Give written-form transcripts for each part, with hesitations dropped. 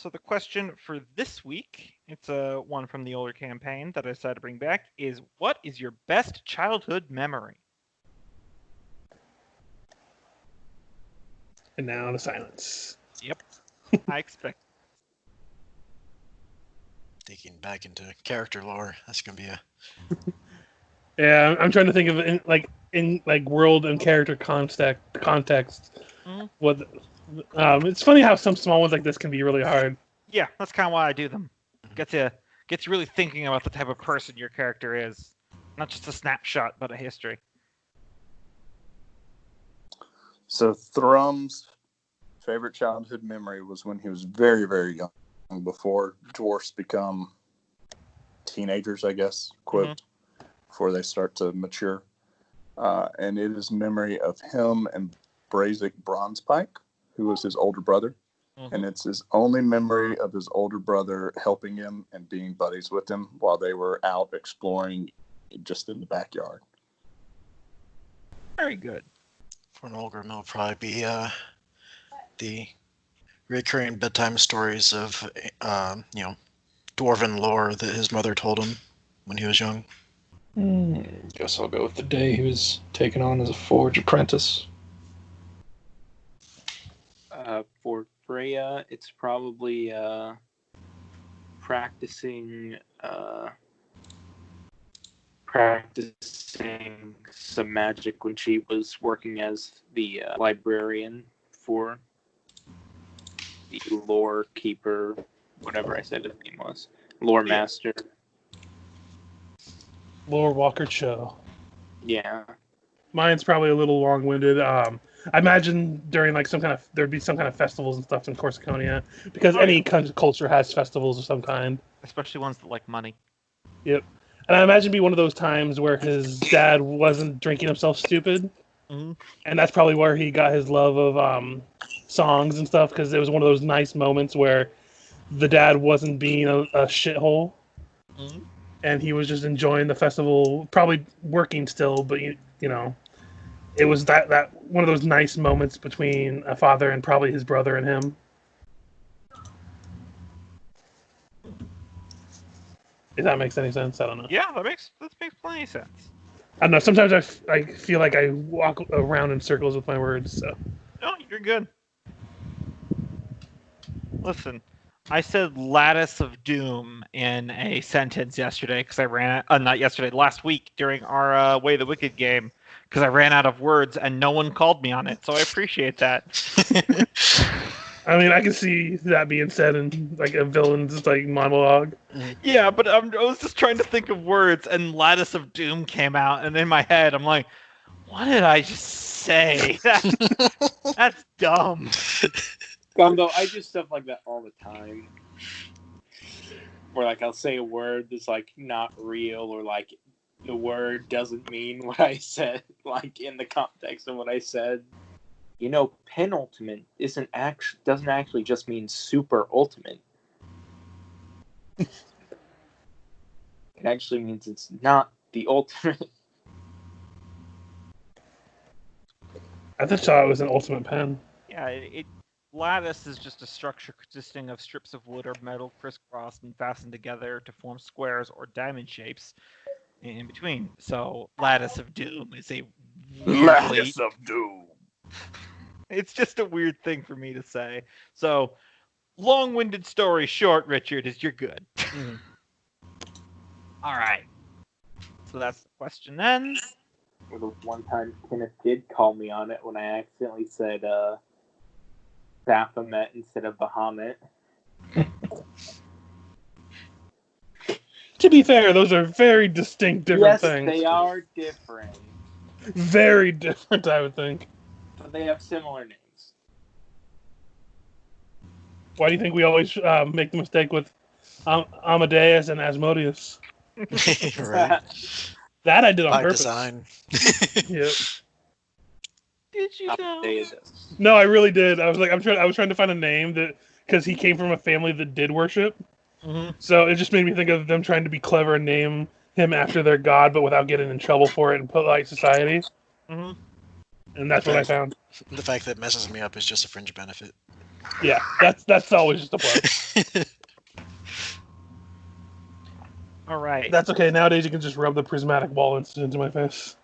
So the question for this week, it's one from the older campaign that I decided to bring back, is what is your best childhood memory? And now the silence. Yep, I expect. Digging back into character lore, that's gonna be a. Yeah, I'm trying to think of it in world and character context. Mm-hmm. What? It's funny how some small ones like this can be really hard. Yeah, that's kind of why I do them. Gets you really thinking about the type of person your character is, not just a snapshot, but a history. So Thrum's favorite childhood memory was when he was very, very young, before dwarfs become teenagers, I guess, quote, before they start to mature. And it is memory of him and Brazic Bronzepike, who was his older brother. And it's his only memory of his older brother helping him and being buddies with him while they were out exploring just in the backyard. Very good. For Nolgrim, it'll probably be the recurring bedtime stories of, dwarven lore that his mother told him when he was young. Guess I'll go with the day he was taken on as a forge apprentice. For Freya, it's probably practicing some magic when she was working as the librarian for the lore keeper, whatever I said his name was, lore master. Lore Walker Cho. Yeah. Mine's probably a little long-winded. I imagine during there'd be some kind of festivals and stuff in Corsiconia, because any culture has festivals of some kind. Especially ones that like money. Yep. And I imagine it'd be one of those times where his dad wasn't drinking himself stupid. Mm-hmm. And that's probably where he got his love of songs and stuff, because it was one of those nice moments where the dad wasn't being a shithole. Mm-hmm. And he was just enjoying the festival, probably working still, but you know, it was that one of those nice moments between a father and probably his brother and him. If that makes any sense, I don't know. Yeah, that makes plenty of sense. I don't know. Sometimes I feel like I walk around in circles with my words. So. No, you're good. Listen, I said Lattice of Doom in a sentence yesterday because I ran not yesterday, last week during our Way the Wicked game, because I ran out of words and no one called me on it, so I appreciate that. I mean, I can see that being said in like a villain's like monologue. Yeah, but I was just trying to think of words, and Lattice of Doom came out, and in my head, I'm like, what did I just say? That's dumb. Gombo, I do stuff like that all the time. Where like I'll say a word that's like not real, or like the word doesn't mean what I said, like in the context of what I said. You know, penultimate doesn't actually just mean super ultimate. It actually means it's not the ultimate. I just thought it was an ultimate pen. Yeah, lattice is just a structure consisting of strips of wood or metal crisscrossed and fastened together to form squares or diamond shapes in between. So, Lattice of Doom is a Lattice of Doom. It's just a weird thing for me to say. So, long-winded story short, Richard, is you're good. All right. So that's the question then. Or the one time Kenneth did call me on it when I accidentally said Baphomet instead of Bahamut. To be fair, those are very distinct different things. Yes, they are different. Very different, I would think. But they have similar names. Why do you think we always make the mistake with Amadeus and Asmodeus? Right. That I did on By purpose. design. Yep. Did you know? No, I really did. I was trying to find a name that, because he came from a family that did worship. Mm-hmm. So it just made me think of them trying to be clever and name him after their god, but without getting in trouble for it in polite society. Mm-hmm. And that's what I found. The fact that it messes me up is just a fringe benefit. Yeah, that's always just a plus. All right. That's okay. Nowadays you can just rub the prismatic wall incident into my face.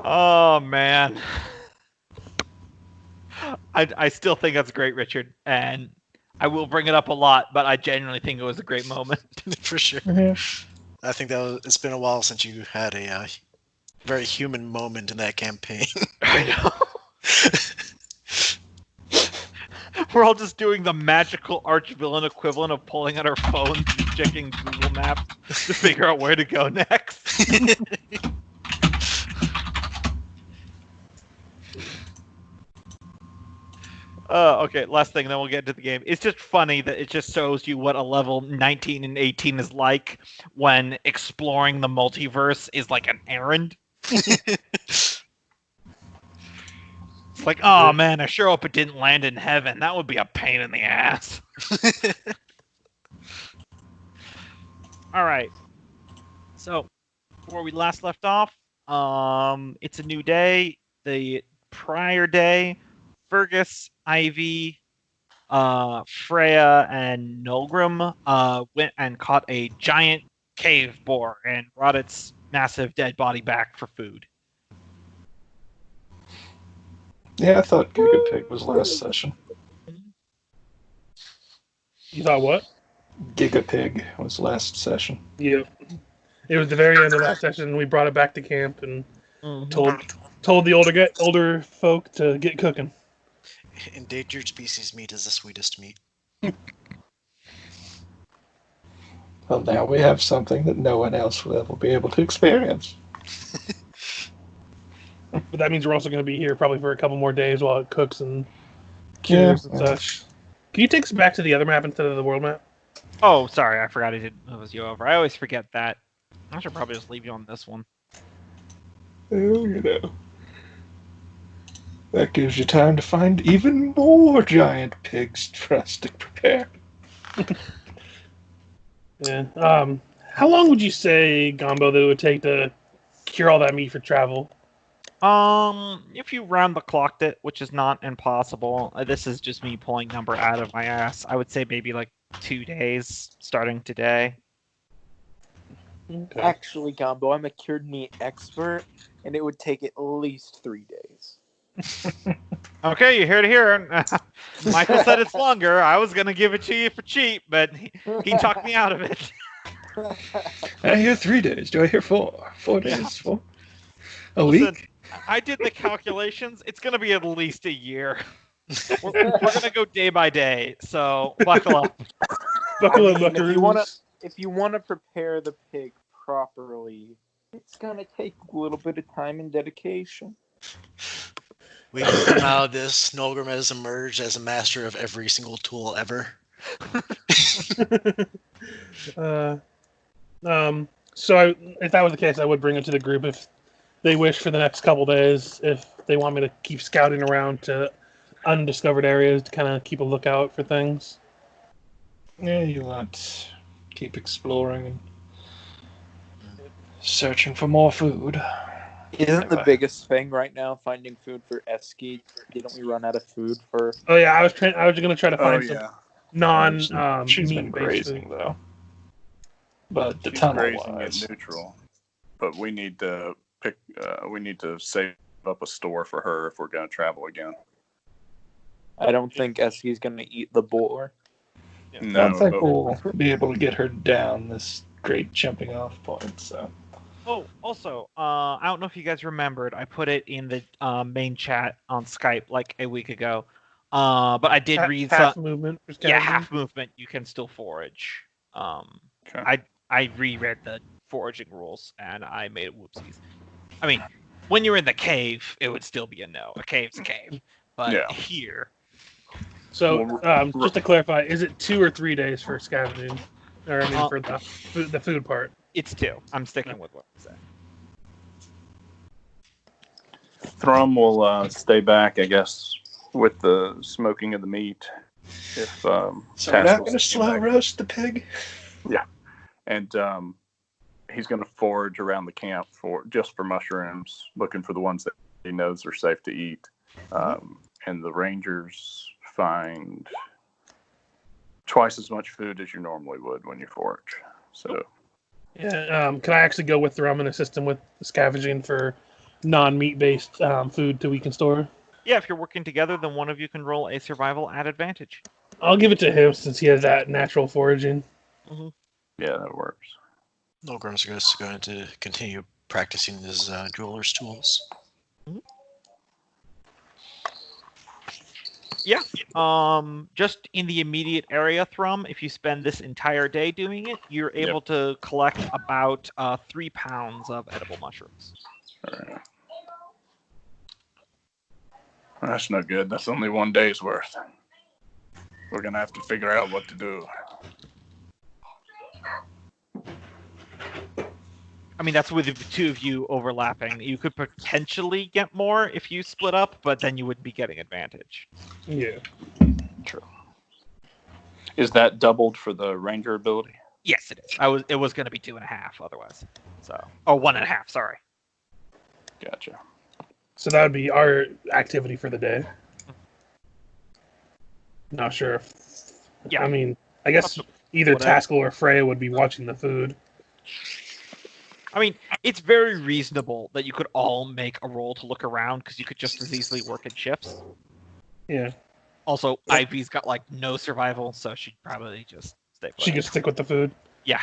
Oh man, I still think that's great, Richard, and I will bring it up a lot, but I genuinely think it was a great moment. For sure. I think it's been a while since you had a very human moment in that campaign. I know. We're all just doing the magical arch-villain equivalent of pulling out our phones and checking Google Maps to figure out where to go next. Okay, last thing, then we'll get into the game. It's just funny that it just shows you what a level 19 and 18 is like when exploring the multiverse is like an errand. It's like, oh man, I sure hope it didn't land in heaven. That would be a pain in the ass. All right. So, where we last left off, it's a new day. The prior day, Fergis, Ivy, Freya, and Nolgrim went and caught a giant cave boar and brought its massive dead body back for food. Yeah, I thought Giga Pig was last session. You thought what? Giga Pig was last session. Yeah. It was the very end of last session. We brought it back to camp and told the older folk to get cooking. Endangered species meat is the sweetest meat. Well, now we have something that no one else will ever be able to experience. But that means we're also going to be here probably for a couple more days while it cooks and cures and such. Can you take us back to the other map instead of the world map? Oh, sorry, I forgot it was you over. I always forget that. I should probably just leave you on this one. Oh, you know. That gives you time to find even more giant pigs for us to prepare. Yeah. How long would you say, Gombo, that it would take to cure all that meat for travel? If you round the clocked it, which is not impossible, this is just me pulling number out of my ass. I would say maybe like 2 days starting today. Okay. Actually, Gombo, I'm a cured meat expert, and it would take at least 3 days. Okay, you hear to hear. Michael said it's longer. I was gonna give it to you for cheap, but he talked me out of it. I hear 3 days. Do I hear 4? 4 days? Yeah. 4? A Listen, week? I did the calculations. It's gonna be at least a year. We're gonna go day by day, so buckle up. Buckle up, If buckaroos. you wanna prepare the pig properly, it's gonna take a little bit of time and dedication. We can come out of this. Nolgrim has emerged as a master of every single tool ever. So if that was the case, I would bring it to the group if they wish for the next couple days. If they want me to keep scouting around to undiscovered areas to kind of keep a lookout for things. Yeah, you want keep exploring and searching for more food. Isn't the biggest thing right now finding food for Eski? Didn't we run out of food for? Oh yeah, I was going to try to find some She's been non-meat-based grazing food. though. But the She's tunnel grazing wise. at neutral, but we need to pick. We need to save up a store for her if we're going to travel again. I don't think Eski's gonna eat the boar. No, I don't think but we'll be able to get her down this great jumping off point, so. Oh, also, I don't know if you guys remembered, I put it in the main chat on Skype like a week ago. But I did read half some. movement. For Yeah, scavenging. half movement. You can still forage. okay. I reread the foraging rules and I made whoopsies. I mean, when you're in the cave, it would still be a no. A cave's a cave. But Yeah. here, So just to clarify, is it 2 or 3 days for scavenging? Or I mean, for the food part. it's 2. I'm sticking with what I said. Thrum will stay back, I guess, with the smoking of the meat. If So we're not Taskill's going to slow back. roast the pig? And he's going to forage around the camp for mushrooms, looking for the ones that knows are safe to eat. And the rangers find twice as much food as you normally would when you forage. So, Yeah. Can I actually go with Thrum and assist him with scavenging for non-meat based food that we can store? Yeah, if you're working together, then one of you can roll a survival at advantage. I'll give it to him since he has that natural foraging. yeah, that works. Nolgrim's just going to continue practicing his jeweler's tools. Yeah. Just in the immediate area, Thrum, if you spend this entire day doing it, you're able to collect about 3 pounds of edible mushrooms. All right. That's no good. That's only 1 day's worth. We're going to have to figure out what to do. I mean, that's with the two of you overlapping. You could potentially get more if you split up, but then you would be getting advantage. Yeah. True. Is that doubled for the ranger ability? Yes, it is. It was going to be 2.5 otherwise. So, or 1.5. Sorry. Gotcha. So that would be our activity for the day. Not sure if... Yeah. I mean, I guess either Whatever. Taskill or Freya would be watching the food. I mean, it's very reasonable that you could all make a roll to look around because you could just as easily work in shifts. Yeah. Also, Ivy's got like no survival, so she'd probably just stay put. She could stick with the food. Yeah.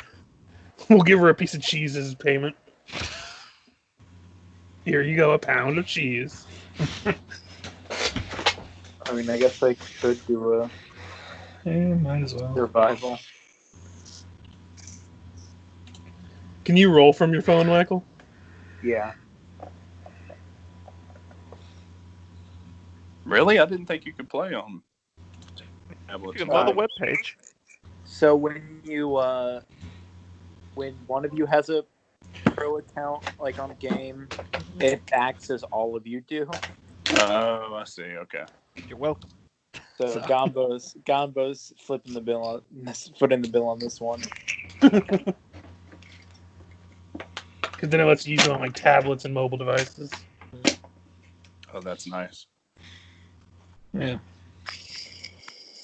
We'll give her a piece of cheese as payment. Here you go, a pound of cheese. I mean, I guess I could do a Yeah, might as well. survival. Can you roll from your phone, Michael? Yeah. Really? I didn't think you could play on tablets. You can load the webpage. So when you when one of you has a pro account, like on a game, it acts as all of you do. Oh, I see. Okay. You're welcome. So Gombo's flipping the bill on this, footing the bill on this one. Because then it lets you use it on like tablets and mobile devices. Oh, that's nice. Yeah.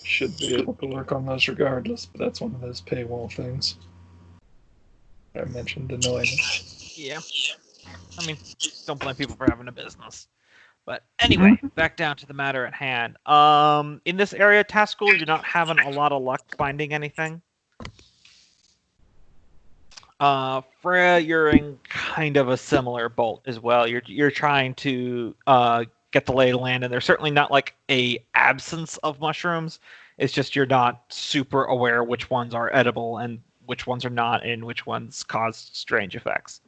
Should be able to work on those regardless, but that's one of those paywall things I mentioned annoying. Yeah. I mean, don't blame people for having a business. But anyway, back down to the matter at hand. In this area, Taskill, you're not having a lot of luck finding anything. Freya, you're in kind of a similar boat as well. You're trying to get the lay of the land, and there's certainly not like a absence of mushrooms. It's just you're not super aware which ones are edible and which ones are not, and which ones cause strange effects.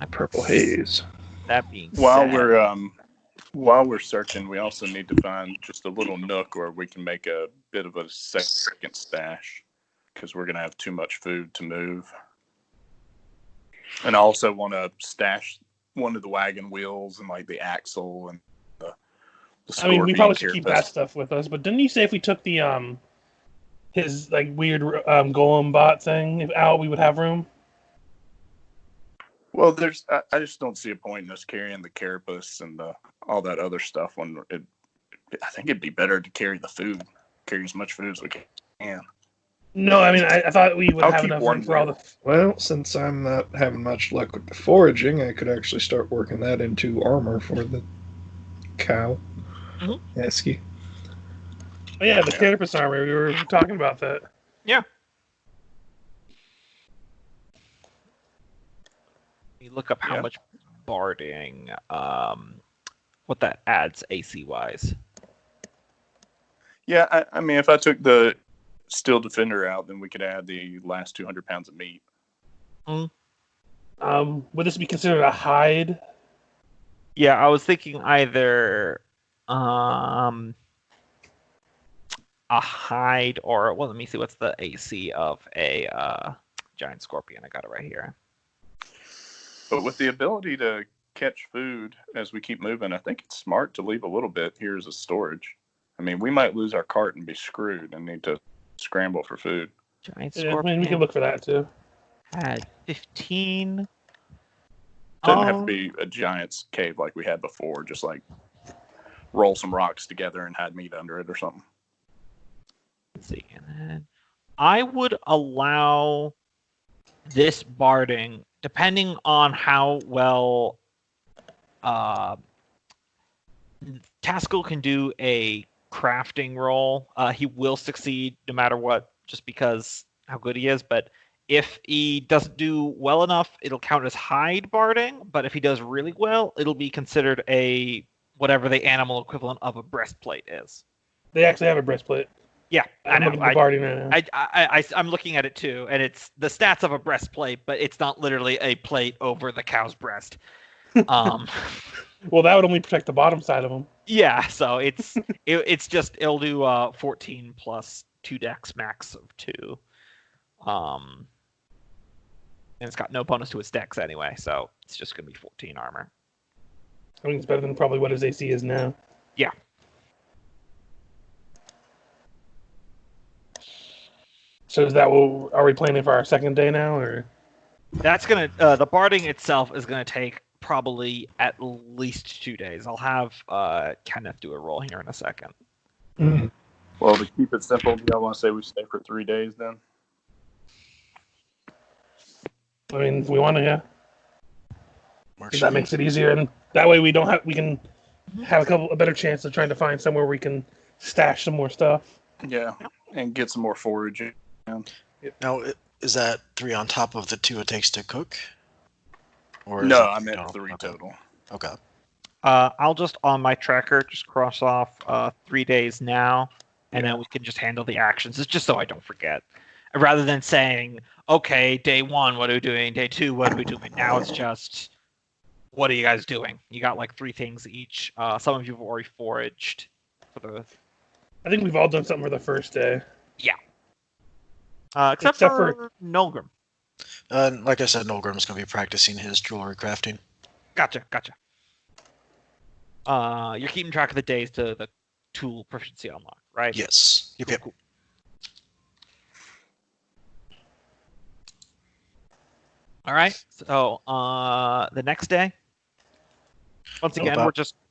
A purple haze. That being While said, we're searching, we also need to find just a little nook where we can make a bit of a second stash, because we're gonna have too much food to move. And I also want to stash one of the wagon wheels and like the axle and the I mean, we scorpion probably should keep carapace. that stuff with us. But didn't you say if we took the his like weird golem bot thing out, we would have room? Well, I just don't see a point in us carrying the carapace and all that other stuff when I think it'd be better to carry the food, carry as much food as we can. No, I mean, I thought we would I'll have keep enough one room for all the. Well, since I'm not having much luck with the foraging, I could actually start working that into armor for the cow. Esky. Oh yeah, the carapace armor. We were talking about that. yeah. You look up how much barding, what that adds AC wise. Yeah, I mean, if I took the steel defender out, then we could add the last 200 pounds of meat. Would this be considered a hide? Yeah, I was thinking either a hide or, well, let me see, what's the AC of a giant scorpion? I got it right here. But with the ability to catch food as we keep moving, I think it's smart to leave a little bit here as a storage. I mean, we might lose our cart and be screwed and need to scramble for food. Giant Yeah, I scorpion. mean, we can look for that too. had 15. Doesn't have to be a giant's cave like we had before. Just like roll some rocks together and had meat under it or something. Let's see. And then I would allow this barding, depending on how well Taskill can do a crafting roll. He will succeed no matter what, just because how good he is. But if he doesn't do well enough, it'll count as hide barding. But if he does really well, it'll be considered a whatever the animal equivalent of a breastplate is. They actually have a breastplate. Yeah, I know. Looking at the barding right now. I'm looking at it too, and it's the stats of a breastplate, but it's not literally a plate over the cow's breast. Well, that would only protect the bottom side of them. Yeah, so it'll do 14 plus 2 dex max of 2. And it's got no bonus to its dex anyway, so it's just going to be 14 armor. I think it's better than probably what his AC is now. Yeah. So is that what are we planning for our second day now, or? That's gonna the barding itself is gonna take probably at least 2 days. I'll have Kenneth do a roll here in a second. Mm. Well, to keep it simple, do y'all want to say we stay for 3 days then? I mean, if we want to, yeah. Works That for me. makes it easier, and that way we can have a better chance of trying to find somewhere we can stash some more stuff. Yeah, and get some more forage. Now, is that 3 on top of the 2 it takes to cook? Or is No, it- I meant no, 3 okay. total. Okay. I'll just on my tracker just cross off 3 days now, and then we can just handle the actions. It's just so I don't forget, rather than saying, okay, day 1, what are we doing? Day 2, what are we doing? Now it's just, what are you guys doing? You got like 3 things each. Some of you have already foraged for the. I think we've all done something for the first day. Except for Nolgrim. Like I said, Nolgrim's going to be practicing his jewelry crafting. Gotcha. You're keeping track of the days to the tool proficiency unlock, right? Yes. Yep. Cool. All right. So the next day, once again,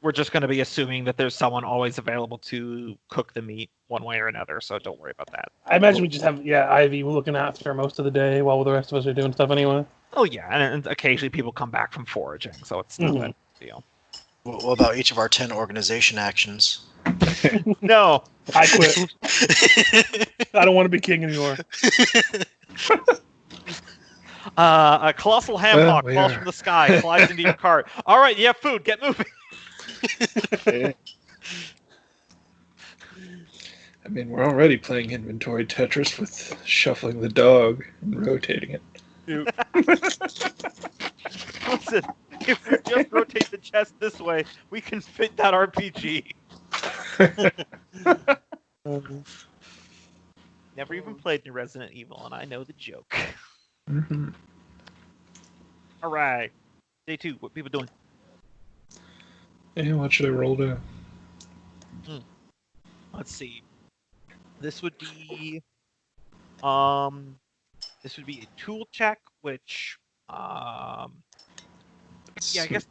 we're just going to be assuming that there's someone always available to cook the meat one way or another. So don't worry about that. I imagine we just have Ivy looking after most of the day while the rest of us are doing stuff anyway. Oh yeah, and occasionally people come back from foraging, so it's not that big a deal. What about each of our 10 organization actions? No, I quit. I don't want to be king anymore. A colossal ham Well, hock we falls are. from the sky, flies into your cart. All right, you have food. Get moving. I mean, we're already playing inventory Tetris with shuffling the dog and rotating it. Listen, if we just rotate the chest this way, we can fit that RPG. Never even played New Resident Evil, and I know the joke. Mm-hmm. All right, day 2. What people doing? Hey, what should I roll down? Let's see. This would be a tool check, which I guess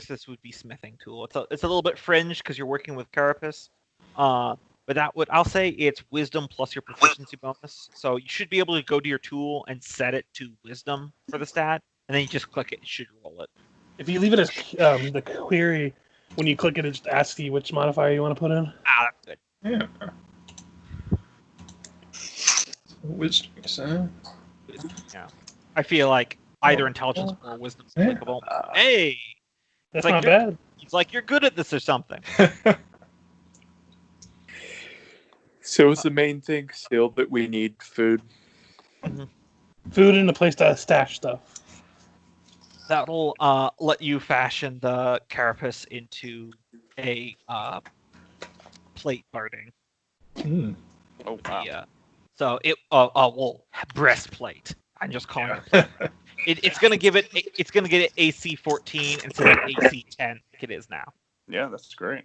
this would be smithing tool. It's a little bit fringe because you're working with carapace. But I'll say it's wisdom plus your proficiency bonus. So you should be able to go to your tool and set it to wisdom for the stat, and then you just click it. You should roll it. If you leave it as the query, when you click it, it just asks you which modifier you want to put in. Ah, that's good. Yeah. Wisdom, huh? Yeah. I feel like either intelligence or wisdom is Yeah. applicable. Hey, That's like not you're- bad. it's like you're good at this or something. So is the main thing still that we need food? Food and a place to stash stuff. That'll let you fashion the carapace into a plate barding. Hmm. Oh, wow. Yeah. So it breastplate. I'm just calling it. A plate. It's gonna get it AC 14 instead of AC 10 like it is now. Yeah, that's great.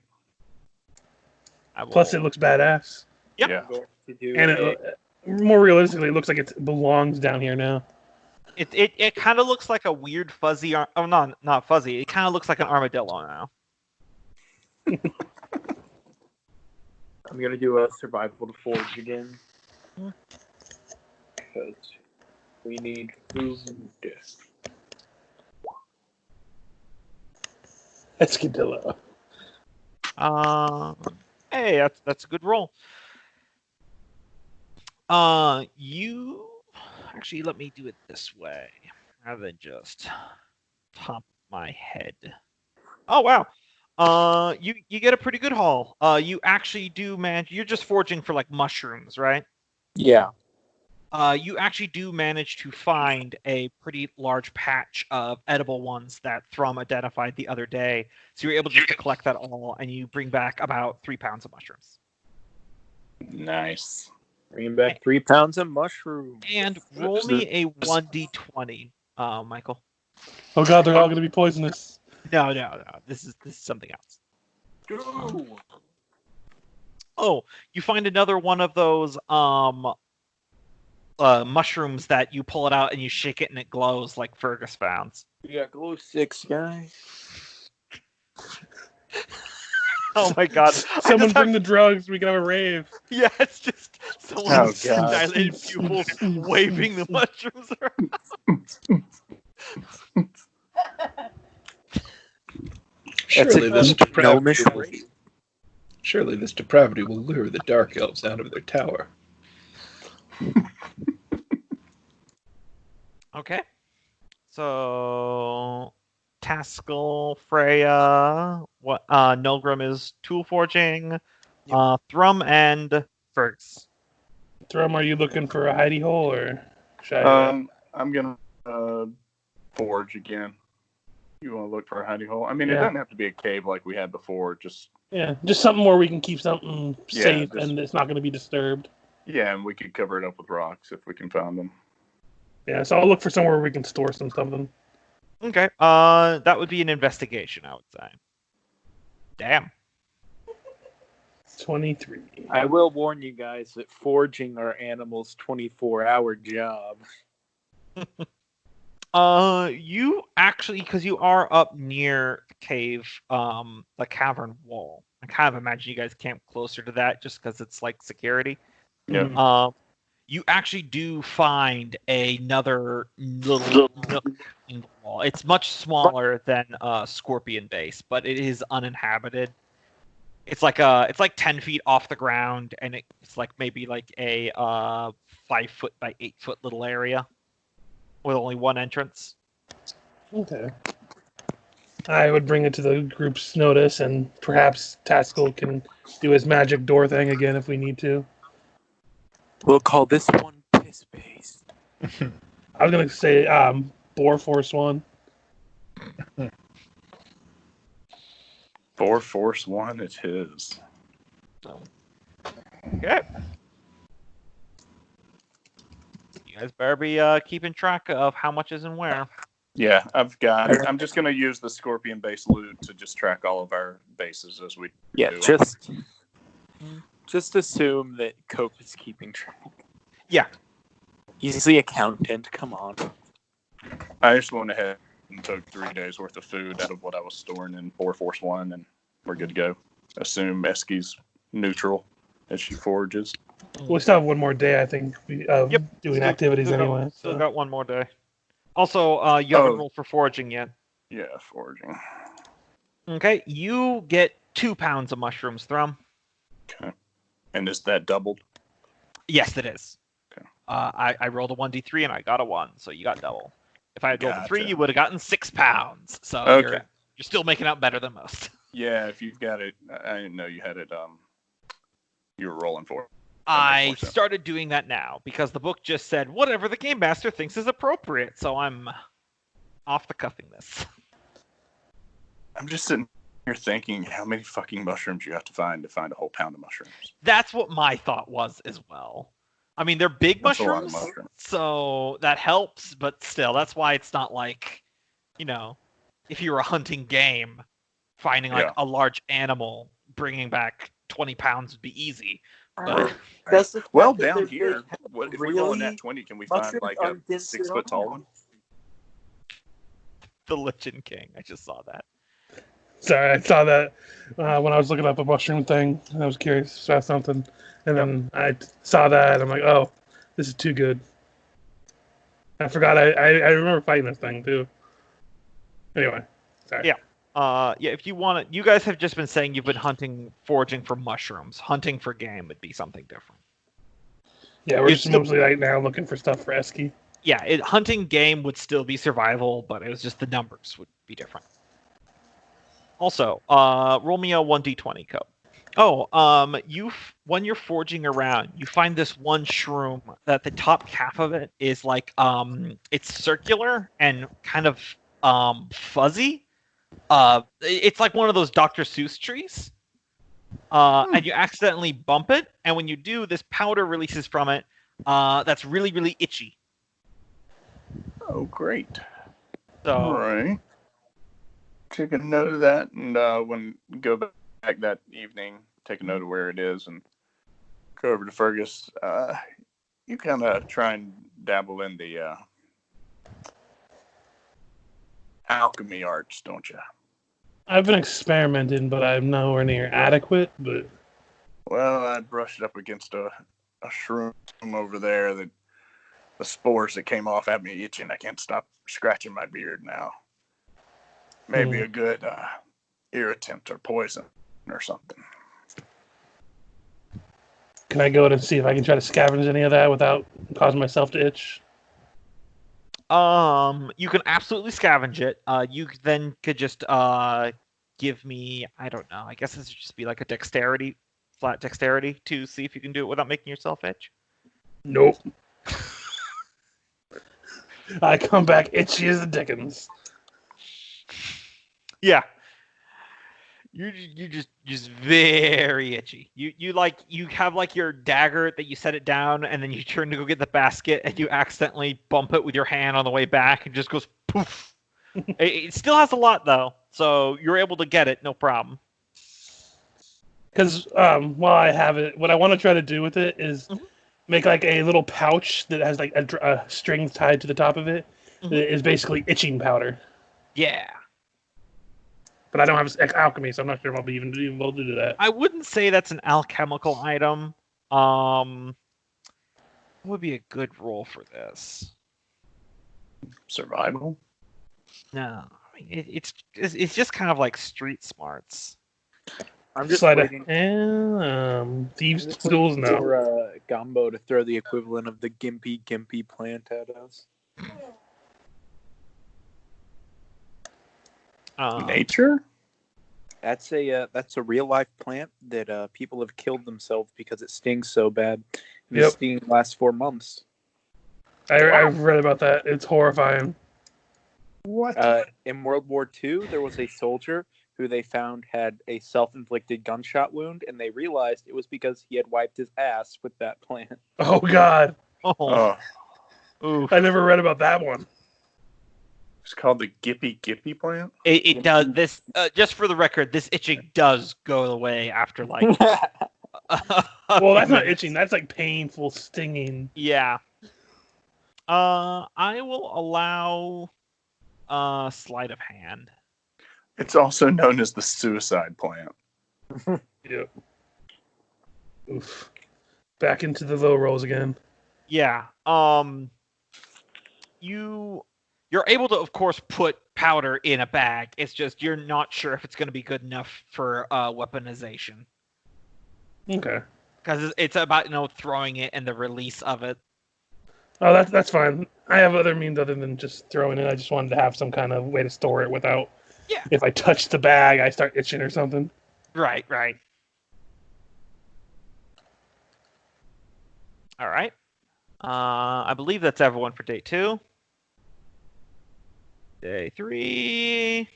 Plus, it looks badass. Yep. Yeah. I'm going to do And more realistically, it looks like it belongs down here now. It kind of looks like a weird fuzzy. Oh, no, not fuzzy. It kind of looks like an armadillo now. I'm gonna do a survival to forge again. Because we need food. Escadillo. Hey, that's a good roll. You actually let me do it this way rather than just top my head. Oh wow. You get a pretty good haul. You actually do manage. You're just foraging for like mushrooms, right? Yeah. You actually do manage to find a pretty large patch of edible ones that Thrum identified the other day. So you're able just to collect that all, and you bring back about 3 pounds of mushrooms. Nice. Bringing back 3 pounds of mushroom. And roll me a 1d20, Michael. Oh god, they're all going to be poisonous. No. This is something else. Oh, you find another one of those mushrooms that you pull it out and you shake it and it glows like Fergis found. We got glow sticks, guys. Oh my god! Someone bring the drugs. We can have a rave. Yeah, it's just someone Oh, with God. dilated pupils waving the mushrooms around. Surely this depravity will lure the dark elves out of their tower. Okay. So Taskill, Freya, Nolgrim is tool forging, Thrum and Fergis. Thrum, are you looking for a hidey hole or should I? I'm gonna forge again. You want to look for a hidey hole? I mean, it Yeah. doesn't have to be a cave like we had before. Just something where we can keep something safe just- and it's not going to be disturbed. yeah, and we could cover it up with rocks if we can find them. Yeah, so I'll look for somewhere where we can store some stuff. Then. Okay. That would be an investigation, I would say. Damn. 23. I will warn you guys that forging our animals 24-hour job. You actually, because you are up near the cave, the cavern wall. I kind of imagine you guys camp closer to that just because it's like security. Yeah. You actually do find another little nook in the wall. It's much smaller than Scorpion Base, but it is uninhabited. It's like 10 feet off the ground, and it's like maybe like a 5 foot by 8 foot little area with only one entrance. Okay. I would bring it to the group's notice, and perhaps Taskill can do his magic door thing again if we need to. We'll call this one Piss Base. I was going to say Bore Force 1. 4 Force 1, it's his. Okay. You guys better be keeping track of how much is in where. Yeah, I'm just going to use the Scorpion base loot to just track all of our bases as we do. Just assume that Cope is keeping track. Yeah. He's the accountant. Come on. I just went ahead and took 3 days worth of food out of what I was storing in 4 Force 1, and we're good to go. Assume Eski's neutral as she forges. We still have one more day, I think, of doing activities anyway. Still got one more day. Also, you haven't rolled for foraging yet. Yeah, foraging. Okay, you get 2 pounds of mushrooms, Thrum. Okay. And is that doubled? Yes, it is. Okay. I rolled a 1d3 and I got a 1, so you got double. If I had rolled a 3, Gotcha. you would have gotten 6 pounds. So Okay. you're still making out better than most. Yeah, if you've got it, I didn't know you had it. You were rolling for it. I started doing that now because the book just said whatever the game master thinks is appropriate. So I'm off the cuffing this. I'm just sitting here thinking how many fucking mushrooms you have to find a whole pound of mushrooms. That's what my thought was as well. I mean, they're big That's a lot mushrooms, of mushrooms. so that helps. But still, that's why it's not like, if you were hunting game, finding like a large animal, bringing back 20 pounds would be easy. But Well, down here, if we roll in that 20, can we find like a 6 foot tall one? The Lichen King. I just saw that. Sorry, I saw that when I was looking up a mushroom thing. I was curious about something, and then I saw that, and I'm like, oh, this is too good. I forgot. I remember fighting this thing too. Anyway, sorry. Yeah. If you want to, you guys have just been saying you've been foraging for mushrooms. Hunting for game would be something different. Yeah, we're just mostly right now looking for stuff for Esky. Yeah, hunting game would still be survival, but it was just the numbers would be different. Also, roll me a 1d20 code. Oh, when you're foraging around, you find this one shroom that the top half of it is like it's circular and kind of fuzzy. It's like one of those Dr. Seuss trees. And you accidentally bump it, and when you do, this powder releases from it that's really, really itchy. Oh, great. So, all right. Take a note of that, and when you go back that evening, take a note of where it is, and go over to Fergis. You kind of try and dabble in the alchemy arts, don't you? I've been experimenting, but I'm nowhere near adequate. But well, I brushed up against a shroom over there that the spores that came off have me itching. I can't stop scratching my beard now. Maybe a good irritant or poison or something. Can I go in and see if I can try to scavenge any of that without causing myself to itch? you can absolutely scavenge it. You then could just give me, I don't know, I guess this would just be like a flat dexterity to see if you can do it without making yourself itch. Nope. I come back itchy as the dickens. Yeah. You're just very itchy. You have like your dagger that you set it down and then you turn to go get the basket and you accidentally bump it with your hand on the way back and just goes poof. It still has a lot though, so you're able to get it, no problem. Because while I have it, what I want to try to do with it is make like a little pouch that has like a string tied to the top of it. That is basically itching powder. Yeah. But I don't have alchemy, so I'm not sure if I'll be even able to do that. I wouldn't say that's an alchemical item. What would be a good roll for this? Survival? No, I mean, it's just kind of like street smarts. I'm just Slide waiting thieves tools now. for Gombo to throw the equivalent of the gimpy plant at us. Nature? That's a real life plant that people have killed themselves because it stings so bad. And the sting lasts 4 months. I've read about that. It's horrifying. What? In World War II, there was a soldier who they found had a self-inflicted gunshot wound, and they realized it was because he had wiped his ass with that plant. Oh, God. Oh. I never read about that one. It's called the Gippy plant? It does. This, just for the record, this itching does go away after like... Well, that's not itching. That's like painful stinging. Yeah. I will allow sleight of hand. It's also known as the suicide plant. Yep. Oof. Back into the low rolls again. Yeah. You're able to, of course, put powder in a bag. It's just you're not sure if it's going to be good enough for weaponization. Okay. Because it's about throwing it and the release of it. Oh, that's fine. I have other means other than just throwing it. I just wanted to have some kind of way to store it without. Yeah. If I touch the bag, I start itching or something. Right. All right. I believe that's everyone for day 2. Day 3.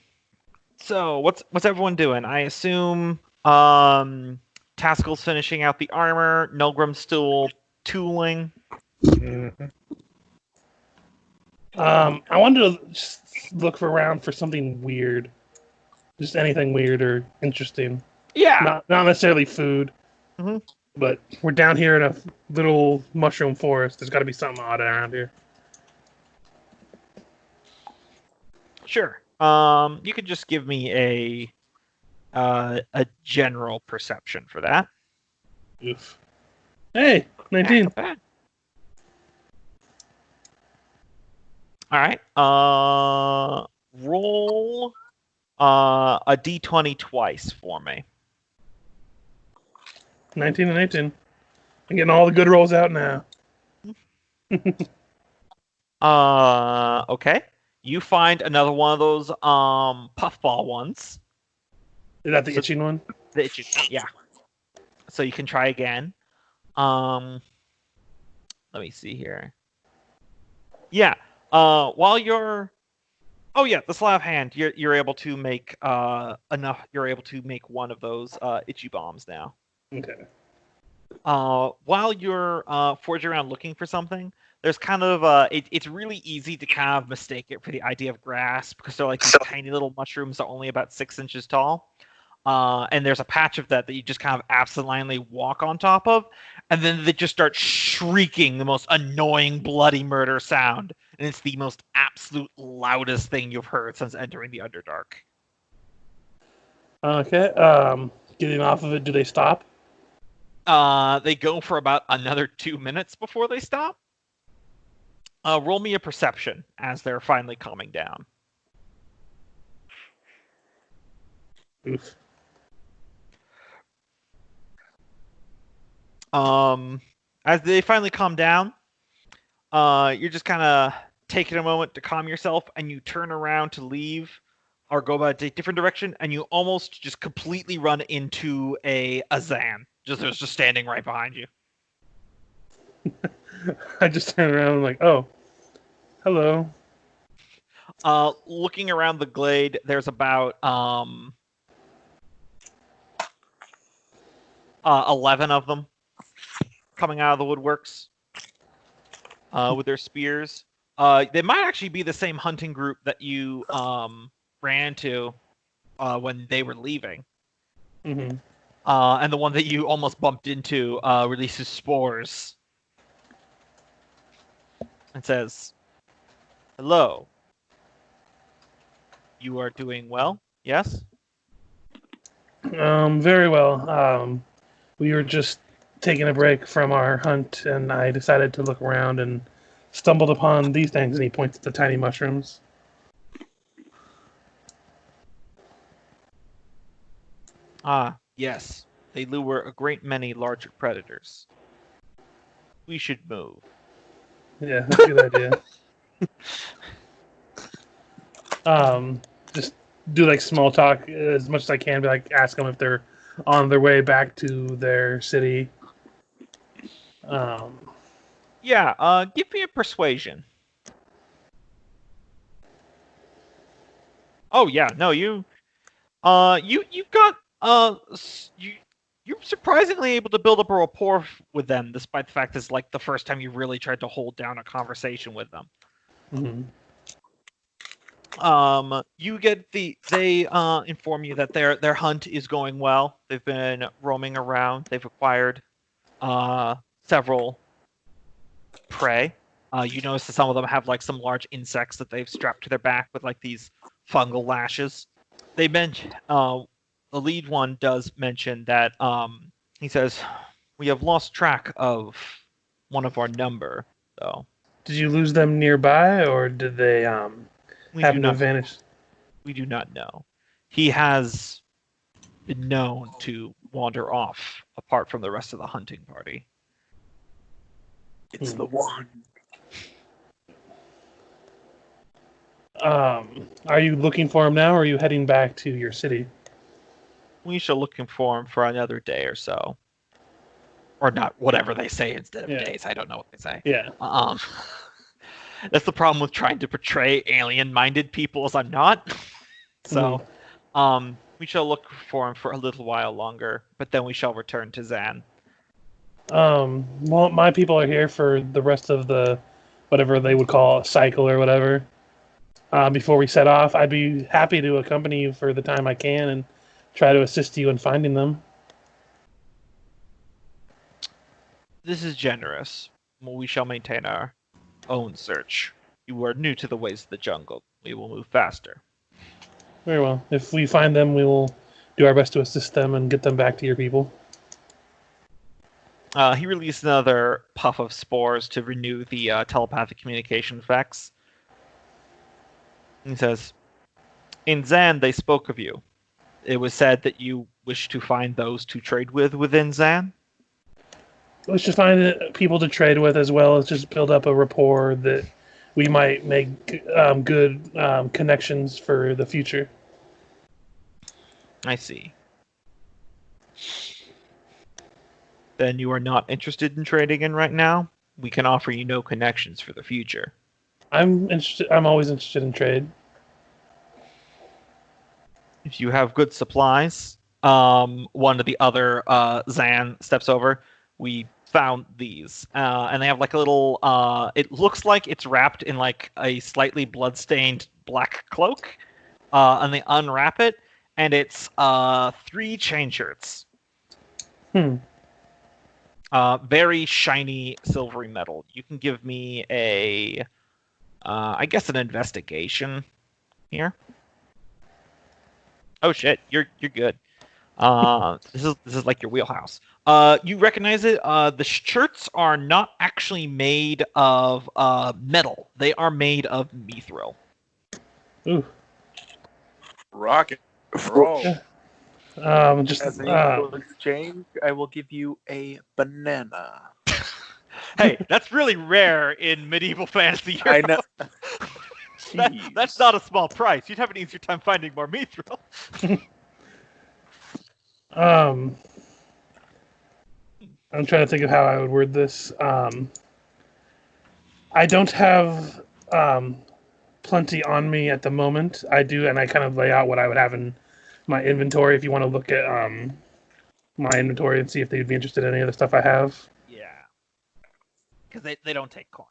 So what's everyone doing? I assume Taskill's finishing out the armor. Nolgrim's still tooling. Mm-hmm. I wanted to just look around for something weird. Just anything weird or interesting. Yeah. Not necessarily food. Mm-hmm. But we're down here in a little mushroom forest. There's got to be something odd around here. Sure. You could just give me a general perception for that. Oof. Hey, 19. Not bad. All right. Roll a d20 twice for me. 19 and 18. I'm getting all the good rolls out now. Okay. You find another one of those puffball ones. Is that the itching one? The itching, yeah. So you can try again. Let me see here. Yeah. While you're, the sleight of hand, you're able to make enough. You're able to make one of those itchy bombs now. Okay. While you're forging around looking for something, there's kind of it's really easy to kind of mistake it for the idea of grass because they're like these tiny little mushrooms that are only about 6 inches tall. And there's a patch of that you just kind of absentmindedly walk on top of, and then they just start shrieking the most annoying bloody murder sound, and it's the most absolute loudest thing you've heard since entering the Underdark. Okay. Getting off of it, do they stop? They go for about another 2 minutes before they stop. Roll me a perception as they're finally calming down. Oof. As they finally calm down, you're just kind of taking a moment to calm yourself, and you turn around to leave or go about a different direction, and you almost just completely run into a Zan. There's just standing right behind you. I just turn around and like, oh, hello. Looking around the glade, there's about 11 of them coming out of the woodworks with their spears. They might actually be the same hunting group that you ran into when they were leaving. Mm-hmm. And the one that you almost bumped into releases spores and says, "Hello. You are doing well, yes?" Very well. We were just taking a break from our hunt, and I decided to look around and stumbled upon these things, and he points at the tiny mushrooms. Ah, yes. They lure a great many larger predators. We should move. Yeah, that's a good idea. Just do like small talk as much as I can. Be like, ask them if they're on their way back to their city. Yeah. Give me a persuasion. Oh yeah, no, you've got you're surprisingly able to build up a rapport with them, despite the fact it's like the first time you really tried to hold down a conversation with them. Mm-hmm. You get they inform you that their hunt is going well. They've been roaming around. They've acquired several prey. You notice that some of them have like some large insects that they've strapped to their back with like these fungal lashes. They mention the lead one does mention that he says we have lost track of one of our number, though. Did you lose them nearby, or did they We have do an not. advantage? We do not know. He has been known to wander off apart from the rest of the hunting party. It's the one. Are you looking for him now, or are you heading back to your city? We shall look for him for another day or so. Or not, whatever they say instead of days. I don't know what they say. Yeah. That's the problem with trying to portray alien-minded people as I'm not. So, we shall look for him for a little while longer, but then we shall return to Zan. Well, my people are here for the rest of the, whatever they would call a cycle or whatever. Before we set off, I'd be happy to accompany you for the time I can and try to assist you in finding them. This is generous. We shall maintain our own search. You are new to the ways of the jungle. we will move faster. Very well. If we find them, we will do our best to assist them and get them back to your people. He released another puff of spores to renew the telepathic communication effects. He says, "In Zan, they spoke of you. It was said that you wish to find those to trade with within Zan." Let's just find people to trade with, as well as just build up a rapport that we might make good connections for the future. I see. Then you are not interested in trading in right now? We can offer you no connections for the future. I'm interested. I'm always interested in trade. If you have good supplies, one of the other Zan steps over. We found these, and they have like a little. It looks like it's wrapped in like a slightly bloodstained black cloak, and they unwrap it, and it's 3 chain shirts. Very shiny silvery metal. You can give me a, I guess an investigation here. Oh shit, you're good. This is like your wheelhouse. You recognize it. The shirts are not actually made of metal. They are made of mithril. Ooh. Rocket roll. Just As an equal exchange, I will give you a banana. Hey, that's really rare in medieval fantasy. I know. That's not a small price. You'd have an easier time finding more mithril. I'm trying to think of how I would word this. I don't have plenty on me at the moment. I do, and I kind of lay out what I would have in my inventory. If you want to look at my inventory and see if they'd be interested in any of the stuff I have. Yeah. Because they don't take coin.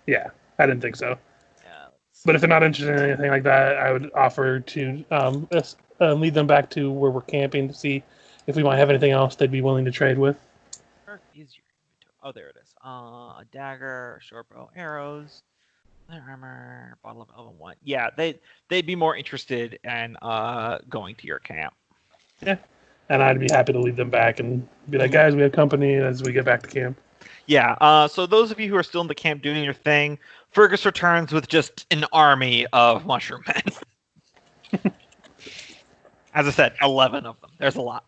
Yeah, I didn't think so. Yeah. But if they're not interested in anything like that, I would offer to lead them back to where we're camping to see if we might have anything else they'd be willing to trade with. Where is your inventory? Oh, there it is. A dagger, a short bow, arrows, leather armor, bottle of elven wine. Yeah, they'd be more interested in going to your camp. Yeah, and I'd be happy to lead them back and be like, guys, we have company as we get back to camp. Yeah, so those of you who are still in the camp doing your thing, Fergis returns with just an army of mushroom men. As I said, 11 of them. There's a lot.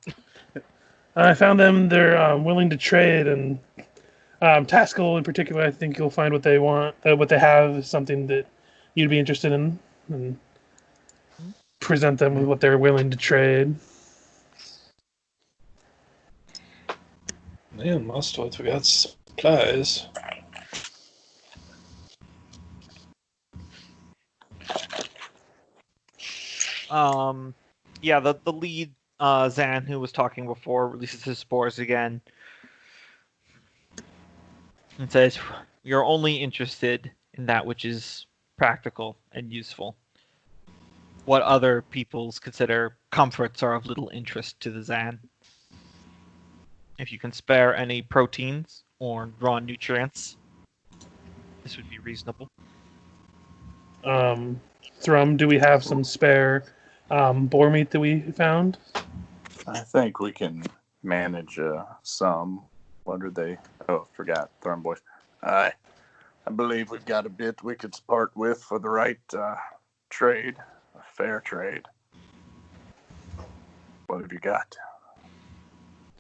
I found them. They're willing to trade, and Taskill in particular, I think you'll find what they want, what they have is something that you'd be interested in, and present them with what they're willing to trade. Man, must have we got supplies. Yeah, the lead Zan who was talking before releases his spores again and says, "You're only interested in that which is practical and useful. What other peoples consider comforts are of little interest to the Zan. If you can spare any proteins or raw nutrients, this would be reasonable." Thrum, do we have some spare boar meat that we found? I think we can manage some. What are they? Oh, forgot. Thrum boys. I believe we've got a bit we could part with for the right trade, a fair trade. What have you got?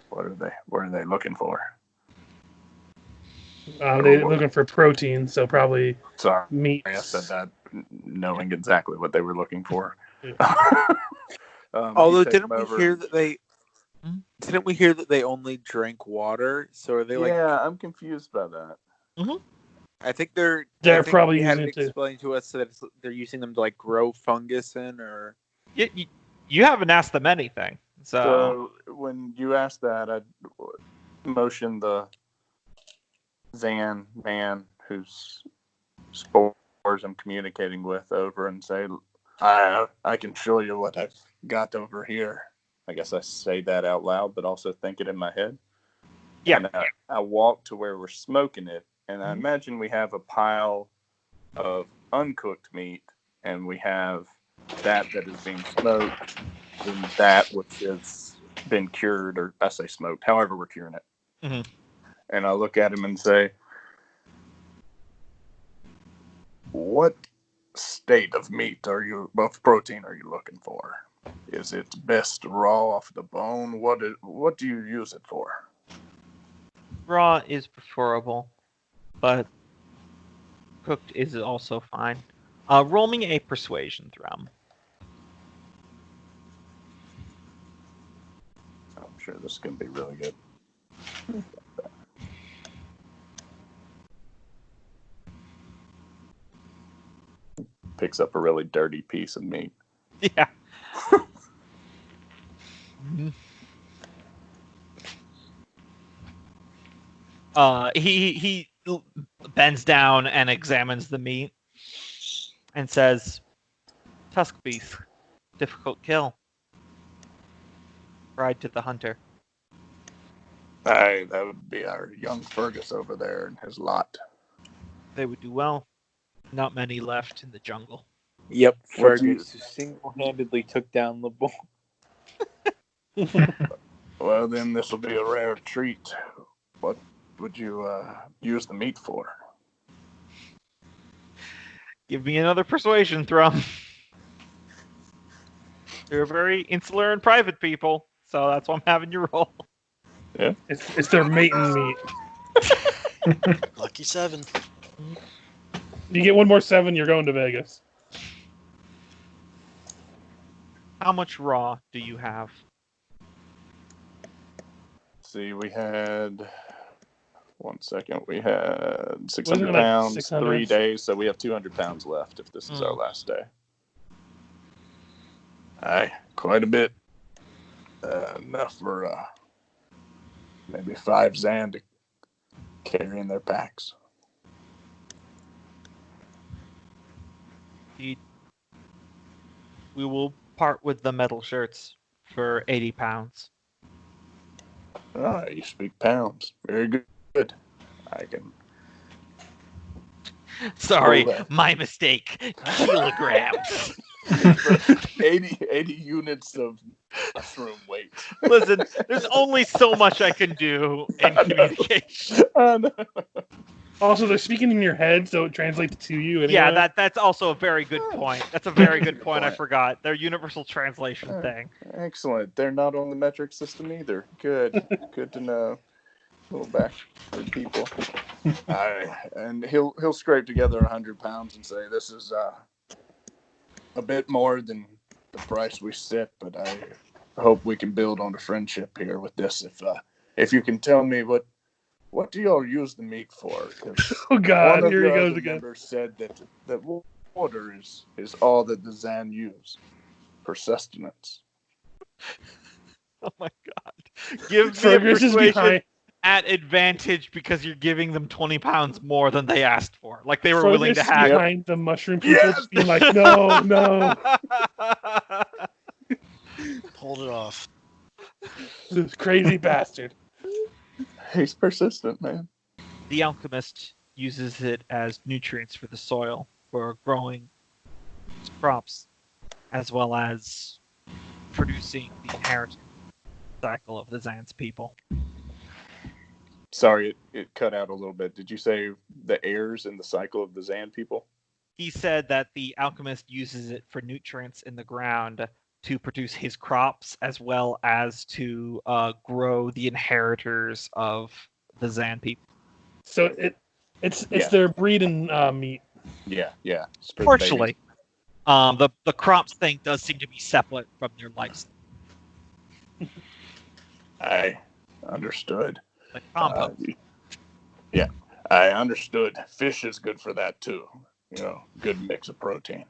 What are they? What are they looking for? They're looking for protein, so probably Sorry, meat. I said that knowing exactly what they were looking for. Although didn't we hear that they only drank water? So are they like? Yeah, I'm confused by that. Mm-hmm. I think they're probably they had using it it to. explained to us that they're using them to like grow fungus in, or You haven't asked them anything, so when you asked that, I motioned the Zan man whose spores I'm communicating with over and say, I can show you what I've got over here. I guess I say that out loud, but also think it in my head. Yeah. And I walk to where we're smoking it, and I imagine we have a pile of uncooked meat and we have that is being smoked, and that which has been cured, or I say smoked, however we're curing it. Mhm. And I look at him and say, what state of meat of protein are you looking for? Is it best raw off the bone? What do you use it for? Raw is preferable, but cooked is also fine. Roll me a persuasion, Thrum. I'm sure this is going to be really good. Picks up a really dirty piece of meat. Yeah. He bends down and examines the meat and says, "Tusk beast, difficult kill. Ride to the hunter." Aye, that would be our young Fergis over there and his lot. They would do well. Not many left in the jungle. Yep, What do you- Fergus single-handedly took down the bull. Well, then this will be a rare treat. What would you use the meat for? Give me another persuasion, Thrum. They're very insular and private people, so that's why I'm having you roll. It's their mating meat. Lucky 7. You get one more 7, you're going to Vegas. How much raw do you have? See, we had 1 second. We had 600 Wasn't it like pounds, 600? 3 days, so we have 200 pounds left if this is our last day. Aye, quite a bit. Enough for maybe 5 Zan to carry in their packs. We will part with the metal shirts for 80 pounds. Ah, you speak pounds. Very good. I can. Sorry, Hold that. my mistake. Kilograms. 80 units of mushroom weight. Listen, there's only so much I can do in communication. No. Also, they're speaking in your head, so it translates to you anyway. Yeah, that's also a very good point. That's a very good point. I Point. forgot. Their universal translation thing. Excellent. They're not on the metric system either. Good. Good to know. Little back for people. And he'll scrape together 100 pounds and say, "This is a bit more than the price we set, but I hope we can build on a friendship here with this. If you can tell me what do y'all use the meat for? 'Cause Oh God, one of here he your goes other again. members said that water is all that the Zan use for sustenance." Oh my god. Give me a Fergus is persuasion behind. at advantage because you're giving them 20 pounds more than they asked for. Like they were willing to Fergus haggle. behind the mushroom people, Yes! just being like, no. Pulled it off. This crazy bastard. He's persistent, man. The alchemist uses it as nutrients for the soil for growing crops, as well as producing the inheritance cycle of the Zan's people. Sorry, it cut out a little bit. Did you say the heirs in the cycle of the Zan people? He said that the alchemist uses it for nutrients in the ground to produce his crops, as well as to grow the inheritors of the Zan people. So it's Yeah. their breeding meat. Yeah. It's for the Partially. The crops thing does seem to be separate from their lives. babies. I understood. Like compost. Yeah, I understood. Fish is good for that too. Good mix of protein.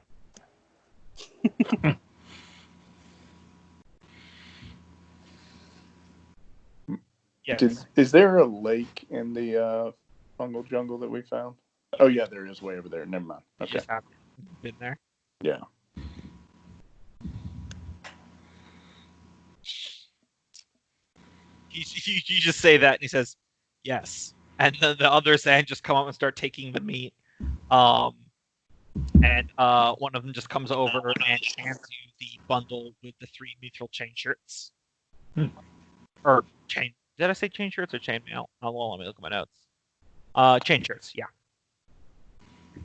Yes. Is there a lake in the fungal jungle that we found? Oh yeah, there is way over there. Never mind. You Okay. just haven't been there. Yeah. You just say that, and he says, "Yes." And then the other Zan just come up and start taking the meat. And one of them just comes over and hands you the bundle with the 3 mithril chain shirts. Or chain. Did I say chain shirts or chain mail? Oh, well, let me look at my notes. Chain shirts, yeah.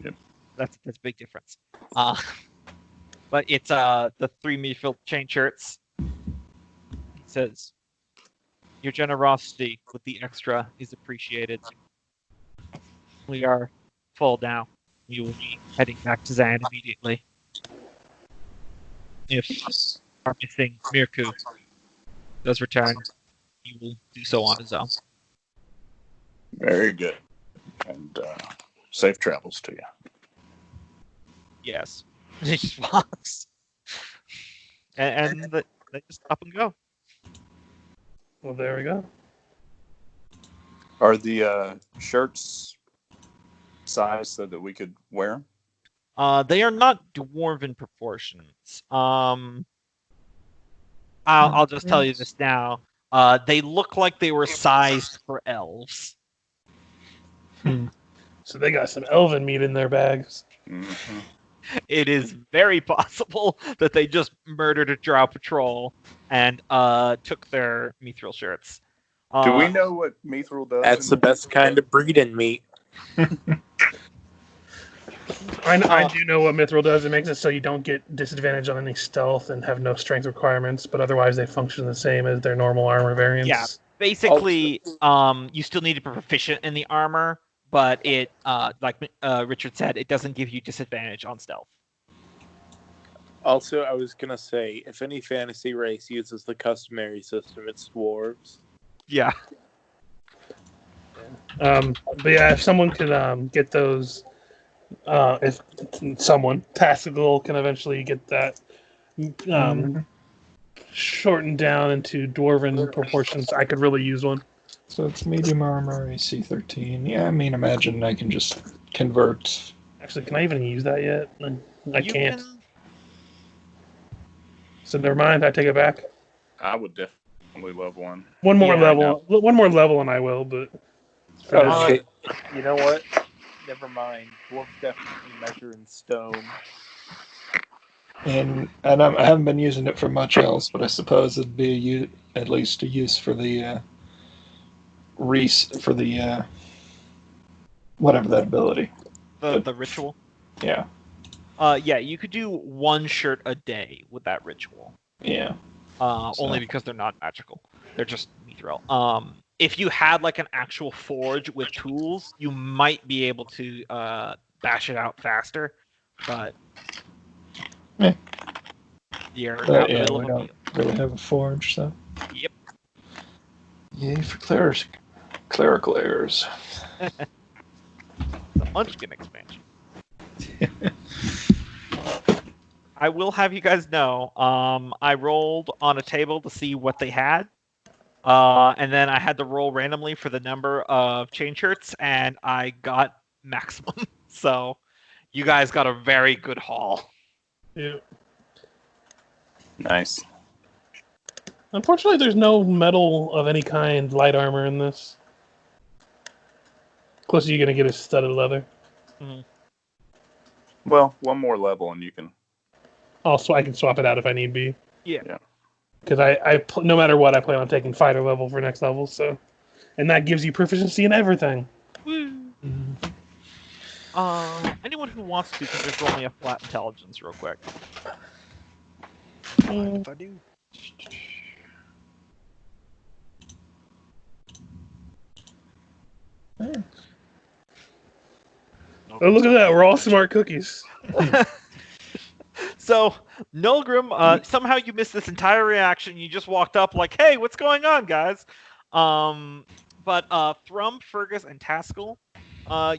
Yep. That's a big difference. But it's the 3 mithril chain shirts. It says, "Your generosity with the extra is appreciated. We are full now. We will be heading back to Zan immediately. If our missing Mirku does return, he will do so on his own." Very good. And safe travels to you. Yes. He just walks. And they just up and go. Well, there we go. Are the shirts size so that we could wear them? They are not dwarven proportions. I'll just tell you this now. They look like they were sized for elves. So they got some elven meat in their bags. Mm-hmm. It is very possible that they just murdered a Drow patrol and took their mithril shirts. Do we know what mithril does? That's the best kind of breeding meat. I do know what mithril does. It makes it so you don't get disadvantage on any stealth and have no strength requirements, but otherwise they function the same as their normal armor variants. Yeah. Basically, you still need to be proficient in the armor, but it, like Richard said, it doesn't give you disadvantage on stealth. Also, I was gonna say, if any fantasy race uses the customary system, it's dwarves. Yeah. But yeah, if someone can get those, if someone, Taskill can eventually get that shortened down into dwarven proportions, I could really use one. So it's medium armor, AC 13. Yeah, I mean, imagine I can just convert. Actually, can I even use that yet? I You can't. can- So never mind. I take it back. I would definitely love one. One more Yeah, I level. One more level, and I will. But Okay, you know what? Never mind. Dwarves definitely measure in stone. And I haven't been using it for much else, but I suppose it'd be at least a use for the whatever that ability. the ritual. Yeah. Yeah, you could do 1 shirt a day with that ritual. Yeah. Only because they're not magical. They're just mithril. If you had like an actual forge with tools, you might be able to bash it out faster. But Yeah. you're But, out in the yeah, middle we of a don't really have a forge, so. Yep. Yay for clerical errors. The Munchkin expansion. I will have you guys know, I rolled on a table to see what they had. And then I had to roll randomly for the number of chain shirts, and I got maximum. So you guys got a very good haul. yeah. Nice. Unfortunately, there's no metal of any kind, light armor in this. Closest you're gonna get is studded leather. Well, one more level and you can. Also, I can swap it out if I need be. Yeah. Because no matter what, I plan on taking fighter level for next level. So, and that gives you proficiency in everything. Woo. Anyone who wants to can just roll me a flat intelligence real quick. Mind if I do? Oh, look at that! We're all smart cookies. So, Nolgrim, somehow you missed this entire reaction. You just walked up like, hey, what's going on, guys? But Thrum, Fergis, and Taskill,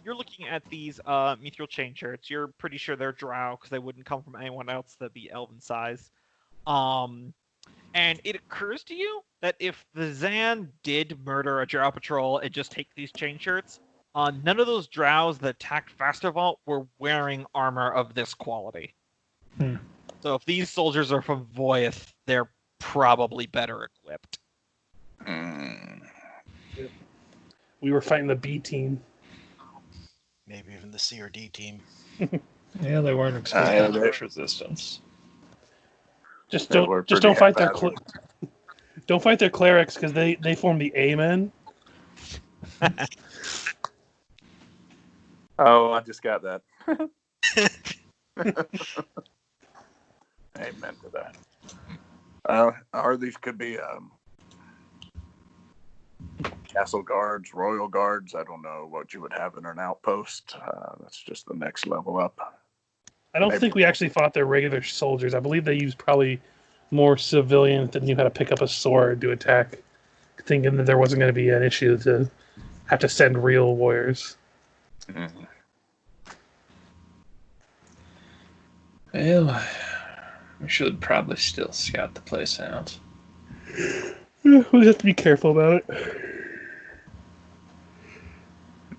you're looking at these mithril chain shirts. You're pretty sure they're Drow because they wouldn't come from anyone else that'd be elven size. And it occurs to you that if the Zan did murder a Drow patrol and just take these chain shirts, none of those Drows that attacked Fastervault were wearing armor of this quality. So if these soldiers are from Voith, they're probably better equipped. We were fighting the B team. Maybe even the C or D team. Yeah, they weren't expecting Yeah, much resistance. Just They were don't pretty fight their haphazard. don't fight their clerics because they form the Amen. Oh, I just got that. Amen to that. Or these could be castle guards, royal guards. I don't know what you would have in an outpost. That's just the next level up. I don't think we actually fought their regular soldiers. I believe they used probably more civilians that knew how to pick up a sword to attack, thinking that there wasn't going to be an issue to have to send real warriors. Mm-hmm. Well, we should probably still scout the place out. We have to be careful about it.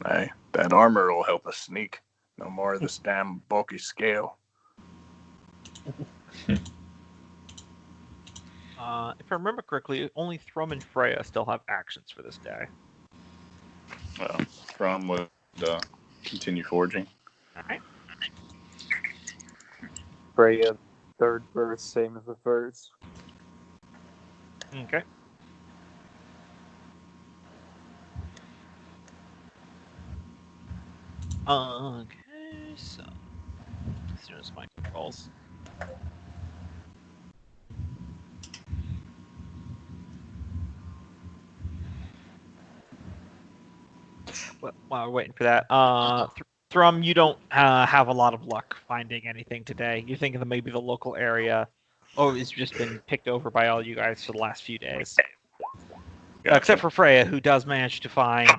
Hey, that armor will help us sneak. No more of this damn bulky scale. If I remember correctly, only Thrum and Freya still have actions for this day. Well, Thrum would continue forging. Alright. Freya, third verse, same as the first. Okay. Okay, so as soon as my controls. While we're waiting for that, Thrum, you don't have a lot of luck finding anything today. You're thinking that maybe the local area, it's just been picked over by all you guys for the last few days. Except for Freya, who does manage to find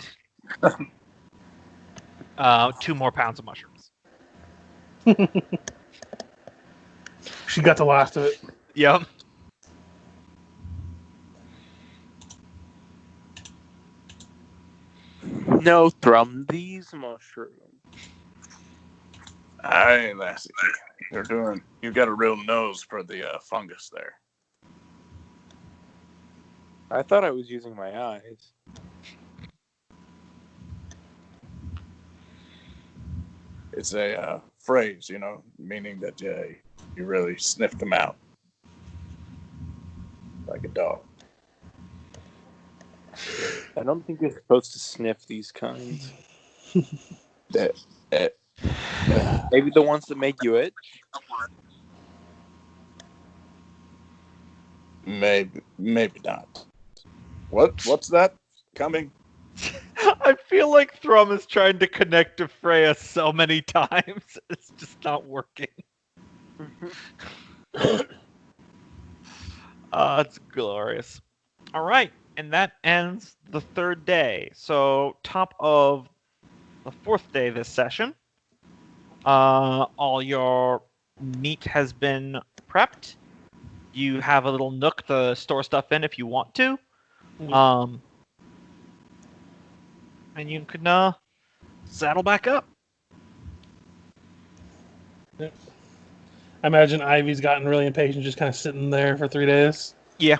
2 more pounds of mushrooms. She got the last of it. Yep. No, Thrum, these mushrooms. Aye, lassie. You got a real nose for the fungus there. I thought I was using my eyes. It's a phrase, meaning that you really sniffed them out. Like a dog. I don't think you're supposed to sniff these kinds. Maybe the ones that make you itch? Maybe not. What's that coming? I feel like Thrum is trying to connect to Freya so many times. It's just not working. It's glorious. All right, and that ends the 3rd day. So top of the 4th day this session, all your meat has been prepped. You have a little nook to store stuff in if you want to. And you can saddle back up. Yep. I imagine Ivy's gotten really impatient, just kind of sitting there for 3 days. Yeah.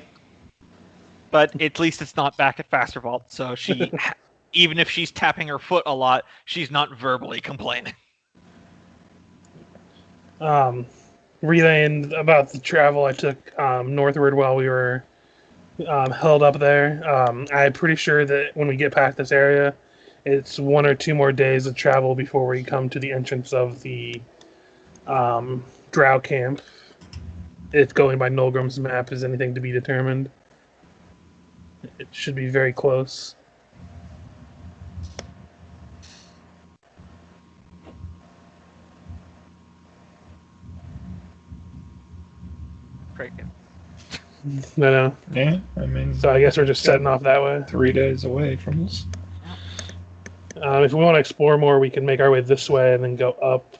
But at least it's not back at Faster Vault, so she, even if she's tapping her foot a lot, she's not verbally complaining. Relaying about the travel I took northward while we were held up there. I'm pretty sure that when we get past this area, it's 1 or 2 more days of travel before we come to the entrance of the Drow camp. It's going by Nolgrim's map. Is anything to be determined? It should be very close. Great. No. Yeah, I mean, So I guess we're just setting off that way. 3 days away from us. If we want to explore more, we can make our way this way and then go up.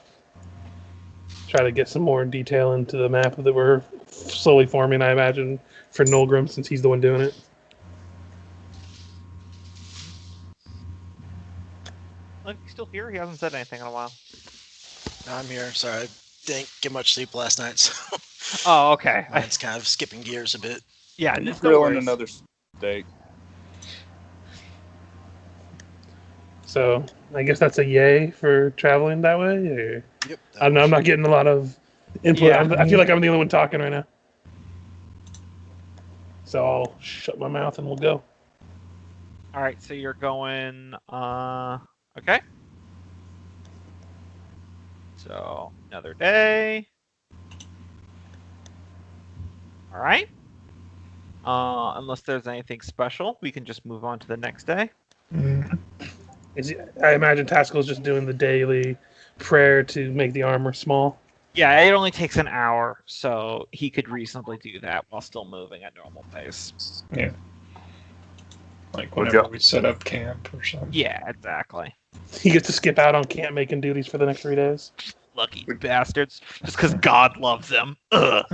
Try to get some more detail into the map that we're slowly forming, I imagine, for Nolgrim, since he's the one doing it. Look, he's still here? He hasn't said anything in a while. No, I'm here. Sorry, I didn't get much sleep last night, so Oh, okay. mine's kind of skipping gears a bit. Yeah, He's no grilling worries. another steak. So I guess that's a yay for traveling that way. Or... Yep. I don't know. I'm not getting a lot of input. Yeah. I feel like I'm the only one talking right now. So I'll shut my mouth and we'll go. All right, so you're going. Okay. So another day. All right. Unless there's anything special, we can just move on to the next day. I imagine Taskill's just doing the daily prayer to make the armor small. Yeah, it only takes an hour, so he could reasonably do that while still moving at normal pace. Yeah. Like whenever we set up camp or something. Yeah, exactly. He gets to skip out on camp making duties for the next 3 days. Lucky bastards. Just because God loves them. Ugh.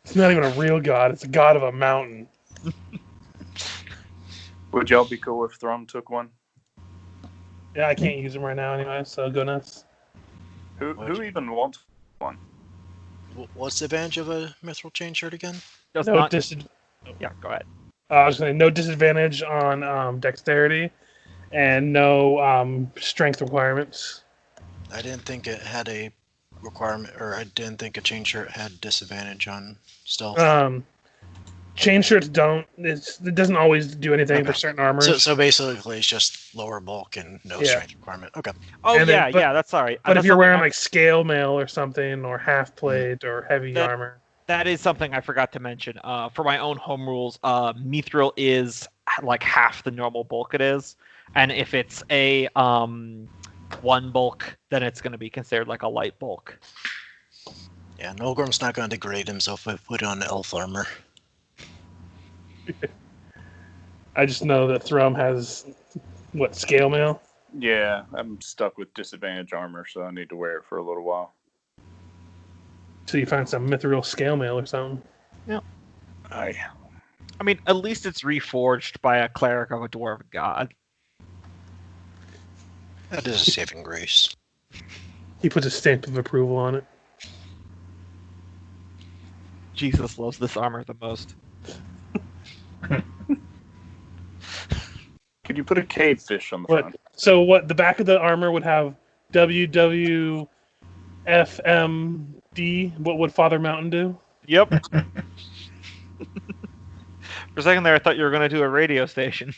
It's not even a real god. It's a god of a mountain. Would y'all be cool if Thrum took one? Yeah, I can't use him right now anyway, so go nuts. Who even wants one? What's the advantage of a mithril chain shirt again? Does No not... Yeah, go ahead. I was saying no disadvantage on dexterity and no strength requirements. I didn't think it had a requirement, or I didn't think a chain shirt had disadvantage on stealth. Chain shirts don't. It doesn't always do anything for certain armors. So basically, it's just lower bulk and no strength requirement. Okay. Oh, And yeah, then- that's all right. But That's if you're wearing something like scale mail or something, or half plate or heavy armor, that is something I forgot to mention. For my own home rules, mithril is like half the normal bulk it is, and if it's a one bulk, then it's going to be considered like a light bulk. Yeah, Nolgrim's not going to degrade himself by putting on elf armor. I just know that Thrum has scale mail. Yeah, I'm stuck with disadvantage armor, so I need to wear it for a little while. So you find some mithril scale mail or something. I mean, at least it's reforged by a cleric of a dwarven god. That is a saving grace. He puts a stamp of approval on it. Jesus loves this armor the most. Could you put a cave fish on the What? front? So what? The back of the armor would have WWFMD. What would Father Mountain do? Yep. For a second there, I thought you were going to do a radio station.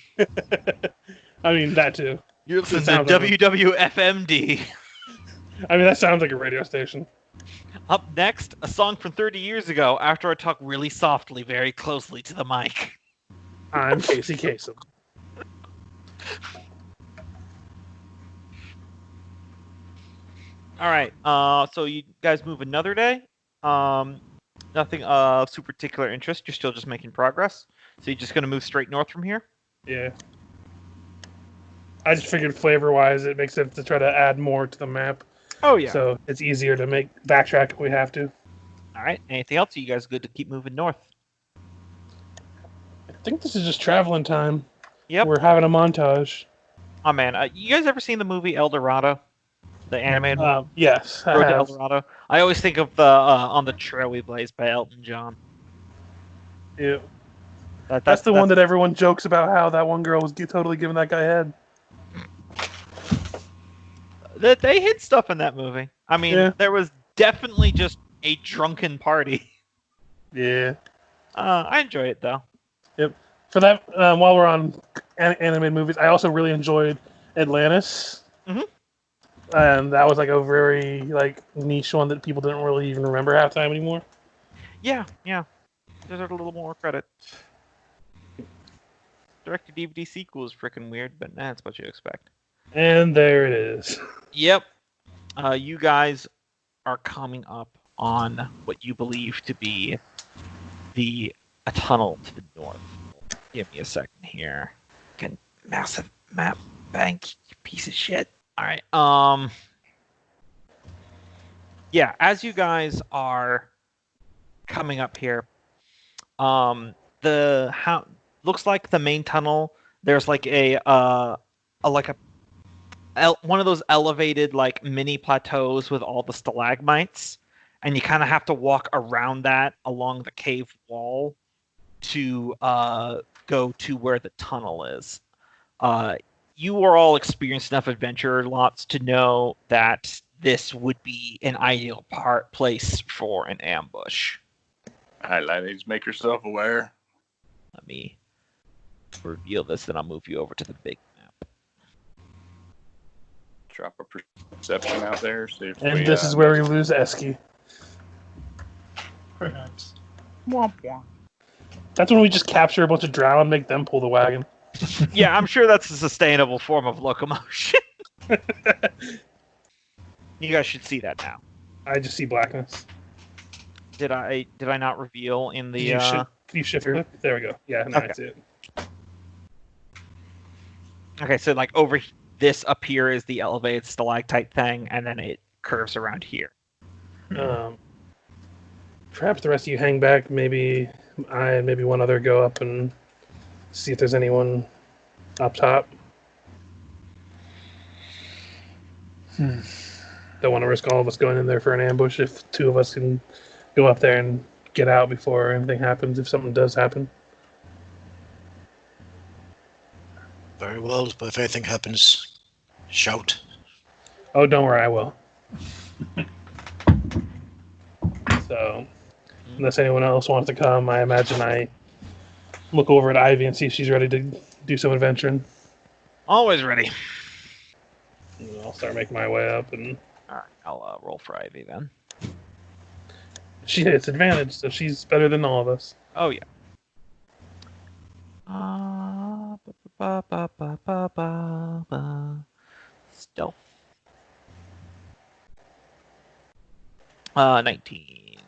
I mean that too. You listen to sounds like WWFMD. I mean that sounds like a radio station. Up next, a song from 30 years ago after I talk really softly, very closely to the mic. I'm Casey Kasem. All right. So you guys move another day. Nothing of super particular interest. You're still just making progress. So you're just going to move straight north from here? Yeah. I just figured flavor-wise, it makes sense to try to add more to the map. Oh, yeah. So it's easier to backtrack if we have to. All right. Anything else? You guys good to keep moving north? I think this is just traveling time. Yep. We're having a montage. Oh, man. You guys ever seen the movie El Dorado? The animated movie? Yes, I Road to have. El Dorado? I always think of the On the Trail We Blaze by Elton John. Yeah. That's the one that everyone jokes about how that one girl was totally giving that guy head. They hid stuff in that movie. I mean, there was definitely just a drunken party. Yeah. I enjoy it, though. Yep. For that, while we're on animated movies, I also really enjoyed Atlantis. Mhm. And that was like a very niche one that people didn't really even remember half the time anymore. Yeah. Deserve a little more credit. Direct-to-DVD sequel is freaking weird, but that's what you expect. And there it is. Yep. You guys are coming up on what you believe to be a tunnel to the north. Give me a second here. Fucking massive map bank, you piece of shit. All right. Yeah, as you guys are coming up here, looks like the main tunnel. There's like one of those elevated mini plateaus with all the stalagmites, and you kind of have to walk around that along the cave wall to go to where the tunnel is. you are all experienced enough adventurer lots to know that this would be an ideal place for an ambush. All right, ladies, make yourself aware. Let me reveal this, then I'll move you over to the big map. Drop a perception out there. See if And this is where we lose Eski. Perhaps. Womp womp. That's when we just capture a bunch of Drow and make them pull the wagon. Yeah, I'm sure that's a sustainable form of locomotion. You guys should see that now. I just see blackness. Did I not reveal in the? Can you shift click? There we go. Yeah, now Okay. I see it. Okay, so like over this up here is the elevated stalactite thing, and then it curves around here. Perhaps the rest of you hang back. Maybe I and maybe one other go up and see if there's anyone up top. Don't want to risk all of us going in there for an ambush if two of us can go up there and get out before anything happens, if something does happen. Very well, but if anything happens, shout. Oh, don't worry, I will. So, unless anyone else wants to come, I imagine I look over at Ivy and see if she's ready to do some adventuring. Always ready. And I'll start making my way up, and All right, I'll roll for Ivy then. she hits advantage, so she's better than all of us. Oh yeah. 'Stealth. 19.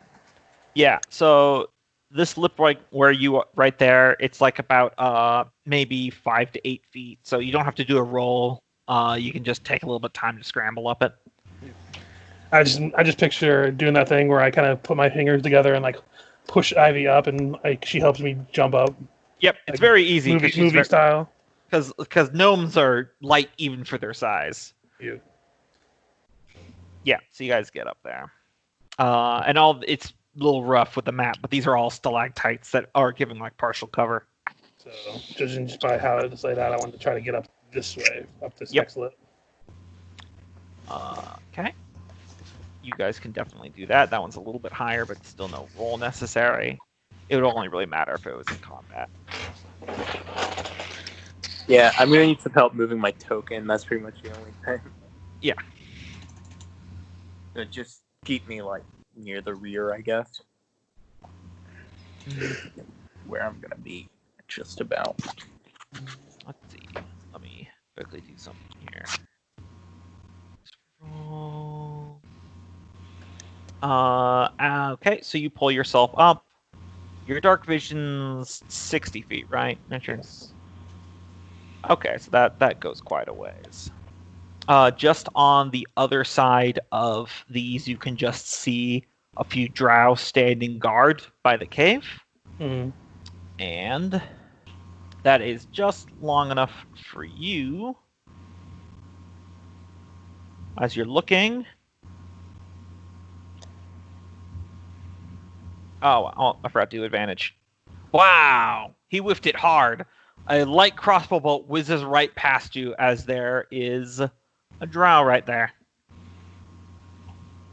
Yeah, so this lip right where you right there, it's like about maybe 5 to 8 feet. So you don't have to do a roll. You can just take a little bit of time to scramble up it. I just picture doing that thing where I kind of put my fingers together and like push Ivy up, and like she helps me jump up. Yep, it's Like very easy movie style. because gnomes are light even for their size. Yeah, so you guys get up there, and it's a little rough with the map, but these are all stalactites that are giving like partial cover. So judging just by how it's laid out, I wanted to try to get up this way, up this Yep. next lip. Okay, you guys can definitely do that. That one's a little bit higher, but still no roll necessary. It would only really matter if it was in combat. Yeah, I'm gonna need some help moving my token. That's pretty much the only thing. Yeah. So just keep me like near the rear, I guess. Where I'm gonna be, just about. Let's see. Let me quickly do something here. Okay, so you pull yourself up. Your dark vision's 60 feet, right? Yes. Okay, so that goes quite a ways. Just on the other side of these, you can just see a few drow standing guard by the cave. Mm-hmm. And that is just long enough for you. As you're looking. Oh, I forgot to do advantage. Wow! He whiffed it hard. A light crossbow bolt whizzes right past you as there is a drow right there.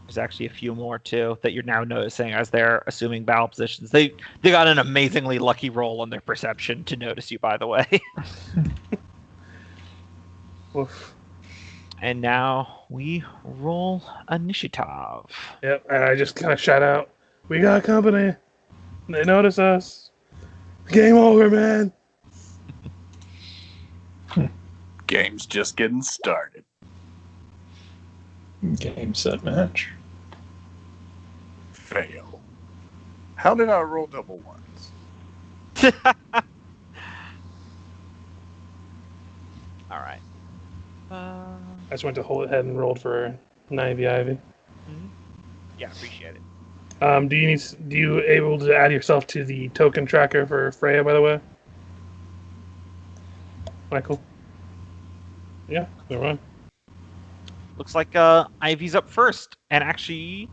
There's actually a few more, too, that you're now noticing as they're assuming battle positions. They got an amazingly lucky roll on their perception to notice you, by the way. Oof. And now we roll initiative. Yep, and I just kind of shout out, "We got company. They notice us. Game over, man." Game's just getting started. Game, set, match. Fail. How did I roll double ones? All right. I just went to hold it ahead and rolled for an Ivy. Yeah, appreciate it. Do you able to add yourself to the token tracker for Freya, by the way? Michael? Yeah, never mind. Looks like Ivy's up first, and actually,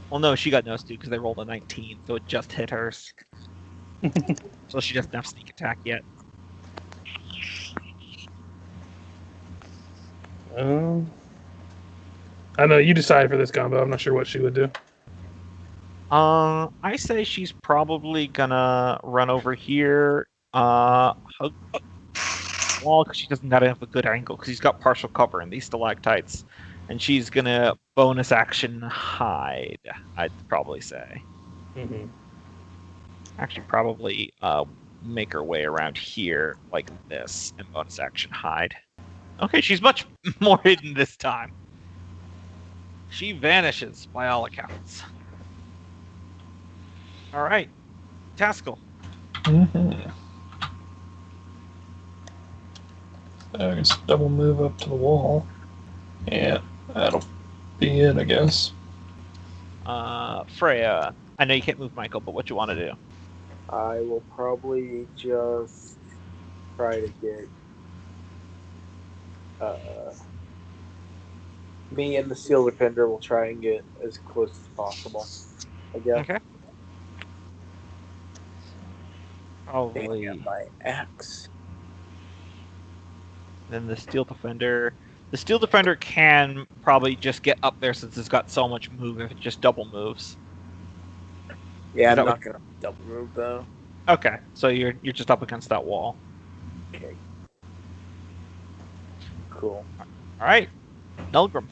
well, no, she got noticed too because they rolled a 19, so it just hit hers. So she doesn't have sneak attack yet. I know you decided for this combo. I'm not sure what she would do. I say she's probably gonna run over here, hug the wall because she doesn't have a good angle because he's got partial cover in these stalactites, and she's gonna bonus action hide. I'd probably say. Mm-hmm. Actually, probably make her way around here like this and bonus action hide. Okay, she's much more hidden this time. She vanishes by all accounts. All right, Taskill. Mm-hmm. I guess double move up to the wall. Yeah, that'll be it, I guess. Freya. I know you can't move Michael, but what you want to do? I will probably just try to get me and the Steel Defender will try and get as close as possible, I guess. Okay. Probably. And my axe. Then the Steel Defender. The Steel Defender can probably just get up there since it's got so much move if it just double moves. Yeah, That I'm would- not gonna double move though. Okay, so you're just up against that wall. Okay. Cool. All right, Nolgrim.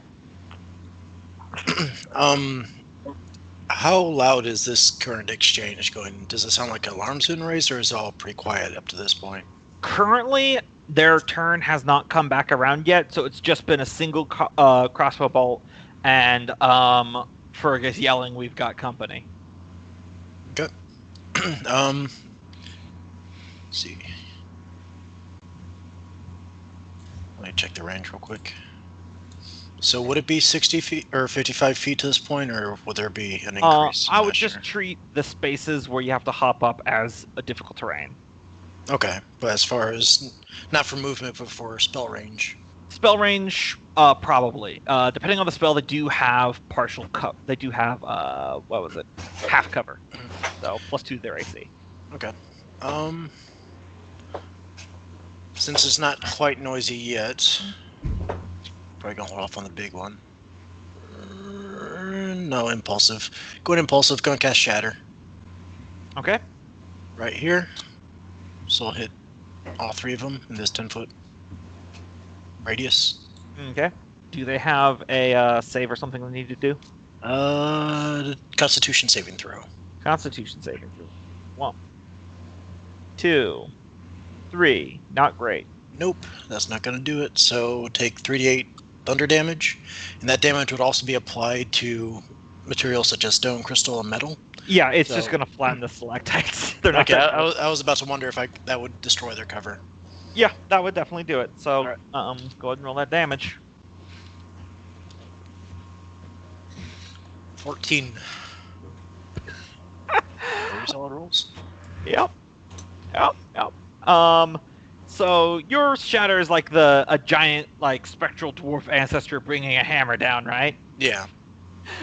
How loud is this current exchange going? Does it sound like alarms been raised, or is it all pretty quiet up to this point? Currently, their turn has not come back around yet, so it's just been a single crossbow bolt and Fergus yelling, "We've got company." Okay. Let's see. Let me check the range real quick. So would it be 60 feet or 55 feet to this point, or would there be an increase? I I'm would not just sure. treat the spaces where you have to hop up as a difficult terrain. Okay, but as far as not for movement, but for spell range. Spell range, probably. Depending on the spell, they do have partial cover. They do have what was it? Half cover. So +2 to their AC. Okay. Since it's not quite noisy yet, probably gonna hold off on the big one. No, impulsive. Going impulsive. Gonna cast Shatter Okay. right here. So I'll hit all three of them in this 10-foot radius. Okay. Do they have a save or something they need to do? Constitution saving throw. Constitution saving throw. 1, 2, 3. Not great. Nope, that's not gonna do it. So take 3d8 thunder damage, and that damage would also be applied to materials such as stone, crystal, and metal. Yeah, it's So- just gonna flatten the stalactites. They're not. Okay, that I was about to wonder if that would destroy their cover. Yeah, that would definitely do it. So, Alright. go ahead and roll that damage. 14. Very solid rolls. Yep. So your shatter is like a giant, like spectral dwarf ancestor bringing a hammer down, right? Yeah.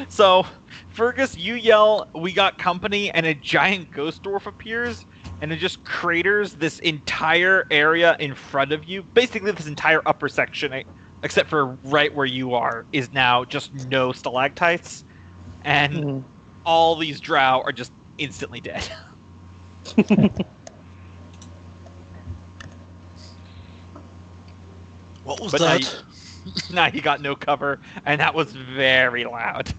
So, Fergus, you yell, "We got company," and a giant ghost dwarf appears, and it just craters this entire area in front of you. Basically, this entire upper section, except for right where you are, is now just no stalactites, and all these drow are just instantly dead. What was But now that? Now you got no cover, and that was very loud.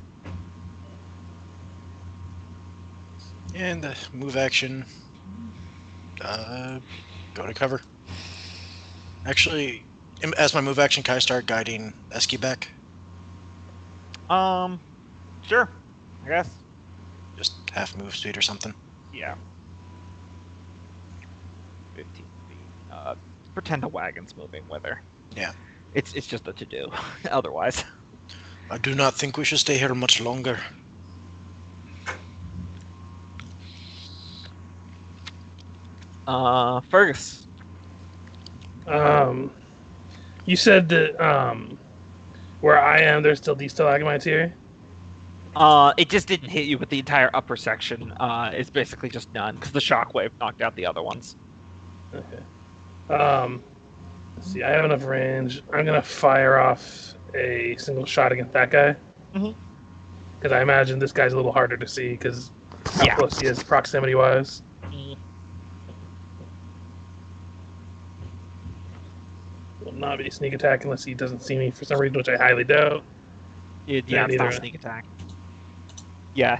And the move action. Go to cover. Actually, as my move action, can I start guiding Esky back? Sure, I guess. Just half move speed or something. Yeah. 15 feet. Pretend a wagon's moving with her. Yeah. It's just a to-do. Otherwise. I do not think we should stay here much longer. Fergus. You said that where I am, there's still these stalagmites here. It just didn't hit you, but the entire upper section is basically just none because the shockwave knocked out the other ones. Okay. Let's see, I have enough range. I'm gonna fire off a single shot against that guy. Mhm. Because I imagine this guy's a little harder to see because how Yeah. close he is proximity-wise. Mm. Will not be a sneak attack unless he doesn't see me for some reason, which I highly doubt. Yeah, Yeah, it's not neither. a sneak attack. Yeah.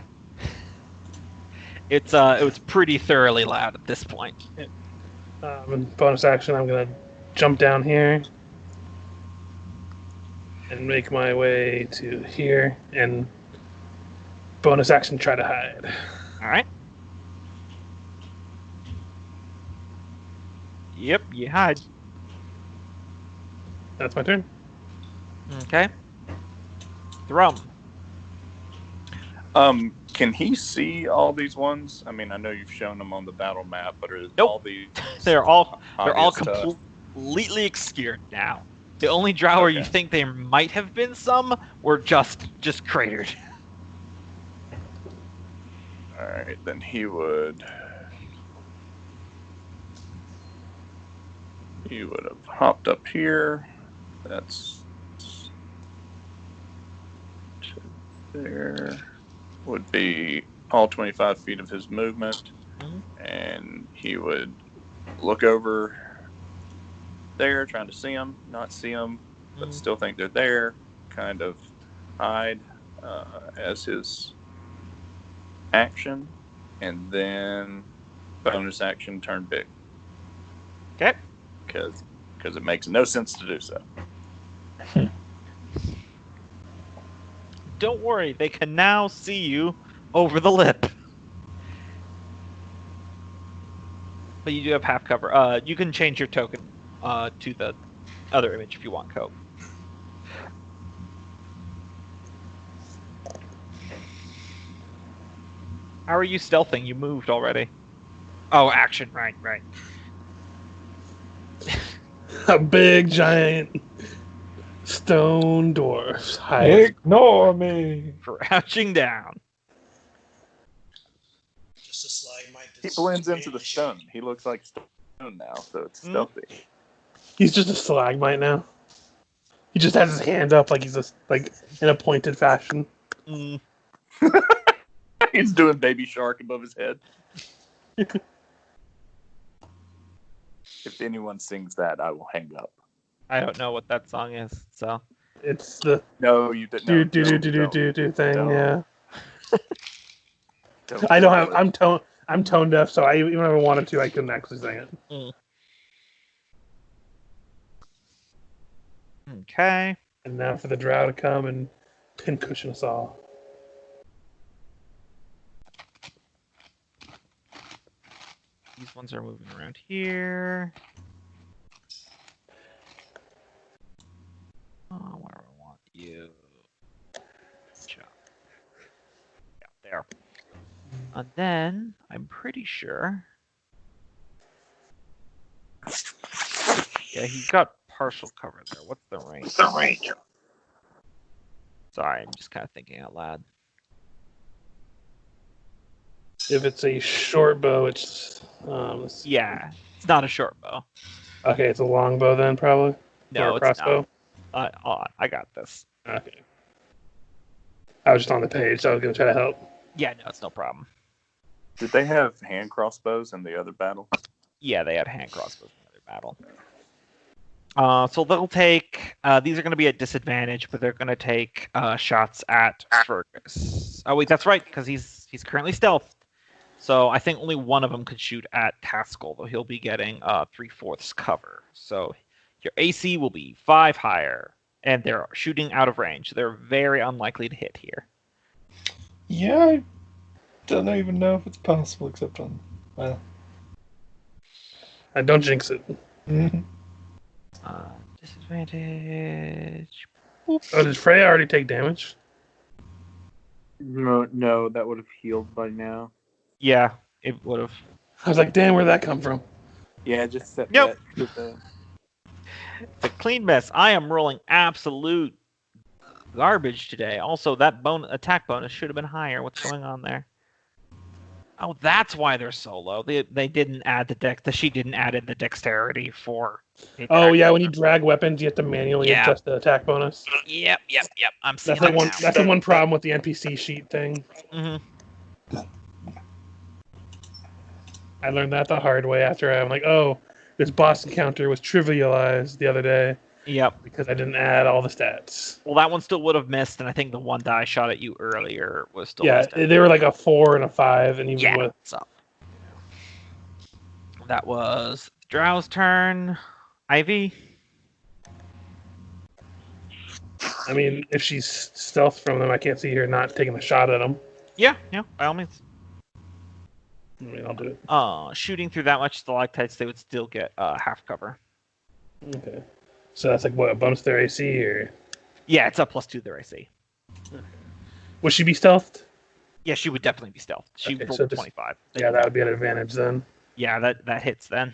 It was pretty thoroughly loud at this point. And bonus action, I'm gonna jump down here and make my way to here, and bonus action, try to hide. All right. Yep, you hide. That's my turn. Okay. Thrum. Can he see all these ones? I mean, I know you've shown them on the battle map, but are Nope. all these They're all obvious to- completely obscured now. The only drow where you Okay. think there might have been some were just cratered. All right, then he would have hopped up here. That's to there. Would be all 25 feet of his movement, Mhm. and he would look over there, trying to see them, not see them, but Mhm. still think they're there. Kind of hide as his action, and then bonus action turn big. Okay. Because it makes no sense to do so. Don't worry, they can now see you over the lip. But you do have half cover. You can change your token to the other image if you want, Cope. How are you stealthing? You moved already. Oh, action. Right. A big, giant stone dwarf. Hide. Ignore me. Crouching down. Just a stalagmite. He blends into the stone. He looks like stone now, so it's stealthy. He's just a stalagmite now. He just has his hand up like he's like in a pointed fashion. Mm. He's doing Baby Shark above his head. If anyone sings that, I will hang up. I don't know what that song is, so. It's the No, you didn't. do thing. Don't. Yeah. Don't I don't do have. it. I'm tone deaf, so even if I wanted to, I couldn't actually sing it. Okay. And now for the drow to come and pincushion us all. These ones are moving around here. Oh, where do I want you? Job. Yeah, there. And then, I'm pretty sure. Yeah, he's got partial cover there. What's the range? Sorry, I'm just kind of thinking out loud. If it's a short bow, it's Yeah, it's not a short bow. okay. It's a long bow then, probably. No, or a it's crossbow. not. Hold on, I got this. Okay. I was just on the page, so I was gonna try to help. Yeah, no, it's no problem. Did they have hand crossbows in the other battle? Yeah, they had hand crossbows in the other battle. So they'll take. These are going to be at disadvantage, but they're going to take shots at Fergis. Oh wait, that's right, because he's currently stealthed. So I think only one of them could shoot at Taskill, though he'll be getting 3/4 cover. So your AC will be 5 higher, and they're shooting out of range. They're very unlikely to hit here. Yeah, I don't even know if it's possible, except on. Well. Don't jinx it. Disadvantage. Oh, did Freya already take damage? No, that would have healed by now. Yeah, it would have. I was like, damn, where'd that come from? Yeah, just set Nope. that to the... It's a clean mess. I am rolling absolute garbage today. Also, that attack bonus should have been higher. What's going on there? Oh, that's why they're so low. They didn't add she didn't add in the dexterity for. The Oh attack yeah, when you bonus. drag weapons, you have to manually Yeah. adjust the attack bonus. Yep. I'm seeing That's that now. That's the one problem with the NPC sheet thing. Hmm. I learned that the hard way after I'm like, oh, this boss encounter was trivialized the other day Yep. because I didn't add all the stats. Well, that one still would have missed, and I think the one that I shot at you earlier was still. Yeah, missed. they were like a 4 and a 5, and even Yeah. with So that was Drow's turn. Ivy. I mean, if she's stealth from them, I can't see her not taking a shot at them. Yeah, by all means. I mean, I'll do it. Shooting through that much stalactites, they would still get half cover. Okay. So that's like what, a bonus to their AC, or Yeah, it's a +2 to their AC. would she be stealthed? Yeah, she would definitely be stealth. She Okay, rolled so just- 25. Yeah, that would be an advantage then. Yeah, that hits then.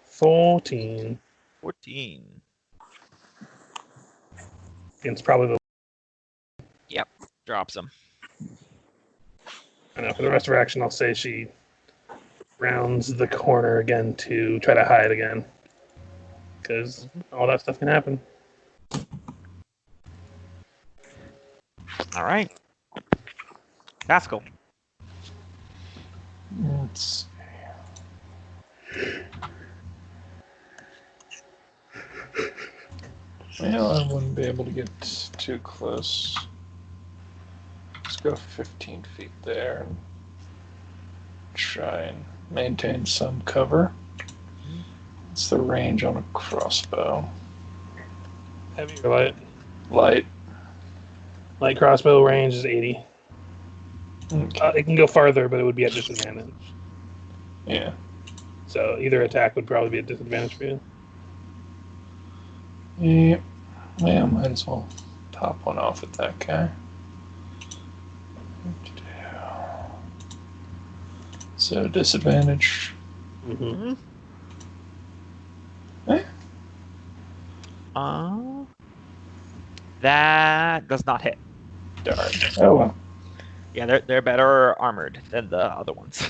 14. 14. It's probably the. Drops him. I know, for the rest of her action, I'll say she rounds the corner again to try to hide again. Because all that stuff can happen. All right. Taskill. Let's see. Well, I wouldn't be able to get too close. Let's go 15 feet there and try and maintain some cover. It's the range on a crossbow. Heavy or light? Light. Light crossbow range is 80. Okay. It can go farther, but it would be at disadvantage. Yeah. So either attack would probably be a disadvantage for you. Yeah. Yeah, might as well top one off at that guy. So disadvantage. Mm-hmm. That does not hit. Darn. Oh well. Yeah, they're better armored than the other ones.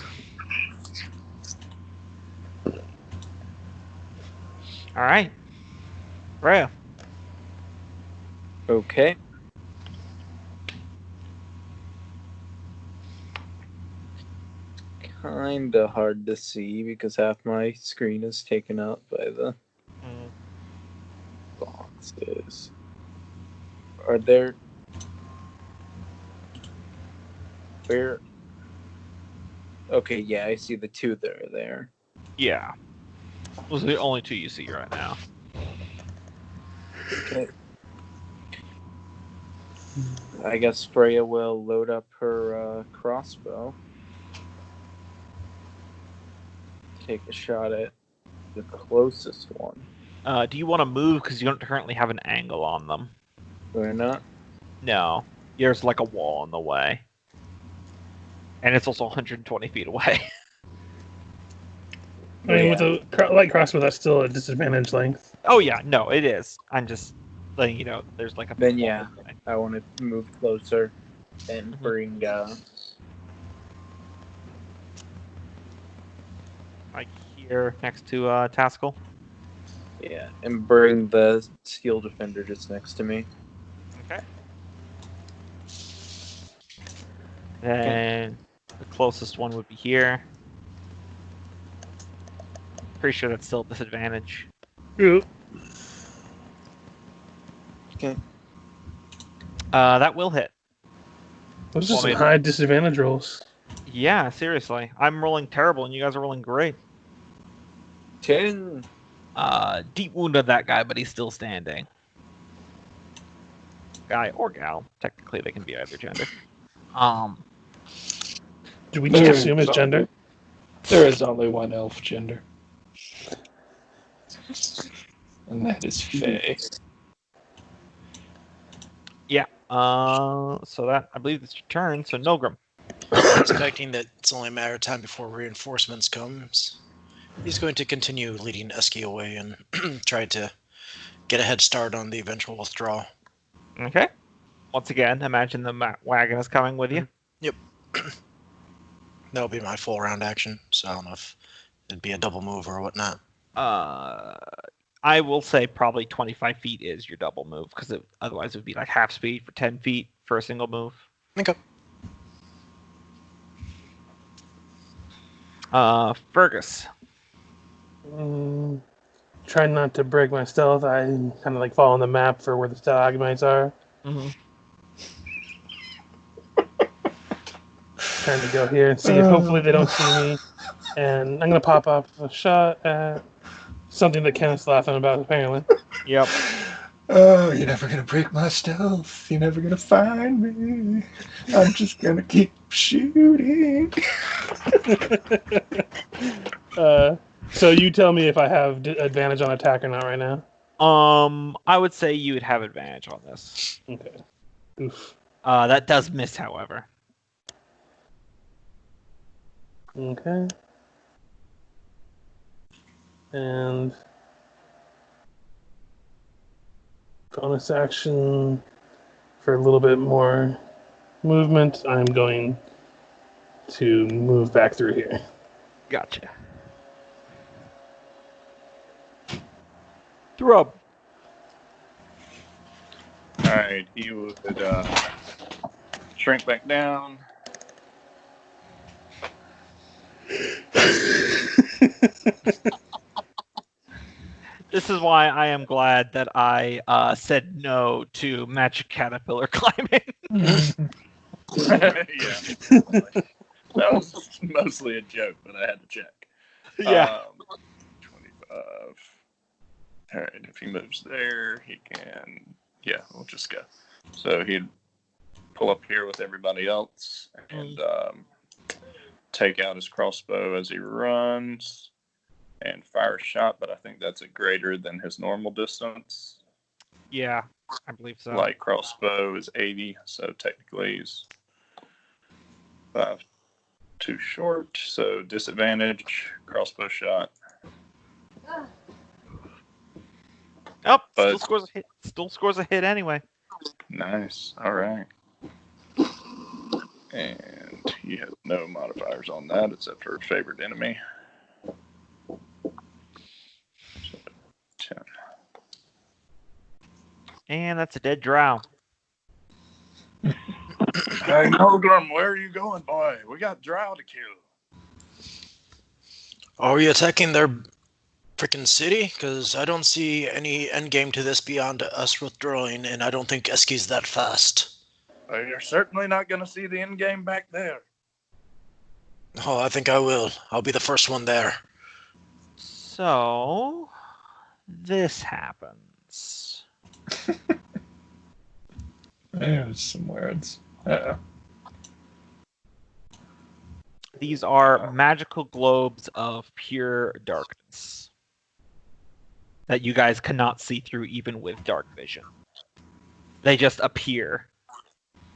All right, Freya. Okay. Kinda hard to see because half my screen is taken up by the boxes. Are there... Where... Okay, yeah, I see the two that are there. Yeah, those are the only two you see right now. Okay. I guess Freya will load up her crossbow. Take a shot at the closest one. Do you want to move because you don't currently have an angle on them? Or not? No, there's like a wall in the way, and it's also 120 feet away. I mean, with a light crossbow, that's still a disadvantage length. Oh yeah, no, it is. I'm just letting you know. There's like a. Then yeah, I want to move closer and bring Like here next to Taskill. yeah, and bring the steel defender just next to me. Okay. Then the closest one would be here. Pretty sure that's still a disadvantage. Ooh. Okay. That will hit. Those are Well, some maybe- high disadvantage rolls. Yeah, seriously. I'm rolling terrible and you guys are rolling great. 10. Deep wounded that guy, but he's still standing. Guy or gal. Technically they can be either gender. Do we just assume his gender? There is only one elf gender. And that is Fae. Yeah. So that I believe it's your turn. So Nolgrim. Expecting that it's only a matter of time before reinforcements comes, he's going to continue leading Eski away and try to get a head start on the eventual withdrawal. Okay. Once again, imagine the wagon is coming with you. Yep. That'll be my full round action, so I don't know if it'd be a double move or whatnot. I will say probably 25 feet is your double move, because otherwise it would be like half speed for 10 feet for a single move. Okay. Fergus. Trying not to break my stealth. I kind of like follow on the map for where the stalagmites are. Mm-hmm. Trying to go here and see if hopefully they don't see me. And I'm going to pop up a shot at something that Kenneth's laughing about, apparently. Yep. Oh, you're never going to break my stealth. You're never going to find me. I'm just going to keep shooting. So you tell me if I have advantage on attack or not right now. I would say you would have advantage on this. Okay. Oof. That does miss, however. Okay. And bonus action for a little bit more movement. I'm going to move back through here. Gotcha. Thrum. Alright, he would shrink back down. This is why I am glad that I said no to magic caterpillar climbing. Yeah. That was mostly a joke, but I had to check. Yeah. 25. Alright, if he moves there, he can... Yeah, we'll just go. So he'd pull up here with everybody else and take out his crossbow as he runs and fire a shot, but I think that's a greater than his normal distance. Yeah, I believe so. Like crossbow is 80, so technically he's 5 too short, so disadvantage, crossbow shot. Oh, But- still scores a hit anyway. Nice. All right. And he has no modifiers on that except for favored enemy. So 10. And that's a dead drow. Hey, Nolgrim, where are you going, boy? We got Drow to kill. Are we attacking their freaking city? Because I don't see any endgame to this beyond us withdrawing, and I don't think Eski's that fast. Well, you're certainly not going to see the end game back there. Oh, I think I will. I'll be the first one there. So, this happens. There's some words. These are magical globes of pure darkness that you guys cannot see through even with dark vision. They just appear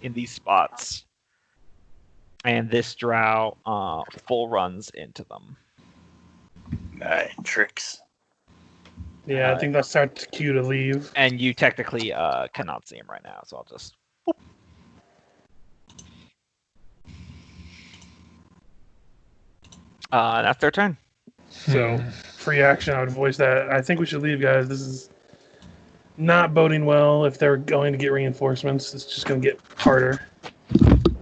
in these spots. And this drow full runs into them. Nice tricks. Yeah, I think that starts Q to leave. And you technically cannot see him right now, so I'll just... Boop. That's their turn. So, free action, I would voice that. I think we should leave, guys. This is not boding well. If they're going to get reinforcements, it's just going to get harder.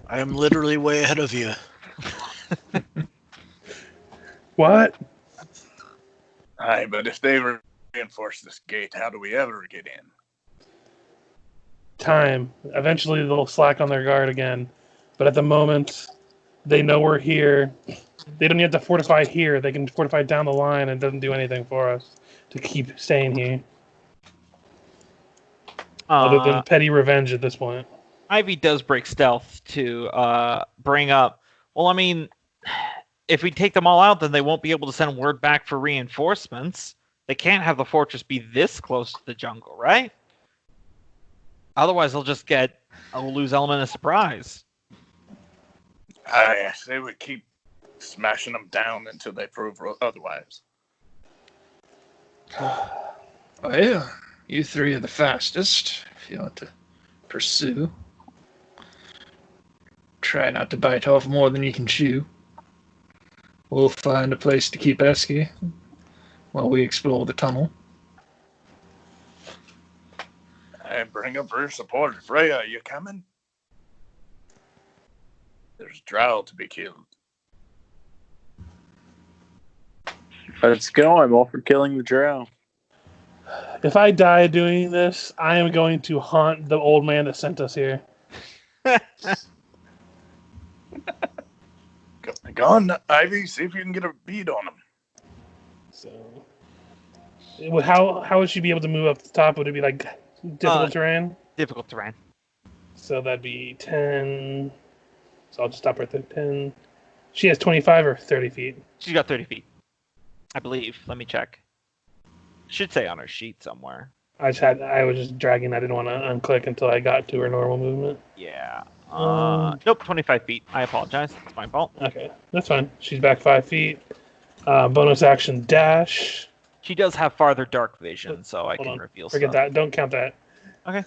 I am literally way ahead of you. What? Aye, but if they reinforce this gate, how do we ever get in? Time. Eventually, they'll slack on their guard again. But at the moment, they know we're here. They don't need to fortify here. They can fortify down the line, and it doesn't do anything for us to keep staying here. Other than petty revenge at this point. Ivy does break stealth to bring up... Well, I mean, if we take them all out, then they won't be able to send word back for reinforcements. They can't have the fortress be this close to the jungle, right? Otherwise, they'll just lose element of surprise. Aye, they would keep smashing them down until they prove otherwise. Well, you three are the fastest. If you want to pursue. Try not to bite off more than you can chew. We'll find a place to keep Esky while we explore the tunnel. And bring up your support. Freya, you coming? There's Drow to be killed. Let's go. I'm all for killing the Drow. If I die doing this, I am going to haunt the old man that sent us here. Go on, Ivy. See if you can get a bead on him. So, how would she be able to move up to the top? Would it be like difficult terrain? Difficult terrain. So that'd be 10. So I'll just stop right there. 10. She has 25 or 30 feet. She's got 30 feet, I believe. Let me check. Should say on her sheet somewhere. I was just dragging. I didn't want to unclick until I got to her normal movement. Yeah. Nope, 25 feet. I apologize. It's my fault. Okay, that's fine. She's back 5 feet. Bonus action dash. She does have farther dark vision, so I can reveal Forget stuff. that. Don't count that. Okay.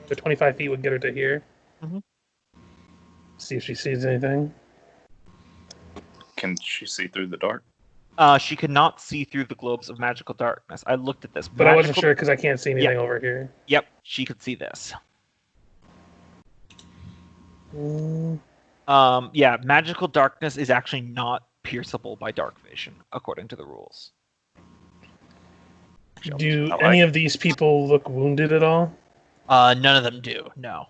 The 25 feet would get her to here. Mhm. See if she sees anything. Can she see through the dark? She could not see through the globes of magical darkness. I looked at this. But I wasn't sure because I can't see anything over here. Yep, she could see this. Yeah, magical darkness is actually not pierceable by dark vision, according to the rules. Do any of these people look wounded at all? None of them do, no.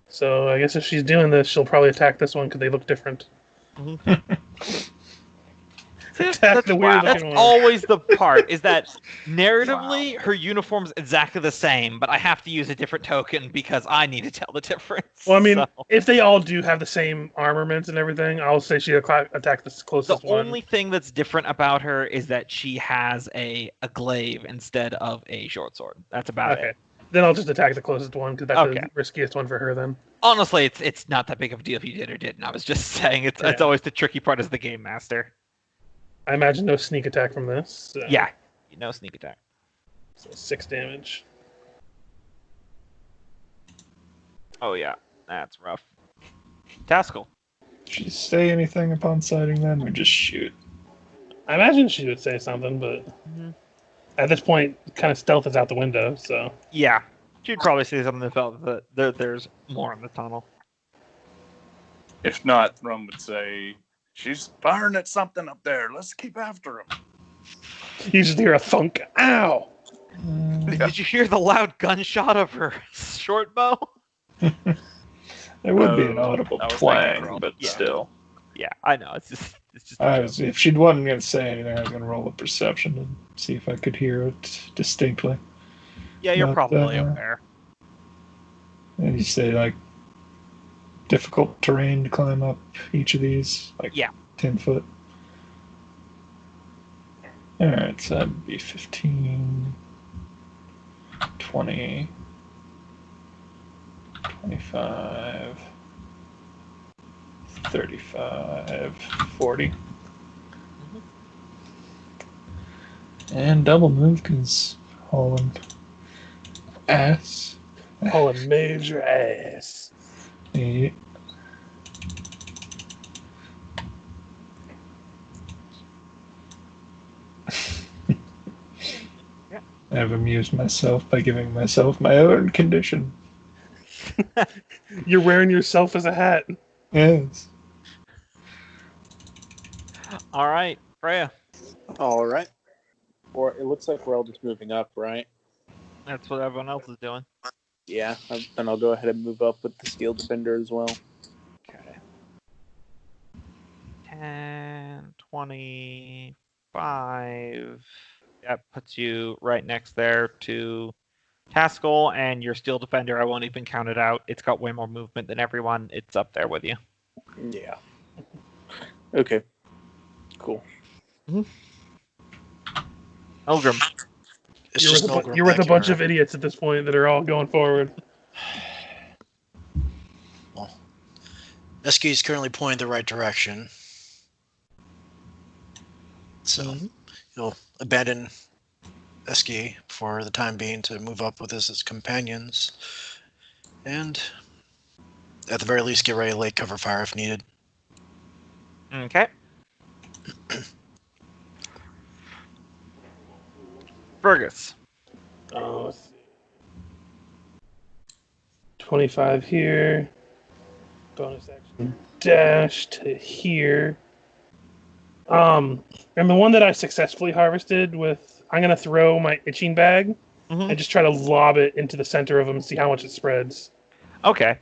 So I guess if she's doing this, she'll probably attack this one because they look different. Attack the weird That's looking one. always the part, is that narratively, her uniform's exactly the same, but I have to use a different token because I need to tell the difference. Well, I mean, so. if they all do have the same armaments and everything, I'll say she attack the closest The one. only thing that's different about her is that she has a glaive instead of a short sword. That's about it. Then I'll just attack the closest one because that's Okay. the riskiest one for her then. Honestly, it's not that big of a deal if you did or didn't. I was just saying it's always the tricky part as the game master. I imagine no sneak attack from this. So. Yeah, no sneak attack. So 6 damage. Oh yeah, that's rough. Taskill. Did she say anything upon sighting them, or just shoot? I imagine she would say something, but at this point, kind of stealth is out the window. So Yeah, she'd probably say something that felt that there's more in the tunnel. If not, Thrum would say, "She's firing at something up there. Let's keep after him." you just hear a thunk. Ow! Did you hear the loud gunshot of her short bow? There would be an audible I was clang, thinking but yeah. still. Yeah, I know. It's just. If she wasn't going to say anything, I was going to roll a perception and see if I could hear it distinctly. Yeah, you're But, probably aware. And you say, like, difficult terrain to climb up each of these? Like, 10 foot? Alright, so that'd be 15, 20, 25, 35, 40. And double move because hauling ass. Hauling major ass. Yeah. I've amused myself by giving myself my own condition. You're wearing yourself as a hat. Yes. All right, Freya. All right. Or it looks like we're all just moving up, right? That's what everyone else is doing. Yeah, and I'll go ahead and move up with the Steel Defender as well. Okay. 10, 25. That puts you right next there to Taskill, and your Steel Defender, I won't even count it out. It's got way more movement than everyone. It's up there with you. Yeah. Okay. Cool. Nolgrim. It's You're just with, Nolgrim you're with a back bunch here. of idiots at this point that are all going forward. Well, Eski is currently pointing the right direction. So he'll abandon Eski for the time being to move up with his companions, and at the very least get ready to lay cover fire if needed. Okay. Fergus. Let's see. 25 here. Bonus action dash to here. And the one that I successfully harvested with, I'm gonna throw my itching bag and just try to lob it into the center of them and see how much it spreads. Okay.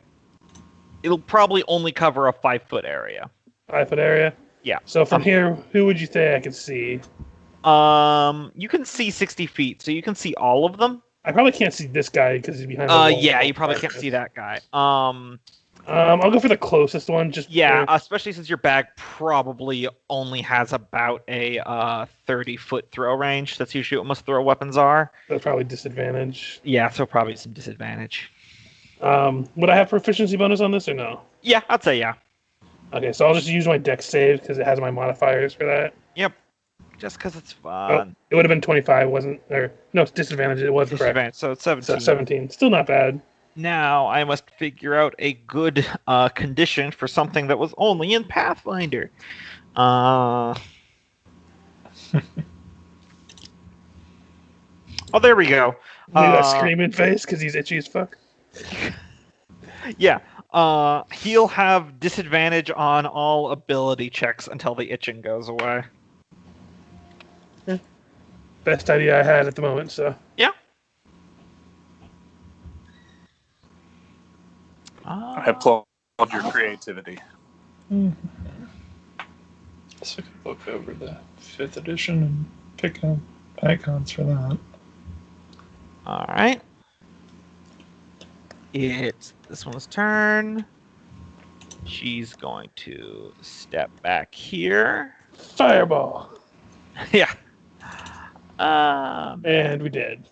It'll probably only cover a 5-foot area. 5-foot area. Yeah. So from here, who would you say I could see? You can see 60 feet, so you can see all of them. I probably can't see this guy because he's behind the wall. Yeah, you probably can't see that guy. I'll go for the closest one. Especially since your bag probably only has about a 30-foot throw range. That's usually what most throw weapons are. That's probably disadvantage. Yeah, so probably some disadvantage. Would I have proficiency bonus on this or no? Yeah, I'd say yeah. Okay, so I'll just use my dex save because it has my modifiers for that. Yep. Just because it's fun. It would have been 25, wasn't? Or no, it's disadvantage. It was disadvantage. So it's 17. So 17. Still not bad. Now I must figure out a good condition for something that was only in Pathfinder. Oh, there we go. Maybe that screaming face because he's itchy as fuck. Yeah. He'll have disadvantage on all ability checks until the itching goes away. Best idea I had at the moment, so. Yeah. I applaud your creativity. So I could look over the 5th edition and pick up icons for that. All right. It's this one's turn. She's going to step back here. Fireball. Yeah. And we did.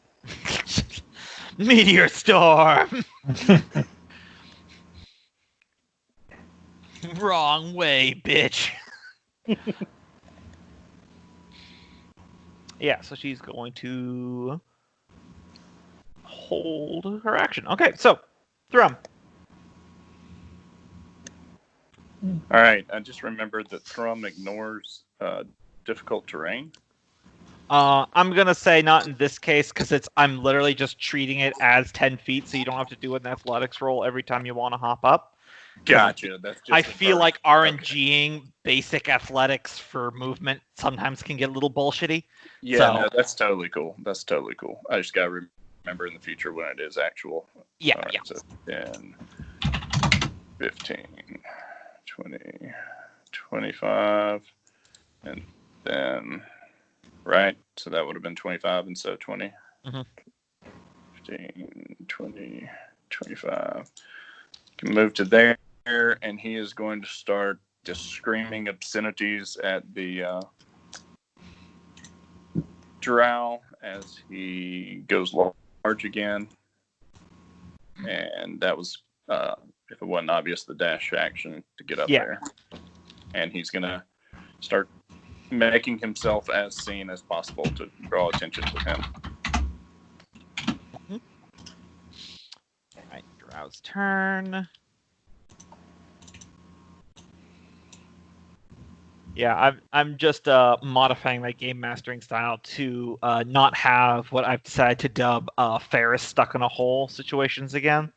Meteor storm. Wrong way, bitch. Yeah, so she's going to hold her action. Okay, so Thrum. All right, I just remembered that Thrum ignores difficult terrain. I'm gonna say not in this case because I'm literally just treating it as 10 feet, so you don't have to do an athletics roll every time you want to hop up. Gotcha. That's just I feel like RNGing basic athletics for movement sometimes can get a little bullshitty. Yeah, so, no, that's totally cool. That's totally cool. I just gotta remember in the future when it is actual. Yeah, right, yeah. So 10, 15, 20, 25, and then, right? So that would have been 25 instead of 20. Mm-hmm. 15, 20, 25. Can move to there, and he is going to start just screaming obscenities at the Drow as he goes large again. And that was, if it wasn't obvious, the dash action to get up there. And he's going to start making himself as seen as possible to draw attention to him. Mm-hmm. All right, Drow's turn. Yeah, I'm just modifying my game mastering style to not have what I've decided to dub Ferris stuck in a hole situations again.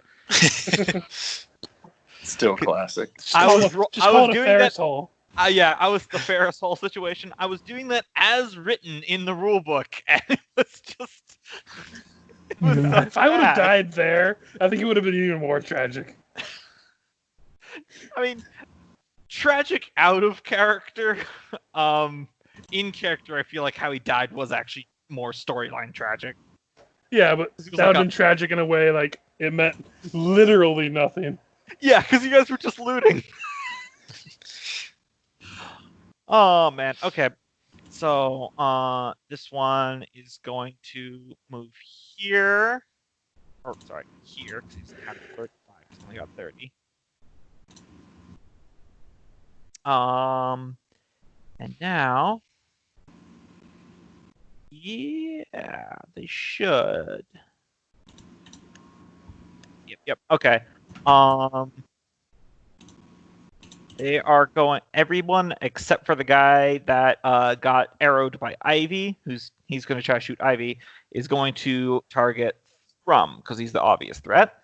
Still classic. I was doing Ferris that. Hole. Yeah, I was the Ferris hole situation. I was doing that as written in the rule book, and it was just. It was so If I would have bad. died there, I think it would have been even more tragic. I mean, tragic out of character. In character, I feel like how he died was actually more storyline tragic. Yeah, but that would have been tragic in a way like it meant literally nothing. Yeah, because you guys were just looting. Oh man. Okay. So this one is going to move here. Or sorry, here, because he's kind of 35. He's only got 30. And now he Yeah, they should. Yep. Okay. They are going. Everyone except for the guy that got arrowed by Ivy, he's going to try to shoot Ivy, is going to target Thrum because he's the obvious threat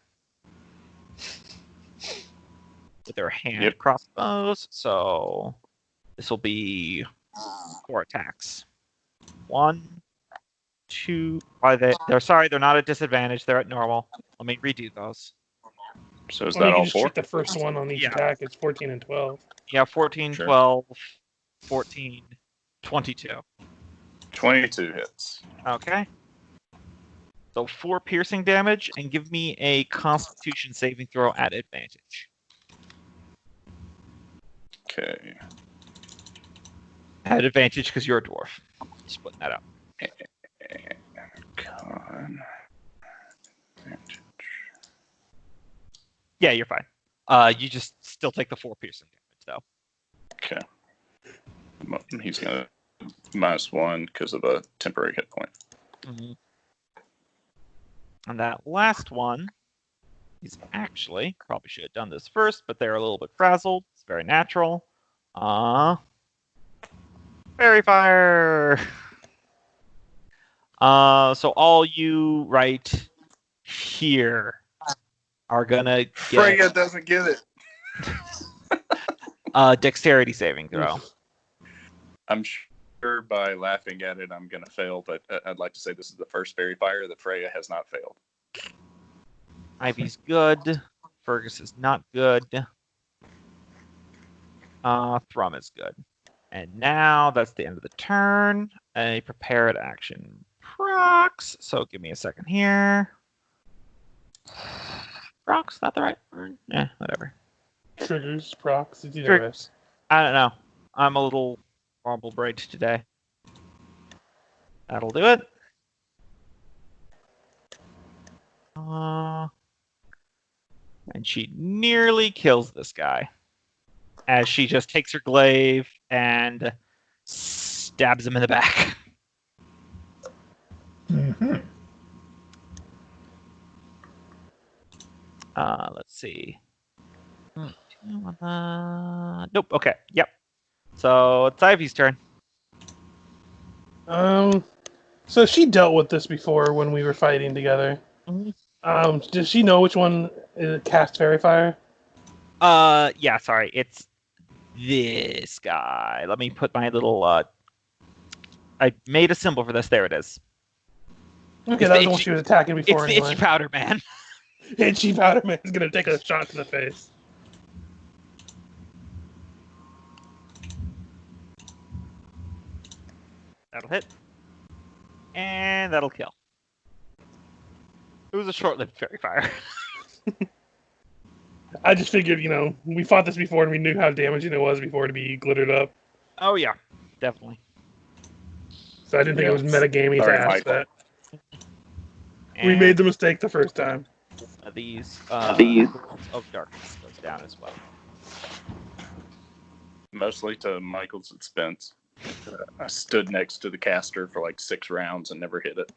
with their hand crossbows. So this will be 4 attacks. 1, 2. They're sorry, they're not at disadvantage. They're at normal. Let me redo those. So is Well, that you can all just 4? shoot the first one on each attack. It's 14 and 12. Yeah, 14, Sure. 12, 14, 22. 22 hits. Okay. So 4 piercing damage, and give me a Constitution saving throw at advantage. Okay. At advantage because you're a dwarf. Just putting that up. Con. Yeah, you're fine. You just still take the 4 piercing damage, though. Okay. He's going to -1 because of a temporary hit point. Mm-hmm. And that last one, he's actually, probably should have done this first, but they're a little bit frazzled. It's very natural. Fairy Fire! So all you right here are gonna get... Freya doesn't get it. Dexterity saving throw. I'm sure by laughing at it, I'm going to fail, but I'd like to say this is the first fairy fire that Freya has not failed. Ivy's good. Fergis is not good. Thrum is good. And now that's the end of the turn. A prepared action procs. So give me a second here. Procs, not the right word? Whatever. Triggers, procs, it's either way. I don't know. I'm a little marble braid today. That'll do it. And she nearly kills this guy as she just takes her glaive and stabs him in the back. Mm-hmm. Let's see. Nope. Okay. Yep. So it's Ivy's turn. So she dealt with this before when we were fighting together. Mm-hmm. Does she know which one cast Fairy Fire? Yeah, sorry. It's this guy. Let me put my little, I made a symbol for this. There it is. Okay, that was the one she was attacking before. It's the Itchy Powder Man. Itchy Powder Man is going to take a shot to the face. That'll hit. And that'll kill. It was a short-lived fairy fire. I just figured, we fought this before and we knew how damaging it was before to be glittered up. Oh, yeah. Definitely. So I didn't think it was metagamey to ask that. We made the mistake the first time. These of darkness goes down as well. Mostly to Michael's expense. I stood next to the caster for like 6 rounds and never hit it.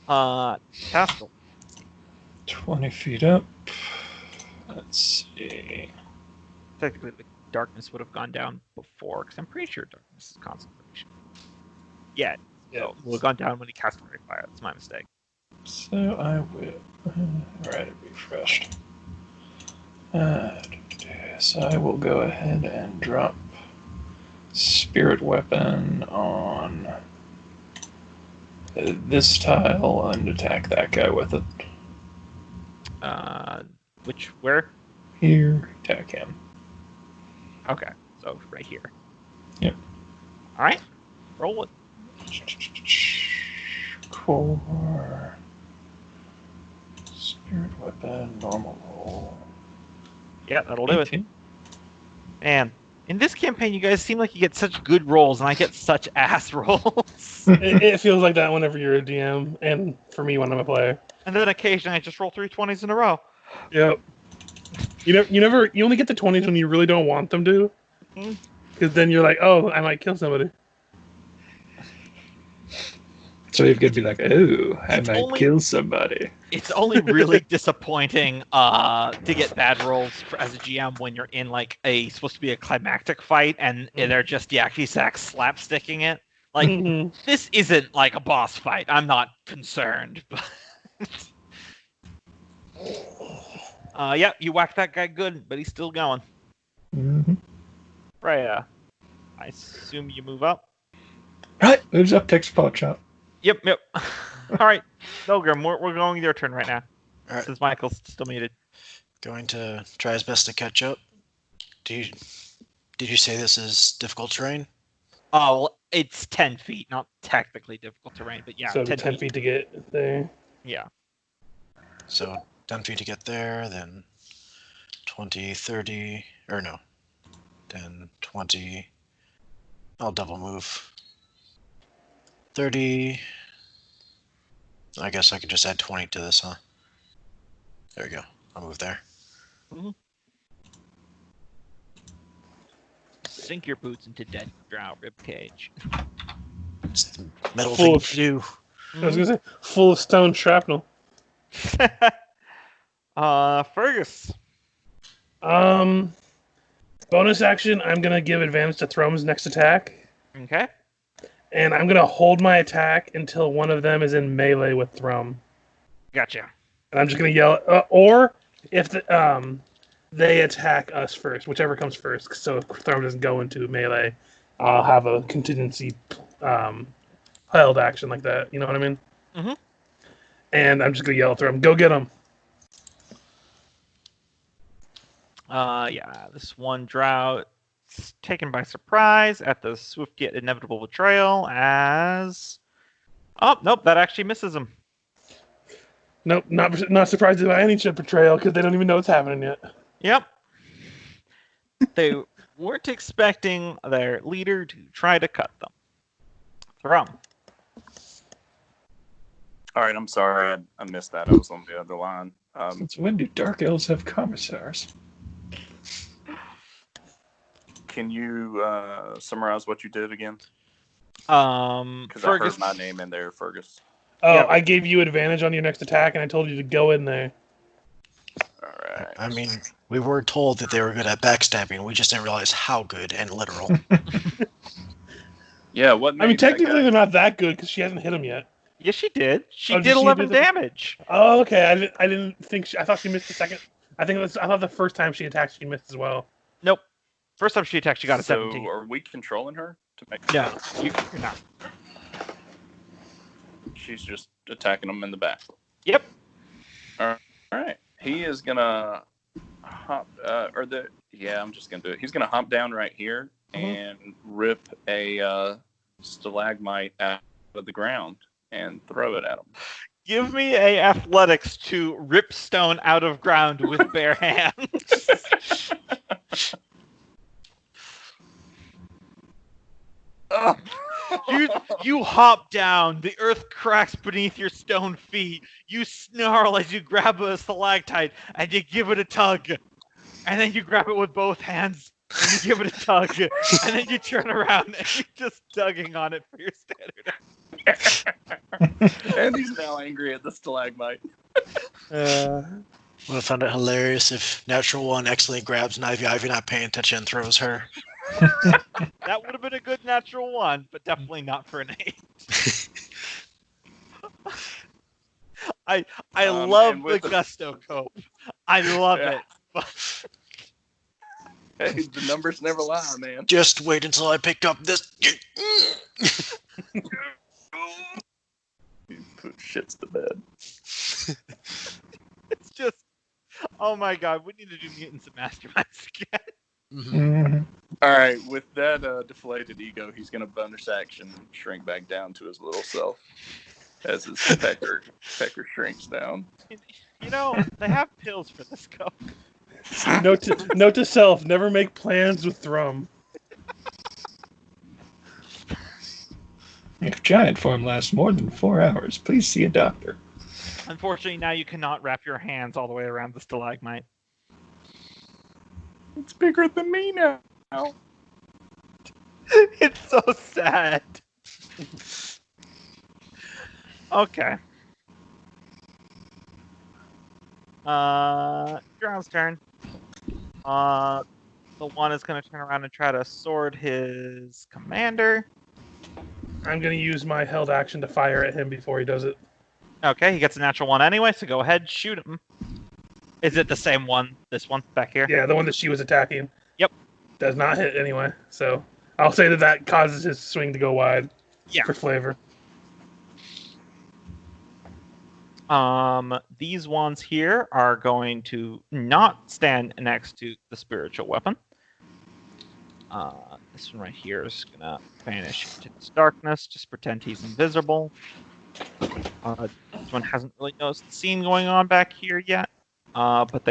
Taskill. 20 feet up. Let's see. Technically, the darkness would have gone down before, because I'm pretty sure darkness is concentration. Yeah, so it would have gone down when he cast Fairy Fire. That's my mistake. So I will. Alright, it refreshed. So I will go ahead and drop Spirit Weapon on this tile and attack that guy with it. Where? Here, attack him. Okay, so right here. Yep. Alright, roll it. Core. Spirit Weapon, normal roll. Yeah, that'll do it. Man, in this campaign, you guys seem like you get such good rolls, and I get such ass rolls. It feels like that whenever you're a DM, and for me when I'm a player. And then occasionally I just roll 3 20s in a row. Yep. You only get the 20s when you really don't want them to. Because then you're like, oh, I might kill somebody. So you're gonna be like, oh, I It's might only- kill somebody. It's only really disappointing to get bad rolls as a GM when you're in like supposed to be a climactic fight and they're just yakety sax slapsticking it. Like Mhm. this isn't like a boss fight. I'm not concerned. But yeah, you whacked that guy good, but he's still going. Mm-hmm. Freya, I assume you move up. Right, moves up, takes a pot shot. Yep. All right, Nolgrim, we're going your turn right now. All right. Since Michael's still muted. Going to try his best to catch up. Did you say this is difficult terrain? Oh, well, it's 10 feet, not technically difficult terrain, but yeah, So 10 10 feet to get there. Yeah. So 10 feet to get there, then 20, 30, or no, 10, 20. I'll double move. 30. I guess I could just add 20 to this, huh? There we go. I'll move there. Sink your boots into dead Drow ribcage. It's the metal Full thing of to do. I was gonna say full of stone shrapnel. Fergis. Bonus action. I'm gonna give advantage to Thrum's next attack, Okay. and I'm gonna hold my attack until one of them is in melee with Thrum. Gotcha. And I'm just gonna yell, or if they attack us first, whichever comes first. So if Thrum doesn't go into melee, I'll have a contingency held action like that. You know what I mean? Mhm. And I'm just gonna yell at Thrum, "Go get him!" Yeah, this one Drow is taken by surprise at the swift yet inevitable betrayal as... Oh, nope, that actually misses him. Nope, not surprised by any ship betrayal because they don't even know what's happening yet. Yep. They weren't expecting their leader to try to cut them. Thrum. All right, I'm sorry. I missed that. I was on the other line. Since when do Dark Elves have commissars? Can you summarize what you did again? Because I Fergus. heard my name in there, Fergus. Oh, Yeah. I gave you advantage on your next attack, and I told you to go in there. All right. I mean, we were told that they were good at backstabbing. We just didn't realize how good and literal. Yeah, what? I mean, technically they're not that good because she hasn't hit him yet. Yes, she did. She Oh, did did she 11 do the- damage. Oh, okay. I didn't think I thought she missed the second. I thought the first time she attacked, she missed as well. Nope. First time she attacked, she got a 17. So, are we controlling her to make? No, you're not. She's just attacking them in the back. Yep. All right. He is gonna hop, I'm just gonna do it. He's gonna hop down right here and rip a stalagmite out of the ground and throw it at him. Give me a athletics to rip stone out of ground with bare hands. Oh. You hop down, the earth cracks beneath your stone feet, you snarl as you grab a stalactite, and you give it a tug. And then you grab it with both hands, and you give it a tug, and then you turn around, and you're just tugging on it for your standard. And he's now angry at the stalagmite. Would have found it hilarious if Natural One accidentally grabs Ivy not paying attention and throws her. That would have been a good natural one, but definitely not for an 8. I love and the with the- gusto cope. I love Yeah. it. Hey, the numbers never lie, man. Just wait until I pick up this. He put shits to bed. It's just, oh my god, we need to do mutants and masterminds again. Mhm. All right, with that deflated ego, he's going to bonus action shrink back down to his little self as his pecker shrinks down. You know, they have pills for this cope. Note to self: never make plans with Thrum. If giant form lasts more than 4 hours, please see a doctor. Unfortunately, now you cannot wrap your hands all the way around the stalagmite. It's bigger than me now. It's so sad. Okay. Drow's turn. The one is going to turn around and try to sword his commander. I'm going to use my held action to fire at him before he does it. Okay, he gets a natural one anyway, so go ahead, shoot him. Is it the same one? This one back here? Yeah, the one that she was attacking. Yep. Does not hit anyway, so I'll say that causes his swing to go wide. Yeah. For flavor. These ones here are going to not stand next to the spiritual weapon. This one right here is gonna vanish into this darkness. Just pretend he's invisible. This one hasn't really noticed the scene going on back here yet. But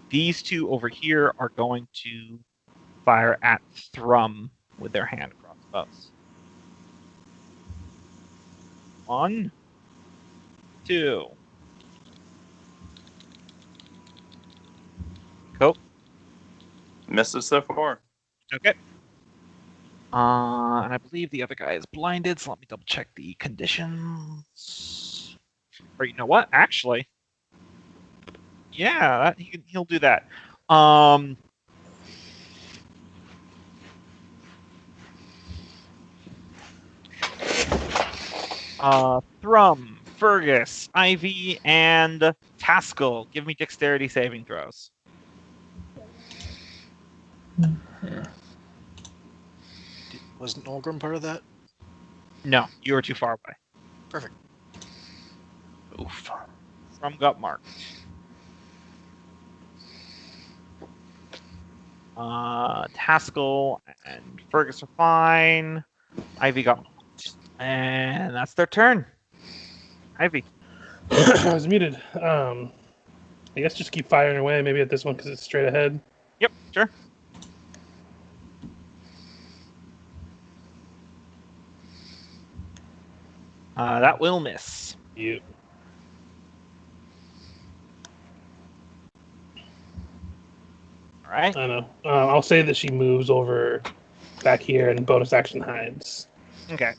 these two over here are going to fire at Thrum with their hand crossbows. 1, 2. Cool. Misses so far. Okay. And I believe the other guy is blinded, so let me double check the conditions. Or you know what? Actually, yeah, he'll do that. Thrum, Fergis, Ivy, and Taskill. Give me dexterity saving throws. Wasn't Nolgrim part of that? No, you were too far away. Perfect. Oof. Thrum got marked. Taskill and Fergus are fine. Ivy got marked. And that's their turn. Ivy. I was muted. I guess just keep firing away, maybe at this one because it's straight ahead. Yep, sure. That will miss. Yep. All right. I know. I'll say that she moves over back here and bonus action hides. Okay.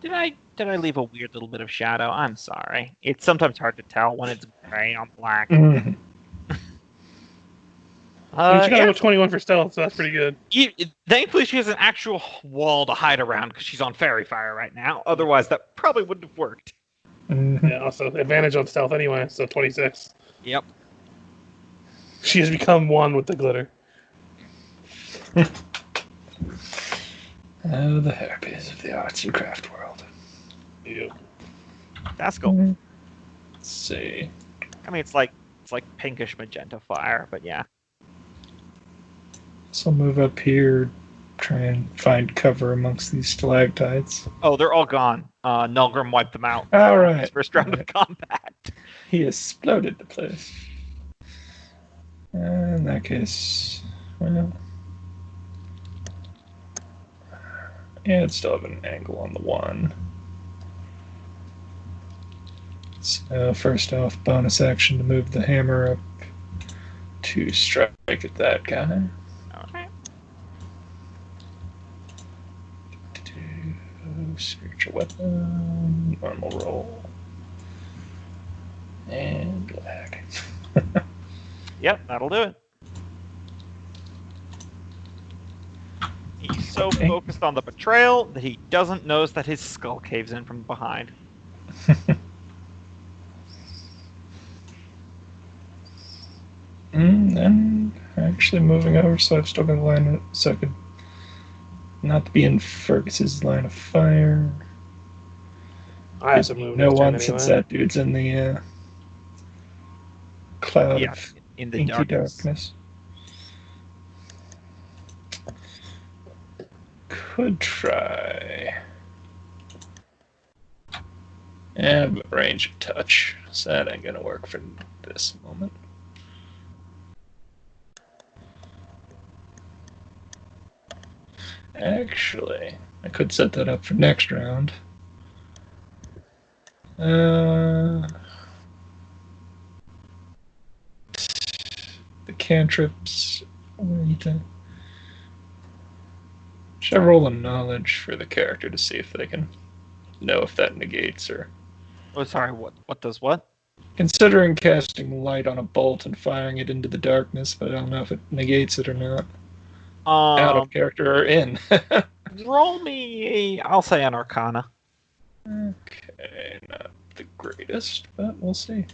Did I leave a weird little bit of shadow? I'm sorry. It's sometimes hard to tell when it's gray on black. Mm-hmm. She got Yeah. a 21 for stealth, so that's pretty good. Thankfully, she has an actual wall to hide around because she's on fairy fire right now. Otherwise, that probably wouldn't have worked. Yeah, also advantage on stealth anyway, so 26. Yep. She has become one with the glitter. Oh, the harpies of the arts and craft world. Yep. That's cool. Let's see. I mean, it's like pinkish magenta fire, but yeah. So I'll move up here, try and find cover amongst these stalactites. Oh, they're all gone. Nolgrim wiped them out. All right. His first round of combat. He exploded the place. In that case, well, yeah, it's still have an angle on the one. So first off, bonus action to move the hammer up to strike at that guy. Okay. Spiritual weapon, normal roll, and lag. Yep, that'll do it. He's so Okay. focused on the betrayal that he doesn't notice that his skull caves in from behind. And actually moving over, so I've still got a line, so I could not be in Fergus's line of fire. I have to move. No next turn one, since anyway. that dude's in the cloud Yeah, of in the inky darkness. Could try. Yeah, but range of touch, so that ain't gonna work for this moment. Actually, I could set that up for next round. The cantrips. Should I roll a knowledge for the character to see if they can know if that negates or. Oh, sorry. What does what? Considering casting light on a bolt and firing it into the darkness, but I don't know if it negates it or not. Out of character or in. Roll me. I'll say an Arcana. Okay, not the greatest, but we'll see.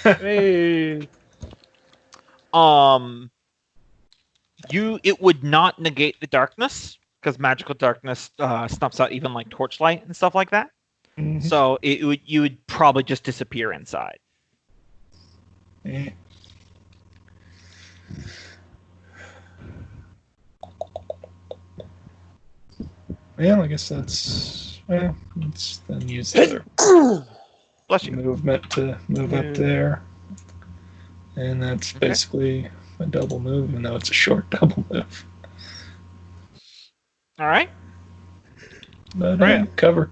Hey. It would not negate the darkness because magical darkness snuffs out even like torchlight and stuff like that. Mhm. So you would probably just disappear inside. Yeah. Well, I guess let's then use the other Bless you. movement to move up there. And that's basically a double move, even though it's a short double move. All right. But Freya. cover.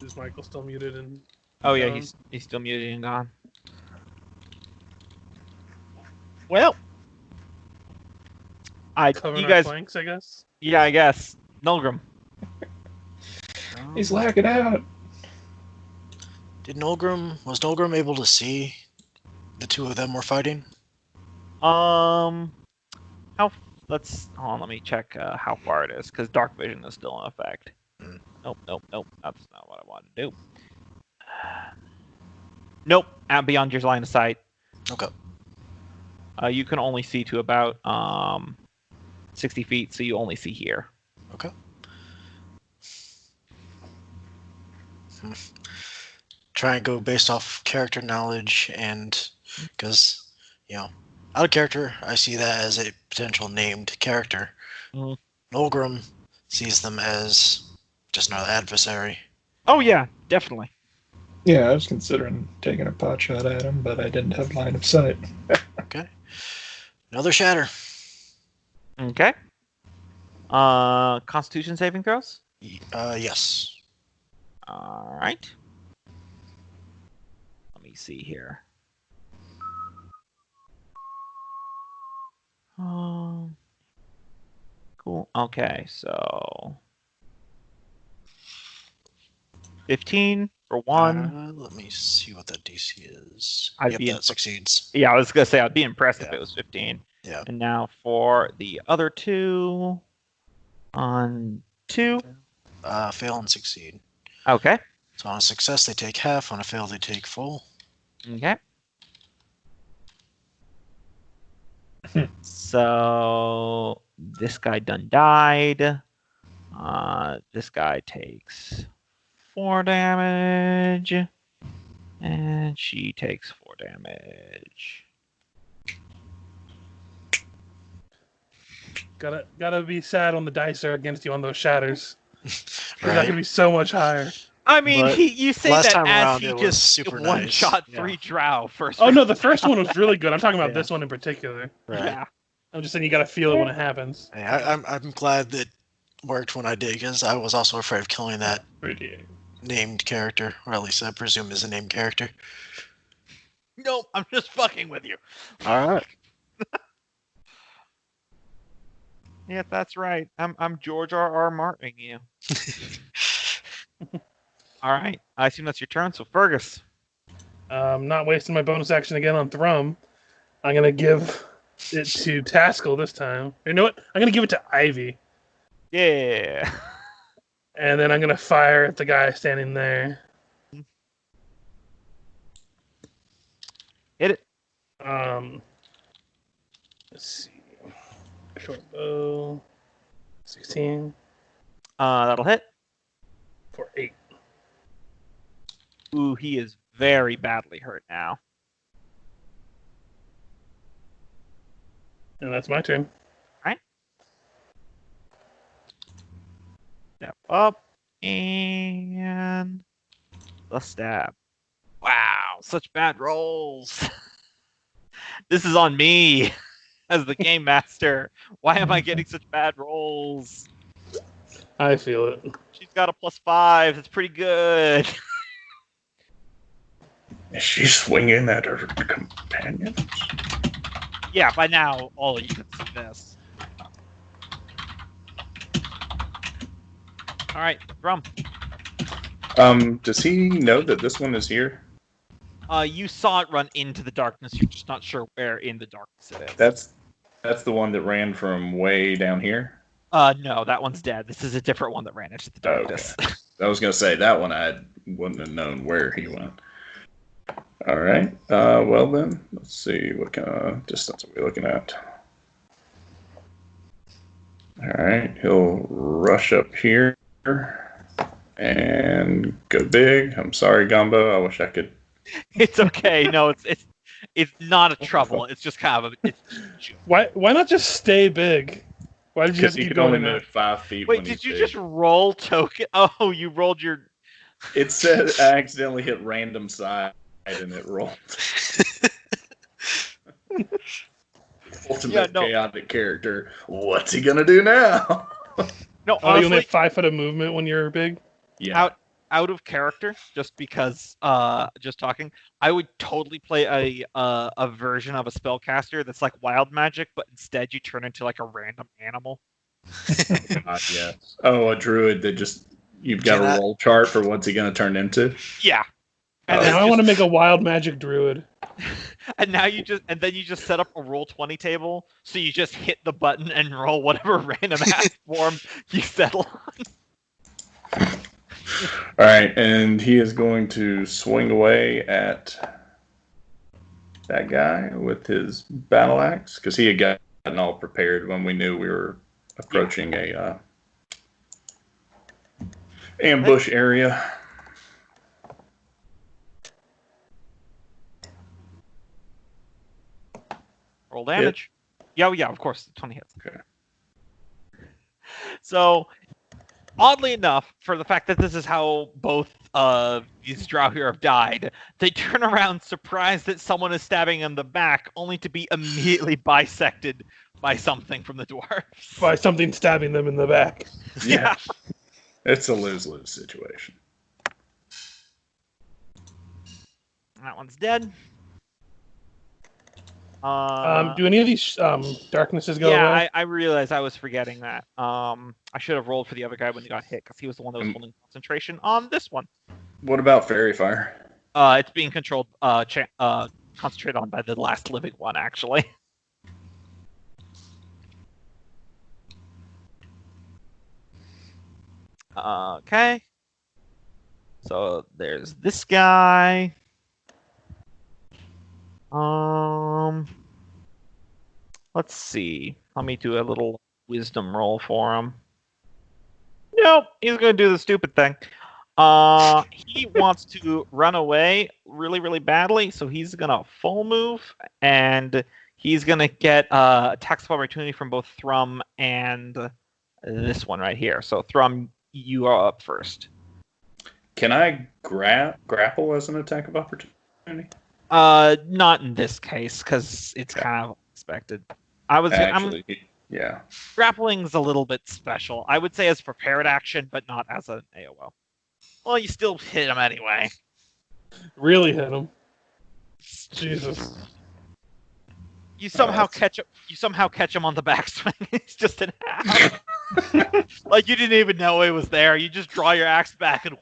Is Michael still muted? And Oh yeah, gone? he's still muted and gone. Well, Covering you our guys, flanks, I guess. yeah, I guess Nolgrim. He's lacking out. Was Nolgrim able to see the two of them were fighting? Let me check how far it is because dark vision is still in effect. Nope. That's not what I wanted to do. Nope, out beyond your line of sight. Okay. You can only see to about 60 feet, so you only see here. Okay. Try and go based off character knowledge, and because out of character, I see that as a potential named character. Mhm. Nolgrim sees them as just another adversary. Oh yeah, definitely. Yeah, I was considering taking a pot shot at him, but I didn't have line of sight. Okay. Another shatter. Okay. Constitution saving throws. Yes. All right. Let me see here. Cool. Okay, so 15 for one. Let me see what that DC is. I'd be that succeeds. Yeah, I was gonna say I'd be impressed if it was 15. Yeah. And now for the other two. On 2. Fail and succeed. Okay. So on a success, they take half. On a fail, they take full. Okay. So this guy done died. This guy takes 4 damage. And she takes 4 damage. Gotta be sad when the dice are against you on those shatters. Right. That could be so much higher. I mean, But you say last that time as around, he it was just super one-shot nice. 3 Drow first. Oh no, the first one was really good. I'm talking about Yeah. this one in particular. Right. Yeah. I'm just saying you gotta feel it when it happens. Hey, I'm glad that worked when I did, because I was also afraid of killing that named character, or at least I presume is a named character. Nope, I'm just fucking with you. All right. Yeah, that's right. I'm George R.R. Martining you. All right. I assume that's your turn. So Fergus. Not wasting my bonus action again on Thrum. I'm gonna give it to Taskill this time. You know what? I'm gonna give it to Ivy, Yeah. and then I'm gonna fire at the guy standing there. Hit it. Let's see. Short bow. 16 That'll hit. for 8. Ooh, he is very badly hurt now. And that's my turn. Step up and the stab. Wow, such bad rolls. This is on me as the game master. Why am I getting such bad rolls? I feel it. She's got a +5. It's pretty good. Is she swinging at her companions? Yeah, by now all of you can see this. All right, Thrum. Does he know that this one is here? You saw it run into the darkness. You're just not sure where in the darkness it is. That's the one that ran from way down here? No, that one's dead. This is a different one that ran into the darkness. Okay. I was going to say, that one I wouldn't have known where he went. All right. Well, then, let's see. What kind of distance are we looking at? All right. He'll rush up here and go big. I'm sorry, Gombo. I wish I could. It's okay. No, it's not a trouble. It's just kind of a. Why not just stay big? Why did you Because just he keep can only going there? move 5 feet. Wait, when did he's you big. just roll token? Oh, you rolled your. It said I accidentally hit random side and it rolled. Ultimate chaotic character. What's he gonna do now? No, Oh, you only honestly, have 5 foot of movement when you're big? Yeah. out of character, just because. Just talking, I would totally play a version of a spellcaster that's like wild magic, but instead you turn into like a random animal. God, yes. Oh, a druid that just you've got a roll chart for what's he gonna turn into. Yeah. And now I want to make a wild magic druid. And now you just set up a roll 20 table, so you just hit the button and roll whatever random ass form you settle on. All right, and he is going to swing away at that guy with his battle axe because he had gotten all prepared when we knew we were approaching a ambush area. Roll damage. Yeah, of course, 20 hits. Okay. So, oddly enough, for the fact that this is how both these Drow here have died, they turn around surprised that someone is stabbing in the back, only to be immediately bisected by something from the dwarves. By something stabbing them in the back. Yeah. It's a lose-lose situation. That one's dead. Do any of these darknesses go yeah, away? I realized I was forgetting that. I should have rolled for the other guy when he got hit, because he was the one that was holding concentration on this one. What about fairy fire? It's being controlled, concentrated on by the last living one, actually. Okay. So there's this guy. Let's see. Let me do a little wisdom roll for him. Nope, he's gonna do the stupid thing. He wants to run away really, really badly, so he's gonna full move, and he's gonna get attacks of opportunity from both Thrum and this one right here. So Thrum, you are up first. Can I grapple as an attack of opportunity? Not in this case, because it's kind of expected. Yeah. Grappling's a little bit special. I would say as prepared action, but not as an AOL. Well, you still hit him anyway. Really hit him. Jesus. You somehow catch him on the backswing. He's just in half. Like you didn't even know he was there. You just draw your axe back and.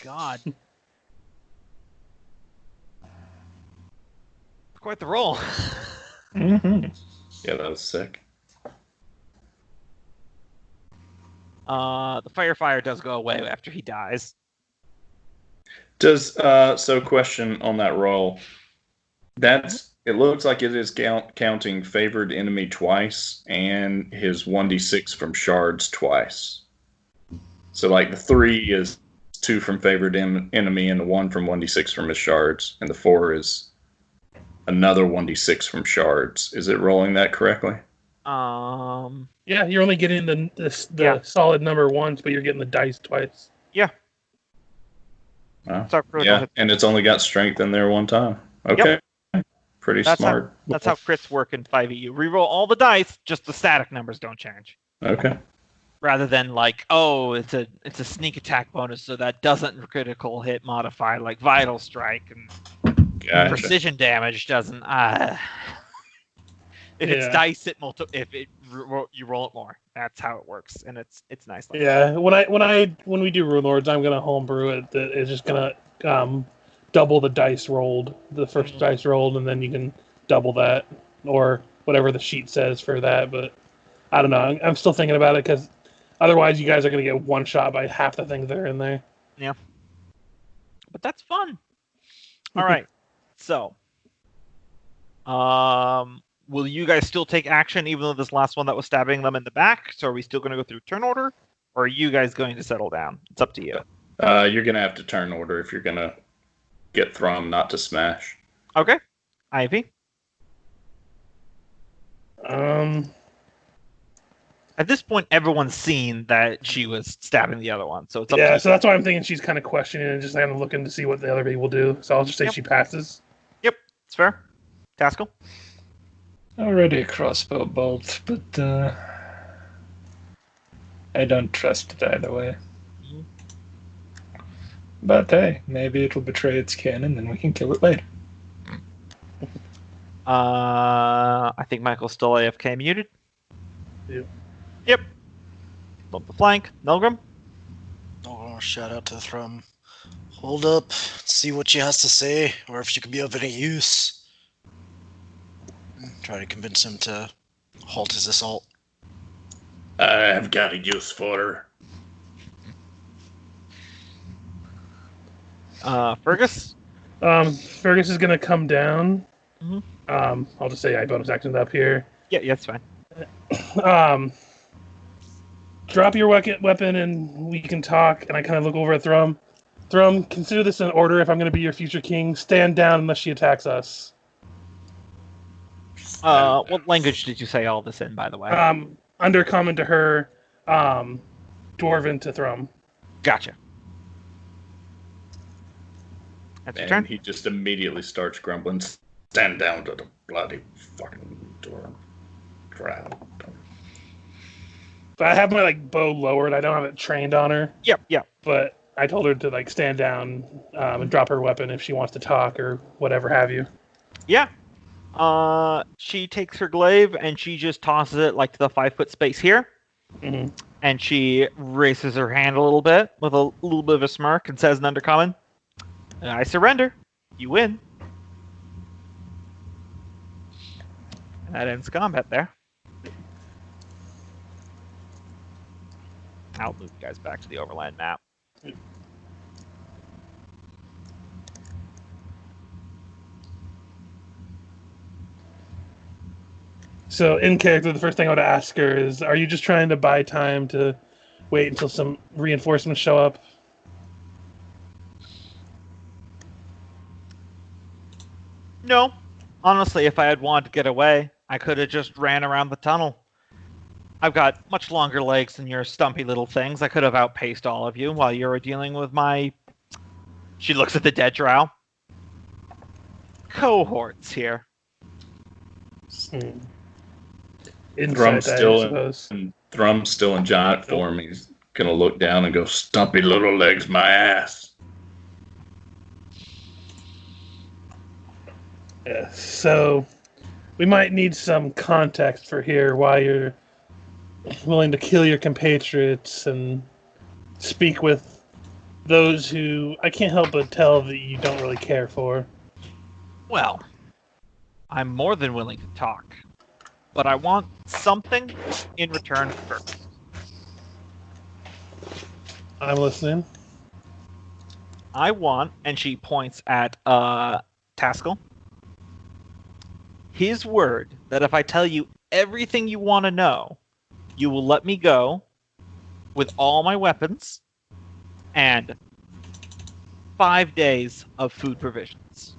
God. Quite the roll. Mm-hmm. Yeah, that was sick. The fire does go away after he dies. Does so question on that roll. It looks like it is counting favored enemy twice and his 1d6 from shards twice. So like the 3 is 2 from favored enemy and the 1 from 1d6 from his shards, and the 4 is another 1d6 from shards. Is it rolling that correctly? Yeah, you're only getting the solid number once, but you're getting the dice twice. Yeah. Yeah, and it's only got strength in there one time. Okay. Yep. Pretty smart. That's how crits work in 5e. You reroll all the dice, just the static numbers don't change. Okay. Rather than like, oh, it's a sneak attack bonus, so that doesn't critical hit modify like vital strike, and Gotcha. precision damage doesn't. If it's Yeah. dice, you roll it more. That's how it works, and it's nice. Like Yeah, when we do Rune Lords, I'm gonna homebrew it. That is just gonna double the dice rolled, the first dice rolled, and then you can double that or whatever the sheet says for that. But I don't know. I'm still thinking about it because otherwise, you guys are gonna get one shot by half the things that are in there. Yeah, but that's fun. All right, so will you guys still take action even though this last one that was stabbing them in the back? So are we still going to go through turn order, or are you guys going to settle down? It's up to you. You're gonna have to turn order if you're gonna get Thrum not to smash. Okay, Ivy. At this point, everyone's seen that she was stabbing the other one, so it's up to you. So that's why I'm thinking she's kind of questioning and just kind of looking to see what the other people do. So I'll just say she passes. Yep, it's fair. Taskill? Already a crossbow bolt, but I don't trust it either way. But hey, maybe it'll betray its kin and then we can kill it later. I think Michael's still AFK muted. Yep. Bump the flank. Nolgrim? Oh, shout out to Thrum. Hold up, see what she has to say, or if she can be of any use. Try to convince him to halt his assault. I've got a use for her. Fergis? Fergus is going to come down. Mm-hmm. I'll just say I bonus actions up here. Yeah, that's fine. Drop your weapon and we can talk. And I kind of look over at Thrum. Thrum, consider this an order if I'm going to be your future king. Stand down unless she attacks us. What language did you say all this in, by the way? Undercommon to her, Dwarven to Thrum. Gotcha. That's your And turn. he just immediately starts grumbling. Stand down to the bloody fucking door. Drow. So I have my bow lowered. I don't have it trained on her. Yep. But I told her to stand down and drop her weapon if she wants to talk or whatever have you. Yeah. She takes her glaive and she just tosses it to the 5-foot space here. Mm-hmm. And she raises her hand a little bit with a little bit of a smirk and says in Undercommon, I surrender. You win. And that ends combat there. I'll move you guys back to the overland map. So in character, the first thing I would ask her is, are you just trying to buy time to wait until some reinforcements show up? No. Honestly, if I had wanted to get away, I could have just ran around the tunnel. I've got much longer legs than your stumpy little things. I could have outpaced all of you while you were dealing with my... She looks at the dead drow. Cohorts here. Inside Thrum's still in giant form. He's gonna look down and go, "Stumpy little legs, my ass." Yeah, so we might need some context for here why you're willing to kill your compatriots and speak with those who I can't help but tell that you don't really care for. Well, I'm more than willing to talk, but I want something in return first. I'm listening. I want, and she points at Taskill, his word that if I tell you everything you want to know, you will let me go with all my weapons and 5 days of food provisions.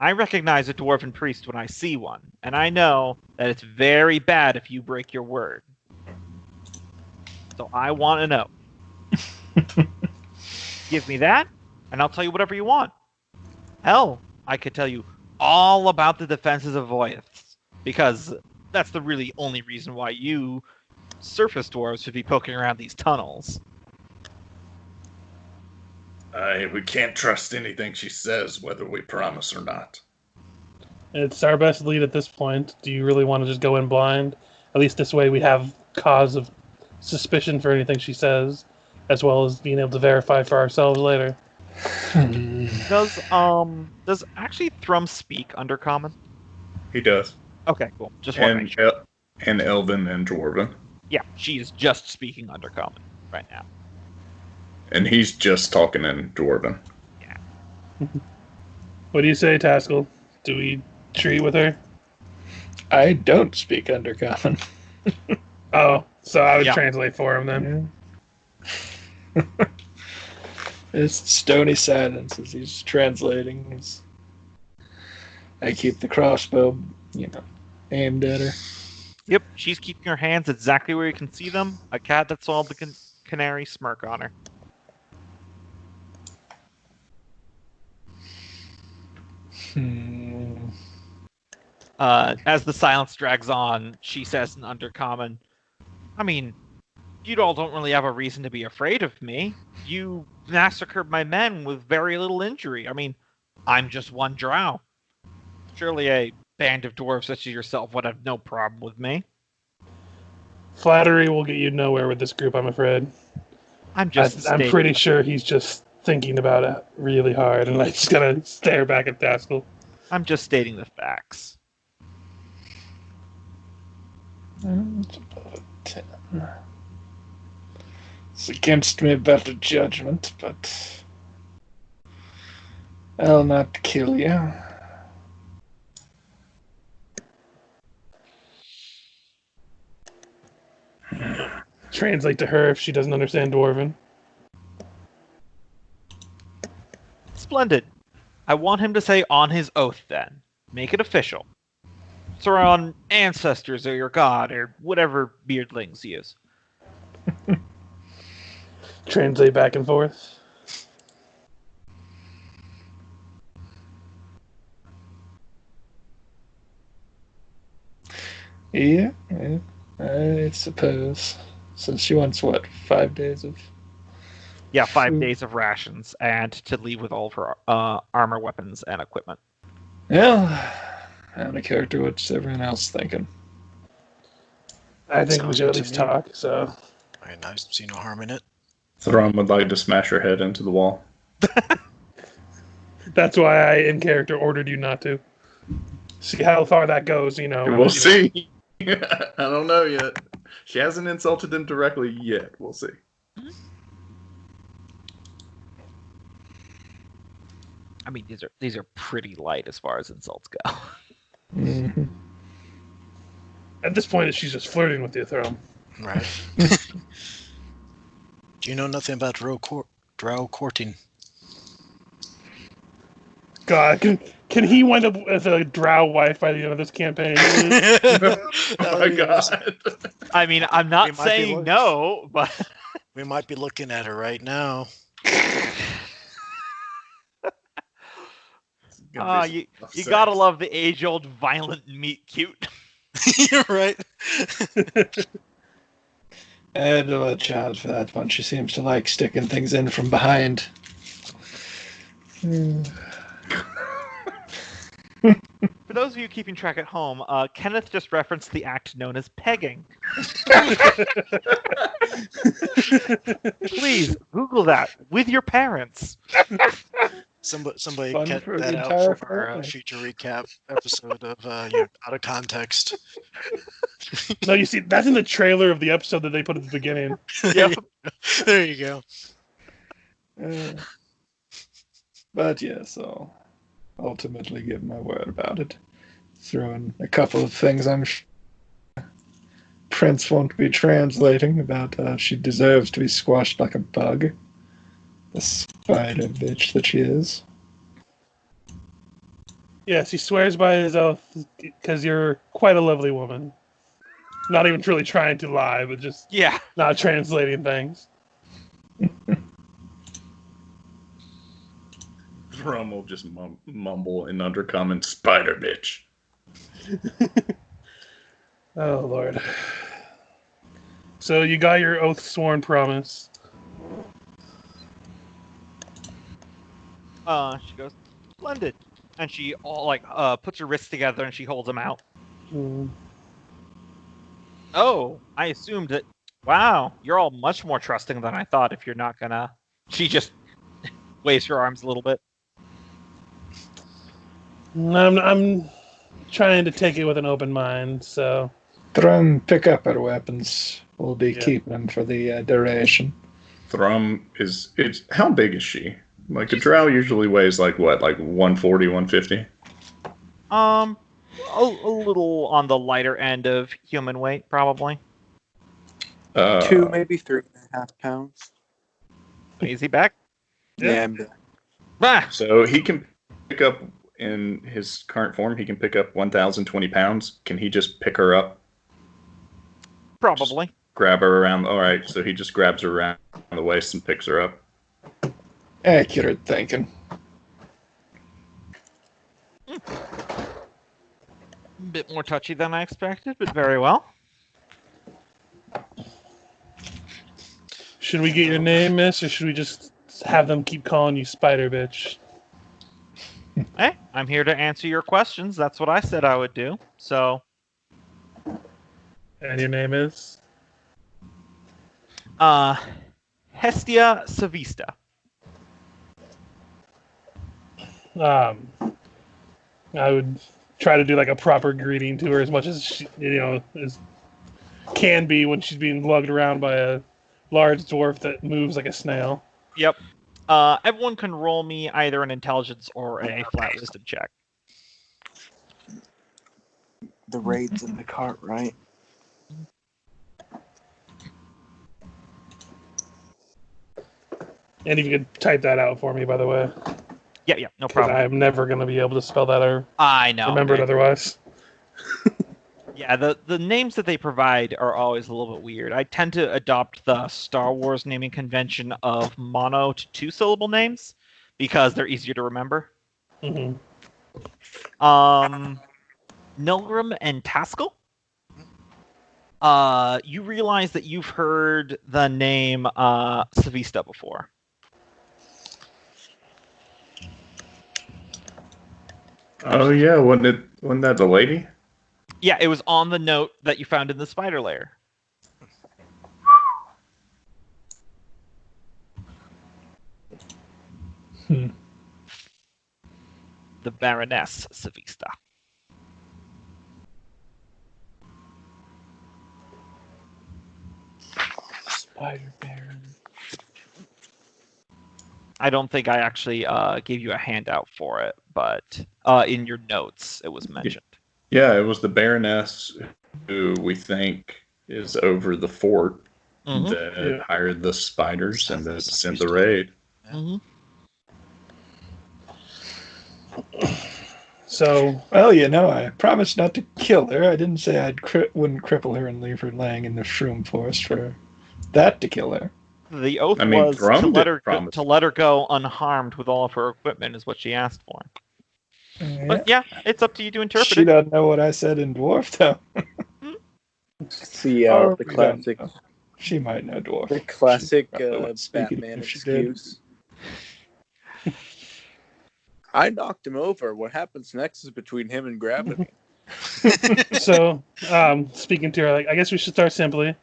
I recognize a dwarven priest when I see one, and I know that it's very bad if you break your word. So I want to know. Give me that, and I'll tell you whatever you want. Hell, I could tell you all about the defenses of Voyiths, because that's the really only reason why you surface dwarves should be poking around these tunnels. We can't trust anything she says, whether we promise or not. It's our best lead at this point. Do you really want to just go in blind? At least this way we have cause of suspicion for anything she says, as well as being able to verify for ourselves later. Does actually Thrum speak Undercommon? He does. Okay, cool. Just want to make sure. And Elven and Dwarven. Yeah, she is just speaking Undercommon right now. And he's just talking in Dwarven. Yeah. What do you say, Taskill? Do we treat with her? I don't speak Undercommon. Oh, so I would translate for him then. It's stony silence as he's translating. I keep the crossbow, aimed at her. Yep, she's keeping her hands exactly where you can see them. A cat that saw the canary smirk on her. As the silence drags on, she says in Undercommon, I mean, you all don't really have a reason to be afraid of me. You massacred my men with very little injury. I mean, I'm just one drow. Surely a band of dwarves such as yourself would have no problem with me. Flattery will get you nowhere with this group, I'm afraid. I'm pretty sure he's just thinking about it really hard, and I'm just gonna stare back at Taskill. I'm just stating the facts. It's about 10. It's against my better judgment, but I'll not kill you. Translate to her if she doesn't understand Dwarven. Splendid. I want him to say on his oath then. Make it official. Swear on ancestors or your god or whatever beardlings use. Translate back and forth. Yeah, I suppose. So she wants, 5 days of... Yeah, 5 days of rations, and to leave with all of her armor, weapons, and equipment. Well, I'm a character. What's everyone else thinking? I think we Sounds should at good to least me. talk, so... I see no harm in it. Thrum would like to smash her head into the wall. That's why I, in character, ordered you not to. See how far that goes, We'll see. I don't know yet. She hasn't insulted him directly yet. We'll see. I mean, these are pretty light as far as insults go. Mm-hmm. At this point, she's just flirting with you, Thrum. Right. Do you know nothing about drow courting? God, can he wind up as a drow wife by the end of this campaign? Oh my god. I mean, I'm We not might be saying looking- no, but We might be looking at her right now. you gotta love the age-old violent meet cute. You're right. I had to watch out for that one. She seems to like sticking things in from behind. For those of you keeping track at home, Kenneth just referenced the act known as pegging. Please Google that with your parents. Somebody Fun cut for the that entire out from our family. future recap episode of Out of Context. No, you see, that's in the trailer of the episode that they put at the beginning. Yep. There you go. But yes, I'll ultimately give my word about it. Throw in a couple of things I'm sure Prince won't be translating about she deserves to be squashed like a bug. The spider bitch that she is. Yes, he swears by his oath because you're quite a lovely woman. Not even truly trying to lie, but just Yeah. not translating things. Thrum will just mumble in Undercommon, spider bitch. Oh, Lord. So you got your oath sworn promise. She goes, splendid. And she puts her wrists together and she holds them out. Oh, I assumed that. Wow, you're all much more trusting than I thought. If you're not gonna, she just waves her arms a little bit. I'm trying to take it with an open mind. So Thrum, pick up our weapons. We'll be keeping them for the duration. Thrum is. How big is she? Like a drow usually weighs like what, like 140, 150? A little on the lighter end of human weight, probably. 2, maybe 3.5 pounds. Is he back? Yeah. I'm back. Ah, So he can pick up, in his current form, he can pick up 1,020 pounds. Can he just pick her up? probably. Just grab her around. All right, so he just grabs her around the waist and picks her up. Accurate thinking. A bit more touchy than I expected, but very well. should we get your name, miss, or should we just have them keep calling you Spider Bitch? Hey, I'm here to answer your questions. That's what I said I would do. So, And your name is? Hestia Savista. I would try to do like a proper greeting to her as much as she, as can be when she's being lugged around by a large dwarf that moves like a snail. Yep. Everyone can roll me either an intelligence or a flat wisdom check. The raid's in the cart, right? And if you could type that out for me, by the way, Yeah, no because problem. I'm never going to be able to spell that or I know. remember it otherwise. Yeah, the names that they provide are always a little bit weird. I tend to adopt the Star Wars naming convention of mono to 2-syllable names because they're easier to remember. Mm-hmm. Nolgrim and Taskill. You realize that you've heard the name Savista before. Oh yeah, wasn't that the lady? Yeah, it was on the note that you found in the spider lair. The Baroness Savista. Spider Baron. I don't think I actually gave you a handout for it, but in your notes it was mentioned. Yeah, it was the Baroness who we think is over the fort that hired the spiders and that sent the raid. Mm-hmm. So, Well, I promised not to kill her. I didn't say I wouldn't cripple her and leave her laying in the shroom forest for that to kill her. The oath I mean, was Thrum to let did her promise. to let her go unharmed with all of her equipment is what she asked for. But yeah, it's up to you to interpret She it. doesn't know what I said in dwarf, though. See, Or the we classic, don't know. She might know dwarf. The classic She probably wouldn't speak it Batman if she did. excuse. I knocked him over. What happens next is between him and gravity. so speaking to her, I guess we should start simply.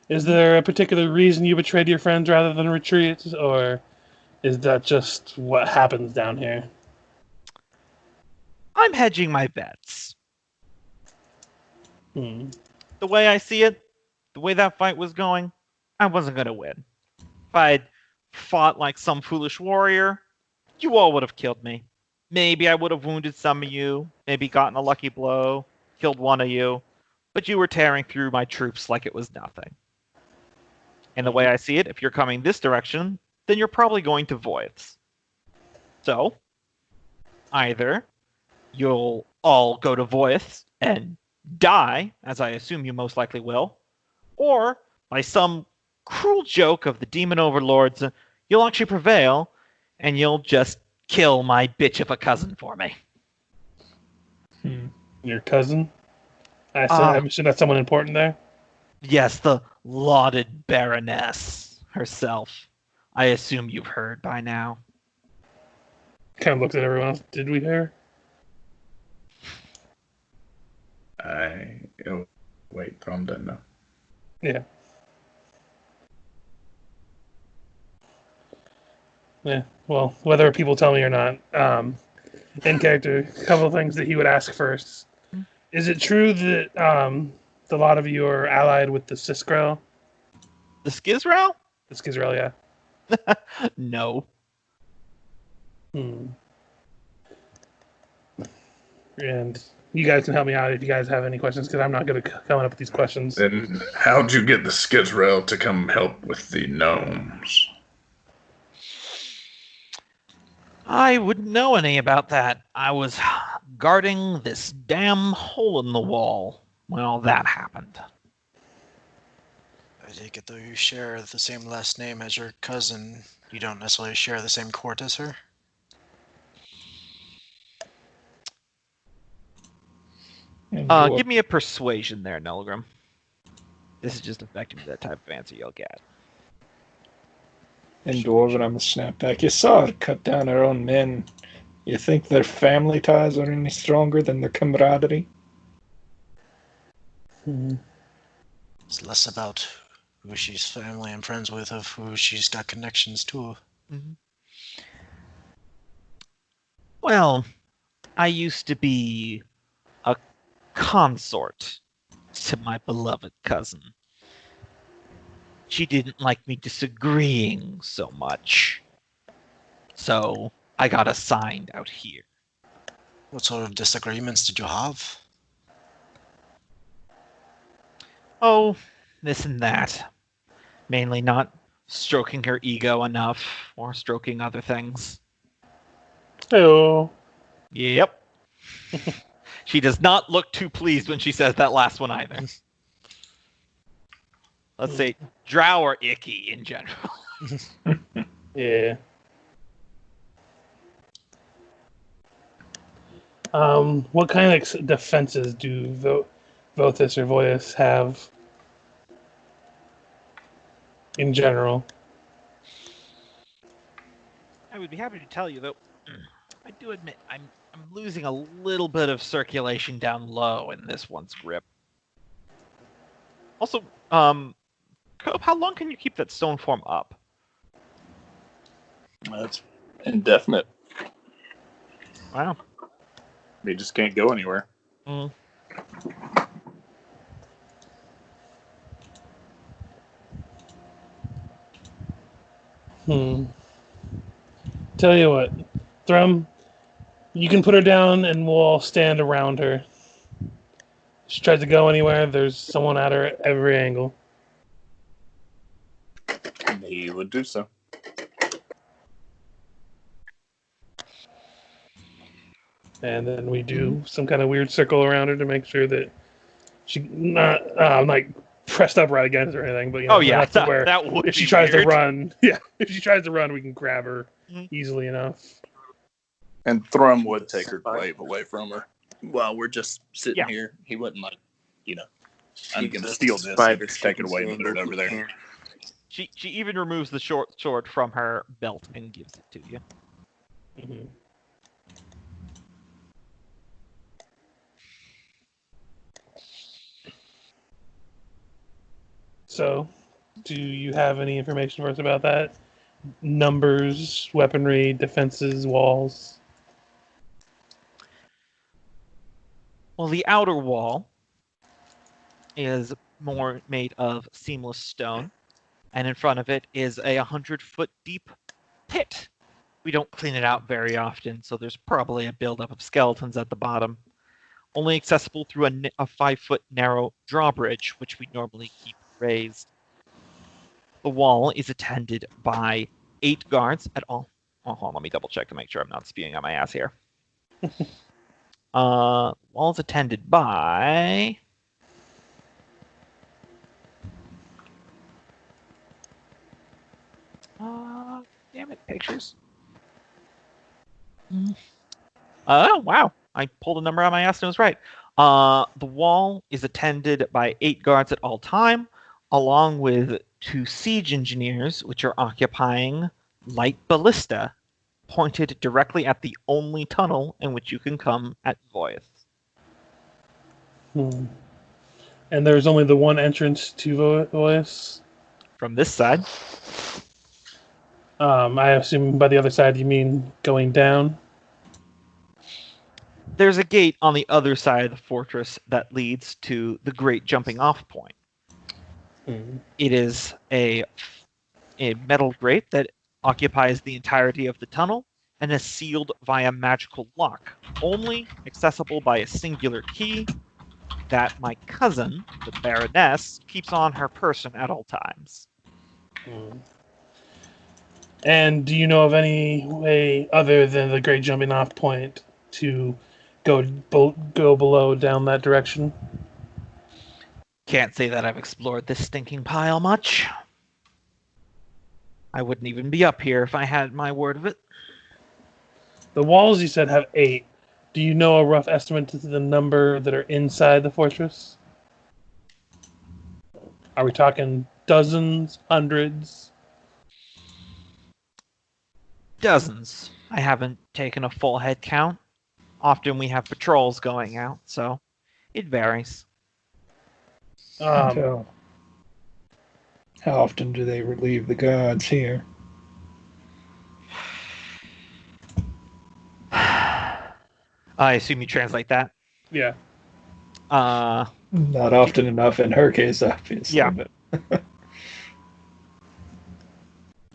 Is there a particular reason you betrayed your friends rather than retreat, or is that just what happens down here? I'm hedging my bets. Hmm. The way I see it, the way that fight was going, I wasn't going to win. If I'd fought like some foolish warrior, you all would have killed me. Maybe I would have wounded some of you, maybe gotten a lucky blow, killed one of you, but you were tearing through my troops like it was nothing. And the way I see it, if you're coming this direction, then you're probably going to Voids. So, either you'll all go to Voids and die, as I assume you most likely will, or by some cruel joke of the demon overlords, you'll actually prevail, and you'll just kill my bitch of a cousin for me. Your cousin? I'm assuming that's someone important there? Yes, the lauded Baroness herself. I assume you've heard by now. Kind of looks at everyone else. Did we hear? Oh, wait, Thrum doesn't know. Yeah. Yeah. Well, whether people tell me or not, in character, a couple of things that he would ask first. Is it true that a lot of you are allied with the Siskrel? The Skizrow? The Skizrel, yeah. No. And you guys can help me out if you guys have any questions, because I'm not good at coming up with these questions. Then how'd you get the Skizrel to come help with the gnomes? I wouldn't know any about that. I was guarding this damn hole in the wall when all that happened. I take it though you share the same last name as your cousin, you don't necessarily share the same court as her? Give me a persuasion there, Nolgrim. This is just effectively that type of answer you'll get. In Dwarven, I'm a snapback. You saw her cut down her own men. You think their family ties are any stronger than their camaraderie? It's less about who she's family and friends with, of who she's got connections to. Mm-hmm. Well, I used to be a consort to my beloved cousin. She didn't like me disagreeing so much. So I got assigned out here. What sort of disagreements did you have? Oh, this and that. Mainly not stroking her ego enough or stroking other things. Hello. Yep. She does not look too pleased when she says that last one either. Let's say Drow are icky in general. Yeah. What kind of defenses do Vothis or Voyus have in general? I would be happy to tell you, though. I do admit I'm losing a little bit of circulation down low in this one's grip. Also, Cope, how long can you keep that stone form up? That's indefinite. Wow. They just can't go anywhere. Mm. Tell you what, Thrum, you can put her down and we'll all stand around her. If she tries to go anywhere, there's someone at her at every angle. He would do so. And then we do some kind of weird circle around her to make sure that she not like pressed up right against her or anything. But enough to where that would if she be tries weird. to run, if she tries to run, we can grab her easily enough. And Thrum would take her glaive away from her while we're just sitting here. He wouldn't like, I'm going to steal this and just take it away and put it over there. She even removes the short sword from her belt and gives it to you. Mm-hmm. So, do you have any information for us about that? Numbers, weaponry, defenses, walls? Well, the outer wall is more made of seamless stone, and in front of it is a 100-foot deep pit. We don't clean it out very often, so there's probably a buildup of skeletons at the bottom. Only accessible through a 5-foot narrow drawbridge, which we normally keep raised. The wall is attended by 8 guards at all. Oh, hold on, let me double check to make sure I'm not spewing on my ass here. Wall is attended by... damn it, pictures. Oh, wow. I pulled a number on my ass and it was right. The wall is attended by 8 guards at all time, along with 2 siege engineers, which are occupying light ballista, pointed directly at the only tunnel in which you can come at Voyeth. And there's only the one entrance to Voice. From this side, I assume by the other side you mean going down. there's a gate on the other side of the fortress that leads to the great jumping off point. It is a metal grate that occupies the entirety of the tunnel and is sealed via magical lock, only accessible by a singular key that my cousin, the Baroness, keeps on her person at all times. And do you know of any way other than the great jumping off point to go below down that direction? Can't say that I've explored this stinking pile much. I wouldn't even be up here if I had my word of it. The walls you said have 8. Do you know a rough estimate to the number that are inside the fortress? Are we talking dozens, hundreds? Dozens. I haven't taken a full head count. Often we have patrols going out, so it varies. So, how often do they relieve the gods here? I assume you translate that. Yeah. Uh, Not often enough in her case, obviously. Yeah. But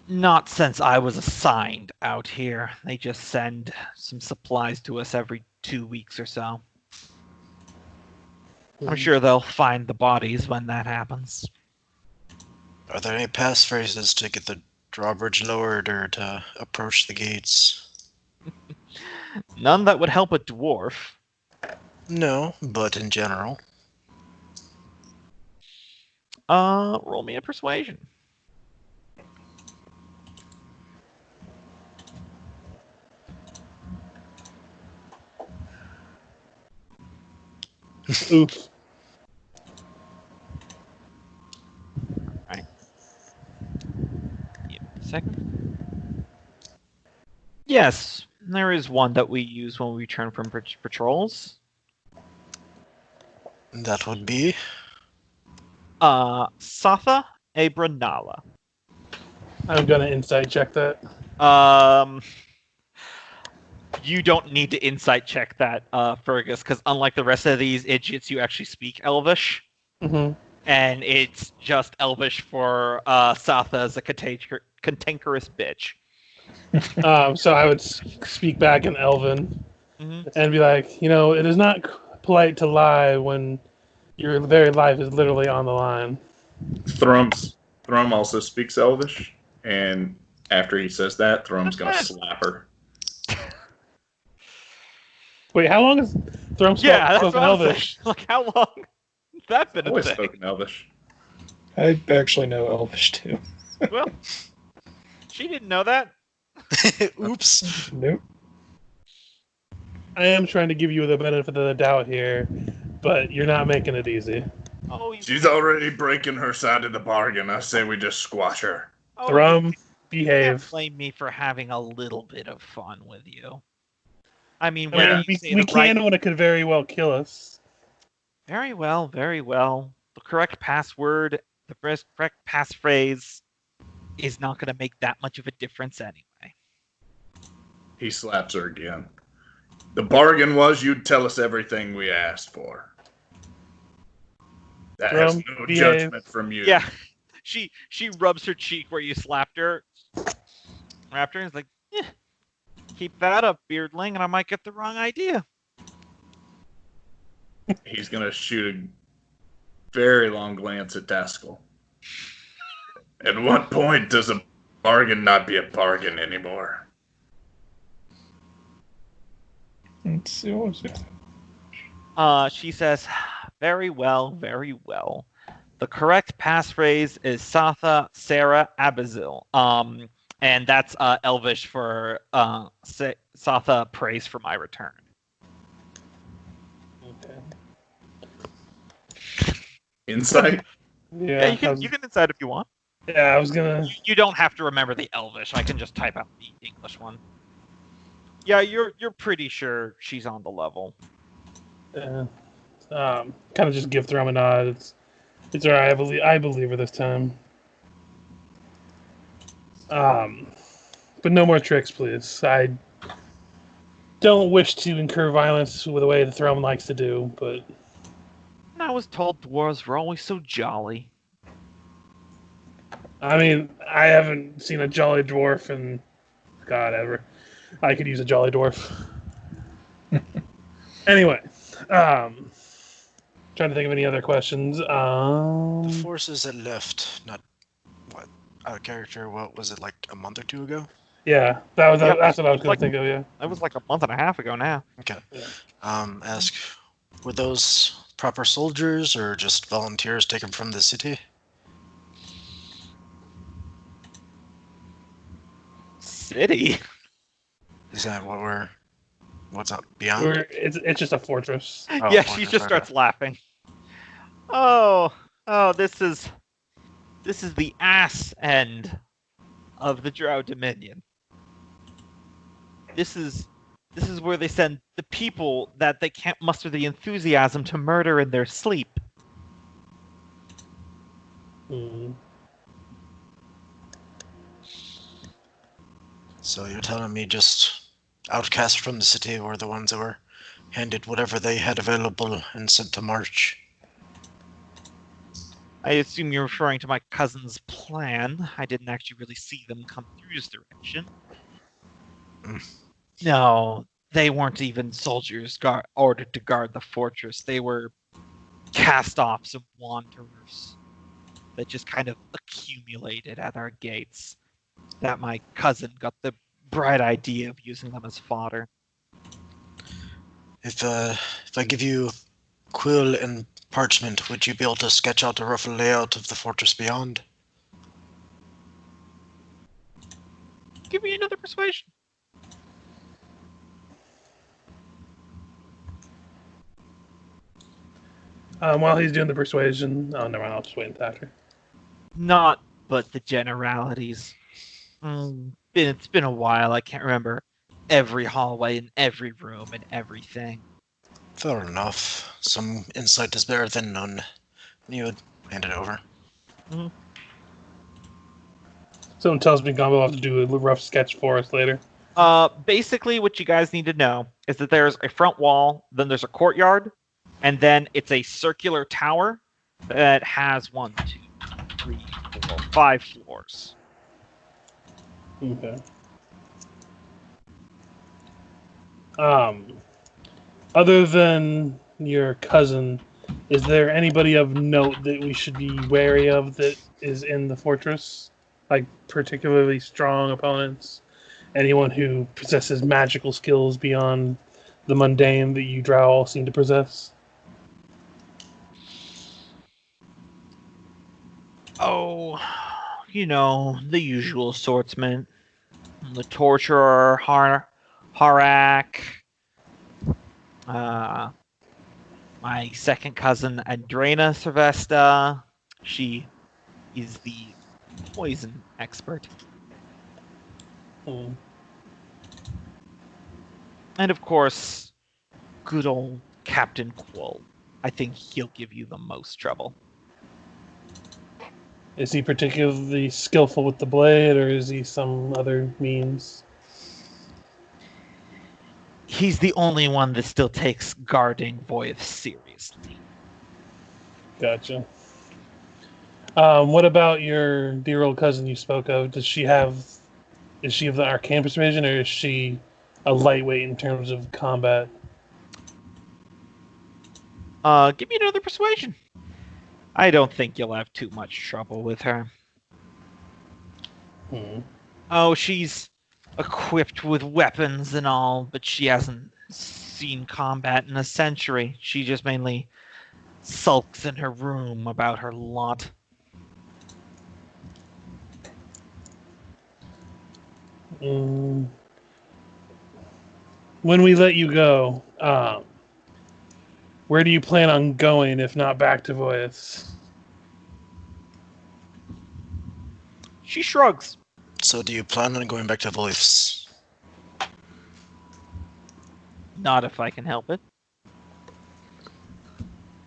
not since I was assigned out here. They just send some supplies to us every 2 weeks or so. I'm sure they'll find the bodies when that happens. Are there any passphrases to get the drawbridge lowered or to approach the gates? None that would help a dwarf. No, but in general. Roll me a persuasion. Oof. Right. Give me a second. Yes, there is one that we use when we return from patrols. That would be? Satha Abranala. I'm gonna insight check that. You don't need to insight check that, Fergus, because unlike the rest of these idiots, you actually speak Elvish. Mm-hmm. And it's just Elvish for Satha as a cantankerous bitch. So I would speak back in Elven Mm-hmm. and be like, it is not polite to lie when your very life is literally on the line. Thrum also speaks Elvish, and after he says that, Thrum's gonna slap her. Wait, how long has Thrum spoken Elvish? Like, how long has that been I've a always thing? spoken Elvish. I actually know Elvish too. Well, she didn't know that. Oops. Nope. I am trying to give you the benefit of the doubt here, but you're not making it easy. Oh, She's already breaking her side of the bargain. I say we just squash her. Thrum, you behave. can't blame me for having a little bit of fun with you. I mean, I mean, when you say we the right... can when it could very well kill us. Very well, very well. The correct password, the correct passphrase is not going to make that much of a difference anyway. He slaps her again. The bargain was you'd tell us everything we asked for. That has Thrum, no behave. judgment from you. Yeah, she rubs her cheek where you slapped her. Rapped her and is like, keep that up, beardling, and I might get the wrong idea. He's going to shoot a very long glance at Taskill. At what point does a bargain not be a bargain anymore? Let's see what was it. She says, very well, very well. The correct passphrase is Satha Sarah Abazil. And that's Elvish for Satha prays for my return. Okay. Insight? Yeah, you can decide if you want. Yeah, I was gonna. You don't have to remember the Elvish. I can just type out the English one. Yeah, you're pretty sure she's on the level. Yeah. Kind of just give Thrum a nod. It's all right. I believe her this time. But no more tricks, please. I don't wish to incur violence with the way the Thrum likes to do, but I was told dwarves were always so jolly. I mean, I haven't seen a jolly dwarf in God ever. I could use a jolly dwarf. Anyway, trying to think of any other questions. The forces that left, not what out of character. What was it, like a month or two ago? Yeah, that's what I was going Like- to think of. Yeah, That was like a month and a half ago now. Okay. Yeah. Ask, were those proper soldiers or just volunteers taken from the city? City? Is that what's up beyond? it's just a fortress. Oh, Yeah, fine, she fine, just starts laughing. Oh, this is the ass end of the Drow Dominion. This is where they send the people that they can't muster the enthusiasm to murder in their sleep. Hmm. So you're telling me just outcasts from the city were the ones that were handed whatever they had available and sent to march? I assume you're referring to my cousin's plan. I didn't actually really see them come through this direction. No, they weren't even soldiers ordered to guard the fortress. They were cast-offs of wanderers that just kind of accumulated at our gates. That my cousin got the bright idea of using them as fodder. If I give you quill and parchment, would you be able to sketch out a rough layout of the fortress beyond? Give me another persuasion. While he's doing the persuasion, oh, never mind. I'll just wait until after. Not but the generalities. It's been a while. I can't remember every hallway and every room and everything. Fair enough. Some insight is better than none. You would hand it over. Someone tells me Gombo will have to do a rough sketch for us later. Basically, what you guys need to know is that there's a front wall, then there's a courtyard, and then it's a circular tower that has 1, 2, 3, 4, 5 floors. Okay. Other than your cousin, is there anybody of note that we should be wary of that is in the fortress? Like particularly strong opponents? Anyone who possesses magical skills beyond the mundane that you Drow all seem to possess? Oh, the usual swordsman. The torturer, Harak. My second cousin, Adrena Sylvesta. She is the poison expert. Hmm. And of course, good old Captain Quoll. I think he'll give you the most trouble. Is he particularly skillful with the blade, or is he some other means? He's the only one that still takes guarding Voith seriously. Gotcha. What about your dear old cousin you spoke of? Is she of the arcane persuasion, or is she a lightweight in terms of combat? Give me another persuasion. I don't think you'll have too much trouble with her. Oh, she's equipped with weapons and all, but she hasn't seen combat in a century. She just mainly sulks in her room about her lot. When we let you go, where do you plan on going, if not back to Voyas? She shrugs. So do you plan on going back to Voice? Not if I can help it.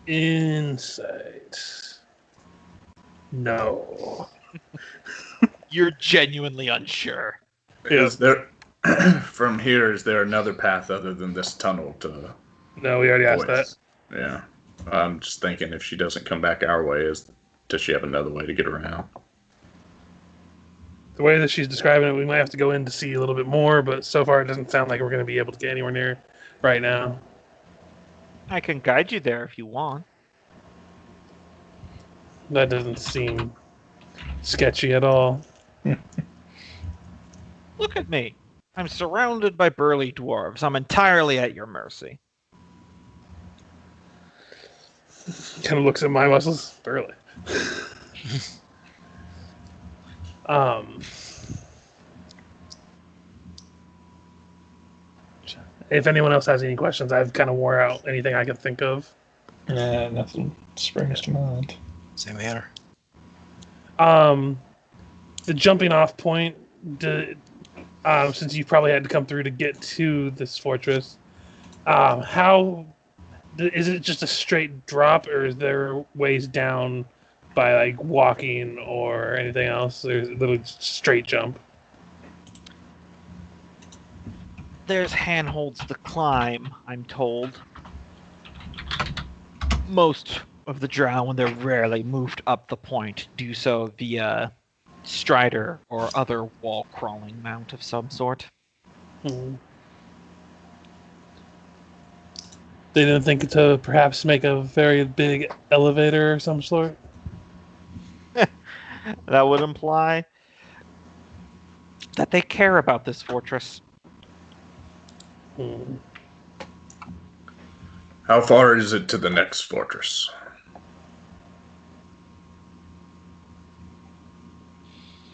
Insight. No. You're genuinely unsure. Is there from here? Is there another path other than this tunnel to? No, we already asked that. Voice? Yeah, I'm just thinking if she doesn't come back our way, does she have another way to get around? The way that she's describing it, we might have to go in to see a little bit more, but so far it doesn't sound like we're going to be able to get anywhere near right now. I can guide you there if you want. That doesn't seem sketchy at all. Look at me. I'm surrounded by burly dwarves. I'm entirely at your mercy. Kind of looks at my muscles. Barely. If anyone else has any questions, I've kind of wore out anything I could think of. Yeah, nothing springs to mind. Same here. The jumping off point, since you probably had to come through to get to this fortress, how is it just a straight drop, or is there ways down by like walking or anything else? There's a little straight jump. There's handholds to climb, I'm told. Most of the Drow, when they're rarely moved up the point, do so via strider or other wall-crawling mount of some sort. Hmm. They didn't think to perhaps make a very big elevator or some sort? That would imply that they care about this fortress. Hmm. How far is it to the next fortress?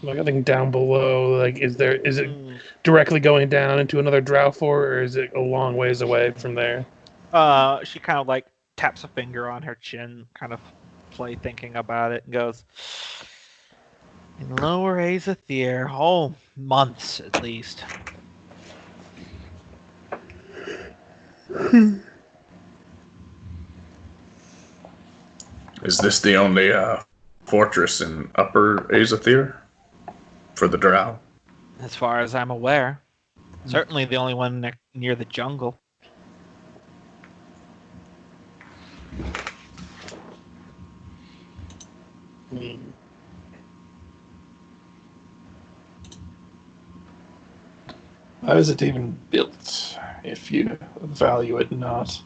Like I think down below, like is it directly going down into another Drow fort, or is it a long ways away from there? She kind of like taps a finger on her chin, kind of play thinking about it, and goes, in Lower Azathier, months at least. Is this the only fortress in Upper Azathier for the Drow? As far as I'm aware. Certainly the only one near the jungle. How is it even built, if you value it not?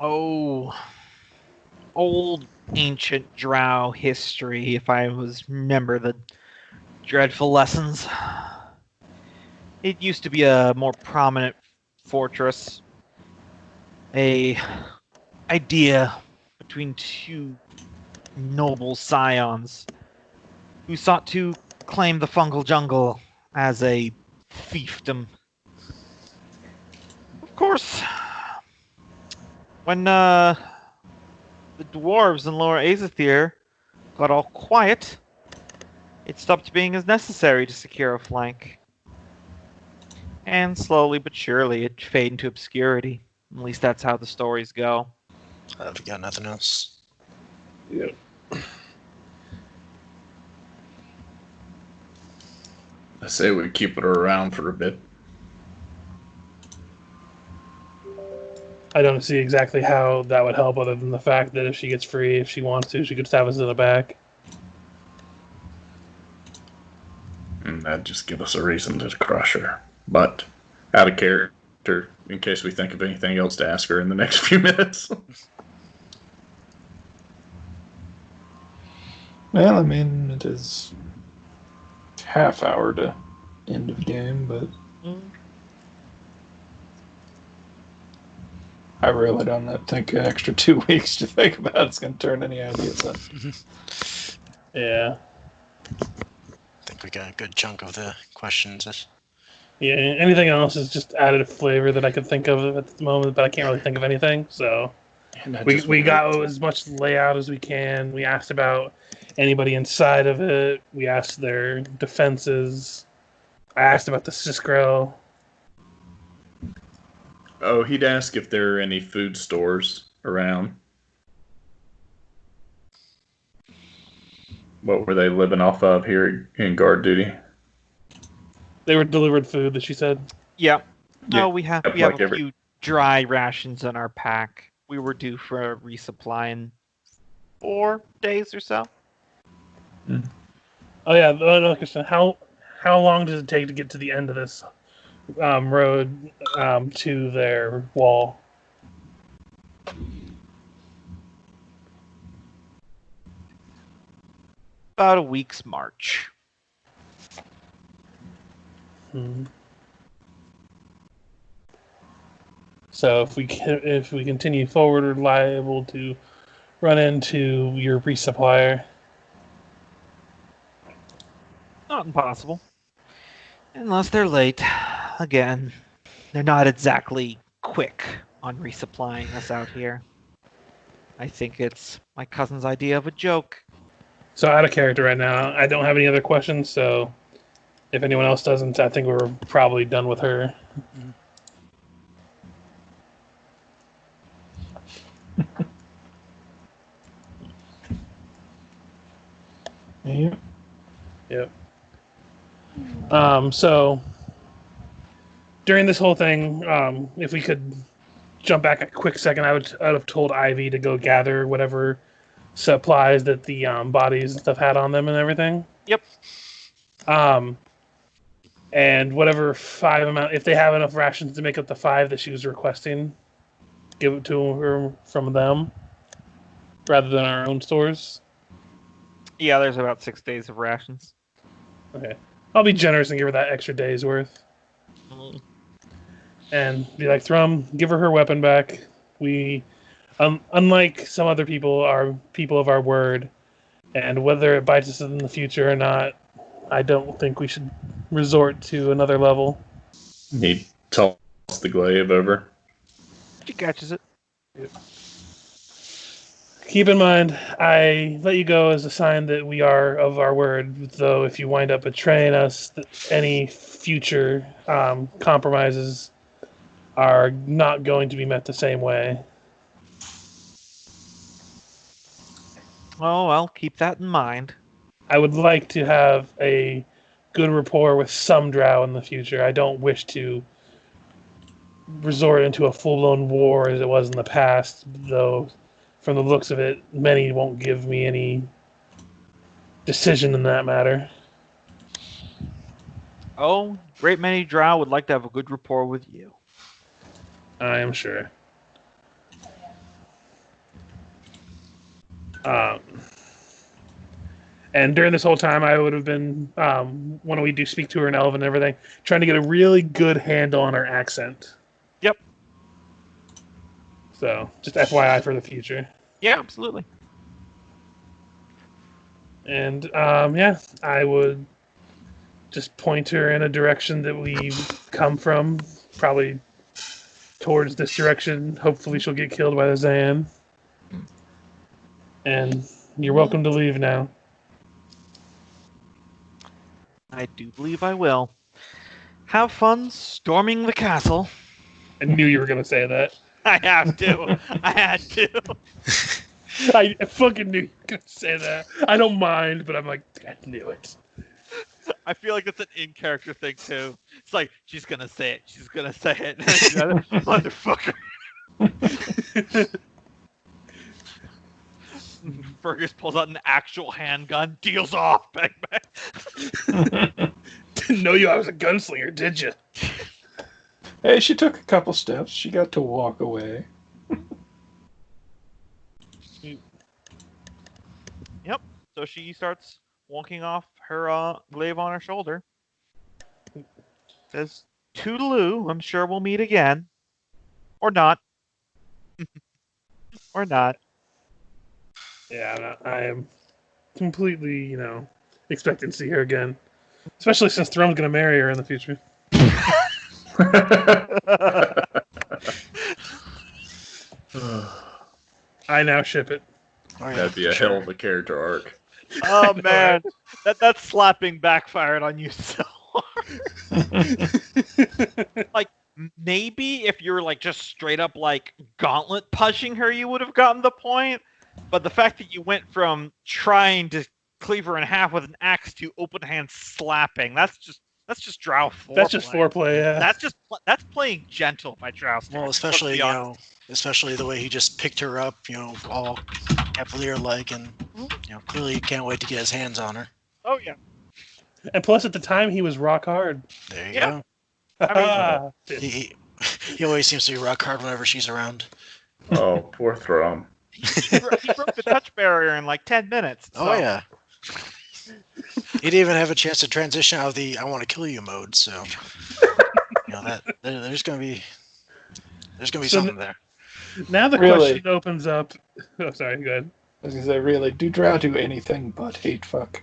Oh, old ancient Drow history, if I remember the dreadful lessons. It used to be a more prominent fortress. A idea between two noble scions who sought to claim the fungal jungle as a fiefdom. Of course, when the dwarves in Lower Azathier got all quiet, it stopped being as necessary to secure a flank. And slowly but surely it faded into obscurity. At least that's how the stories go. I've got nothing else. Yep. I say we keep her around for a bit. I don't see exactly how that would help, other than the fact that if she gets free, if she wants to, she could stab us in the back. And that'd just give us a reason to crush her. But out of character, in case we think of anything else to ask her in the next few minutes. Well, I mean, it is half hour to end of game, but I really don't think an extra 2 weeks to think about it's going to turn any ideas up. Yeah. I think we got a good chunk of the questions. Yeah, anything else is just added flavor that I could think of at the moment, but I can't really think of anything, so... We got as much layout as we can. We asked about anybody inside of it. We asked their defenses. I asked about the Siskrel. he'd ask if there are any food stores around. What were they living off of here in guard duty? They were delivered food that she said. Yeah. Yeah, Oh, we have like a few dry rations in our pack. We were due for a resupply in 4 days or so. Oh yeah, another question. How long does it take to get to the end of this road to their wall? About a week's march. So if we continue forward, we're liable to run into your resupplier. Not impossible. Unless they're late. Again, they're not exactly quick on resupplying us out here. I think it's my cousin's idea of a joke. So out of character right now. I don't have any other questions, so if anyone else doesn't, I think we're probably done with her. Yep. So during this whole thing, if we could jump back a quick second, I'd have told Ivy to go gather whatever supplies that the bodies and stuff had on them and everything. Yep. And whatever 5 amount, if they have enough rations to make up the 5 that she was requesting, give it to her from them rather than our own stores. Yeah, there's about 6 days of rations. Okay. I'll be generous and give her that extra day's worth. And be like, Thrum, give her weapon back. We, unlike some other people, are people of our word. And whether it bites us in the future or not, I don't think we should resort to another level. He tossed the glaive over. She catches it. Yep. Keep in mind, I let you go as a sign that we are of our word, though if you wind up betraying us, any future compromises are not going to be met the same way. Oh, I'll keep that in mind. I would like to have a good rapport with some Drow in the future. I don't wish to resort into a full-blown war as it was in the past, though from the looks of it, many won't give me any decision in that matter. Oh, great many Drow would like to have a good rapport with you. I am sure. And during this whole time, I would have been, when we do speak to her in Elven and everything, trying to get a really good handle on her accent. Yep. So, just FYI for the future. Yeah, absolutely. And, yeah, I would just point her in a direction that we come from, probably towards this direction. Hopefully she'll get killed by the Zan. And you're welcome to leave now. I do believe I will. Have fun storming the castle. I knew you were going to say that. I have to. I had to. I fucking knew you were going to say that. I don't mind, but I'm like, I knew it. I feel like it's an in-character thing, too. It's like, she's going to say it. She's going to say it. Motherfucker. Fergis pulls out an actual handgun, deals off. Bang, bang. Didn't know I was a gunslinger, did you? Hey, she took a couple steps. She got to walk away. Yep. So she starts walking off her glaive on her shoulder. Says, "Toodaloo, I'm sure we'll meet again." Or not. Or not. Yeah, I am completely, expecting to see her again. Especially since Thrum's going to marry her in the future. I now ship it. That'd be a hell of a character arc. Oh man, that slapping backfired on you so hard. Like maybe if you're like just straight up like gauntlet punching her, you would have gotten the point. But the fact that you went from trying to cleave her in half with an axe to open hand slapping, that's just Drow foreplay. That's just foreplay, yeah. That's playing gentle by Drow. Well, especially especially the way he just picked her up, all cavalier-like, and clearly he can't wait to get his hands on her. Oh yeah. And plus, at the time, he was rock hard. There you go. I mean, He always seems to be rock hard whenever she's around. Oh, poor Thrum. he broke the touch barrier in like 10 minutes. So. Oh yeah. He didn't even have a chance to transition out of the "I want to kill you" mode. So, there's gonna be something there. Now the question opens up. Oh, sorry. Go ahead. I was gonna say, really, do Drow do anything but hate fuck?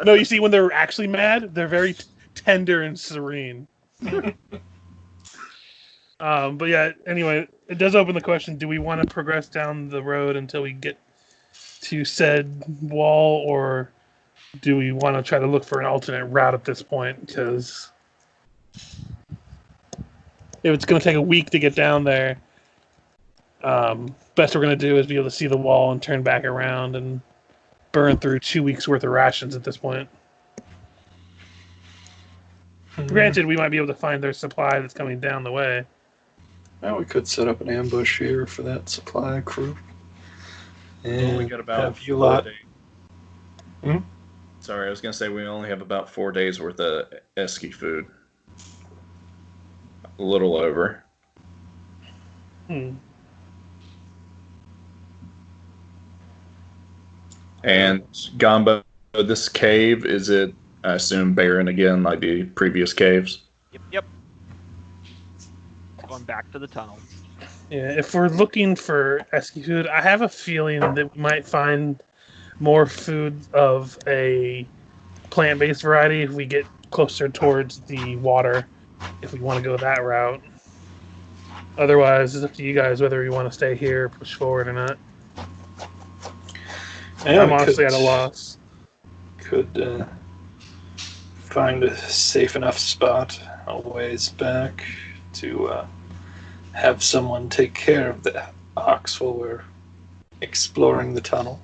No, you see, when they're actually mad, they're very tender and serene. But yeah, anyway, it does open the question: do we want to progress down the road until we get to said wall, or do we want to try to look for an alternate route at this point? Because if it's going to take a week to get down there, best we're going to do is be able to see the wall and turn back around and burn through 2 weeks worth of rations at this point. Granted, we might be able to find their supply that's coming down the way. Well, we could set up an ambush here for that supply crew. And We got about have you 4 lot. days. Sorry, I was gonna say we only have about 4 days worth of esky food. A little over. And Gombo, this cave, is it, I assume, barren again like the previous caves? Yep. Going back to the tunnel. Yeah, if we're looking for esky food, I have a feeling that we might find more food of a plant-based variety if we get closer towards the water, if we want to go that route. Otherwise, it's up to you guys whether you want to stay here, push forward or not. Yeah, I'm honestly at a loss. Could find a safe enough spot a ways back to have someone take care of the ox while we're exploring the tunnel.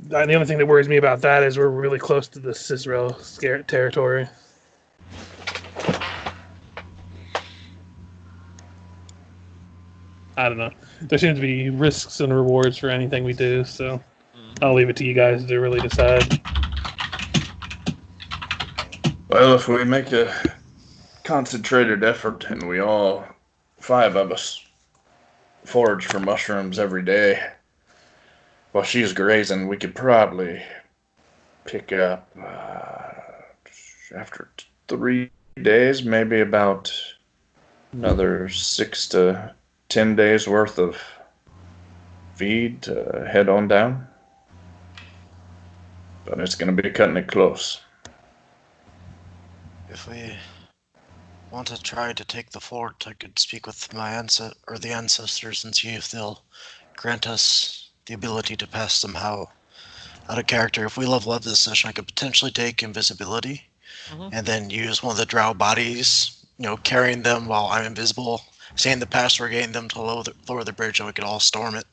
The only thing that worries me about that is we're really close to the Cizrel territory. I don't know. There seems to be risks and rewards for anything we do, so I'll leave it to you guys to really decide. Well, if we make a concentrated effort and we all, 5 of us, forage for mushrooms every day while she's grazing, we could probably pick up, after 3 days, maybe about another 6 to 10 days worth of feed to head on down. But it's going to be cutting it close. If we want to try to take the fort, I could speak with the ancestors and see if they'll grant us the ability to pass somehow out of character. If we level up this session, I could potentially take invisibility and then use one of the drow bodies, carrying them while I'm invisible, saying the password, getting them to lower the bridge, and we could all storm it.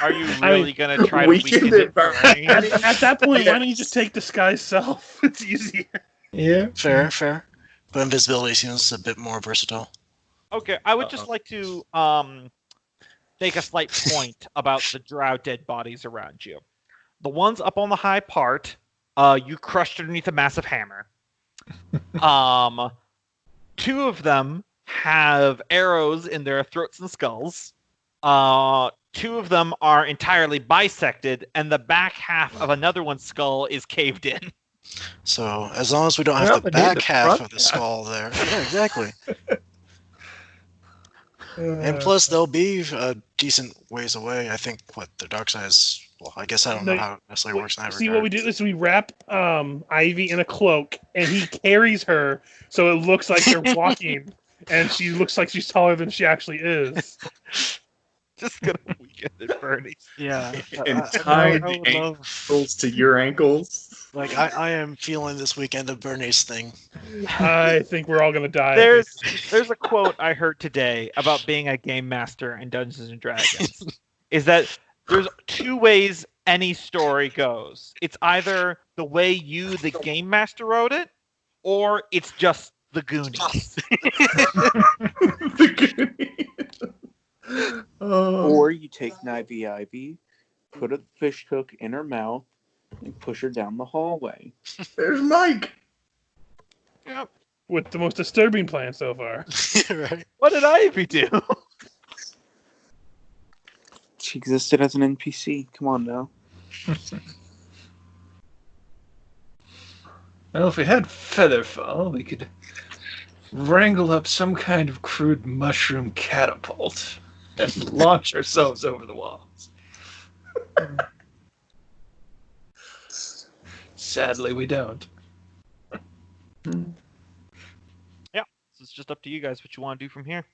Are you really going to try to weaken it? At that point, why don't you just take disguise self? It's easier. Yeah. Fair. But invisibility seems a bit more versatile. Okay, I would just like to make a slight point about the drow dead bodies around you. The ones up on the high part, you crushed underneath a massive hammer. 2 of them have arrows in their throats and skulls. 2 of them are entirely bisected, and the back half of another one's skull is caved in. So, as long as we don't have the back half of the skull there. Yeah, exactly. And plus, they'll be a decent ways away. I think, the dark side is... Well, I guess I don't know how it necessarily works in that regard. See, what we do is we wrap Ivy in a cloak, and he carries her so it looks like they're walking, and she looks like she's taller than she actually is. Just gonna weaken it, Bernie. Yeah. And tie the ankles to your ankles. Like, I am feeling this weekend of Bernie's thing. I think we're all gonna die. There's a quote I heard today about being a game master in Dungeons and Dragons. Is that there's two ways any story goes. It's either the way you, the game master, wrote it, or it's just the Goonies. The Goonies. Or you take Ivy, put a fish hook in her mouth, and push her down the hallway. There's Mike. Yep. With the most disturbing plan so far. Right. What did Ivy do? She existed as an NPC. Come on now. Well, if we had Featherfall, we could wrangle up some kind of crude mushroom catapult and launch ourselves over the walls. Sadly, we don't. Yeah, so it's just up to you guys what you want to do from here.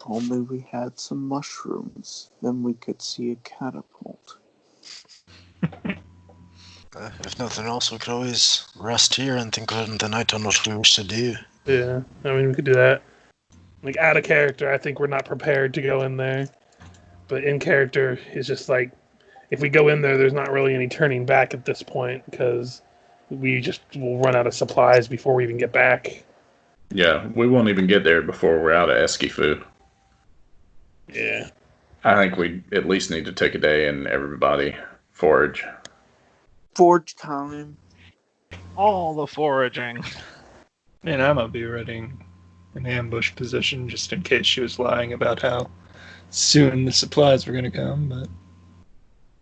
Only we had some mushrooms, then we could see a catapult. If nothing else, we could always rest here and think on the night on what we wish to do. Yeah, I mean, we could do that. Like, out of character, I think we're not prepared to go in there. But in character, it's just like, if we go in there, there's not really any turning back at this point, because we just will run out of supplies before we even get back. Yeah, we won't even get there before we're out of Esky food. Yeah. I think we at least need to take a day and everybody forage. Forge time. All the foraging. And I'm gonna be ready in ambush position just in case she was lying about how soon the supplies were gonna come, but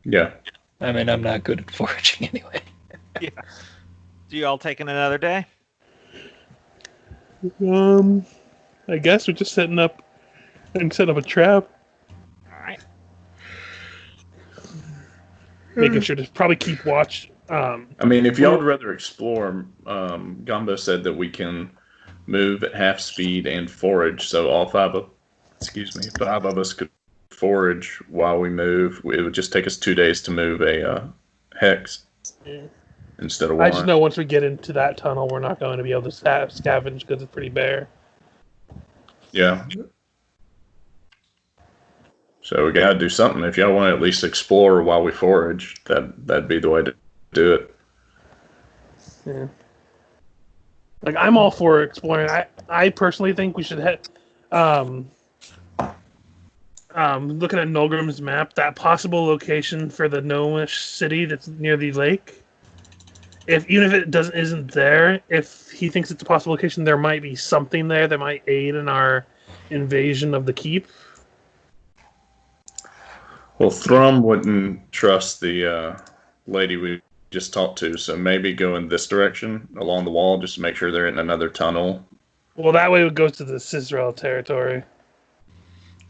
Yeah. I mean, I'm not good at foraging anyway. Yeah. So you all taking another day? I guess we're just setting up a trap. Alright. Making sure to probably keep watch. I mean, if y'all would rather explore, Gombo said that we can move at half speed and forage, so all five of us could forage while we move. It would just take us 2 days to move a hex instead of one. I just know once we get into that tunnel, we're not going to be able to scavenge because it's pretty bare. Yeah. So we gotta do something. If y'all want to at least explore while we forage, that'd be the way to do it. Yeah. Like, I'm all for exploring. I personally think we should head. Looking at Nolgrim's map, that possible location for the gnomish city that's near the lake. Even if it isn't there, if he thinks it's a possible location, there might be something there that might aid in our invasion of the keep. Well, Thrum wouldn't trust the lady we just talked to, so maybe go in this direction along the wall just to make sure they're in another tunnel. Well, that way it goes to the Cisrael territory.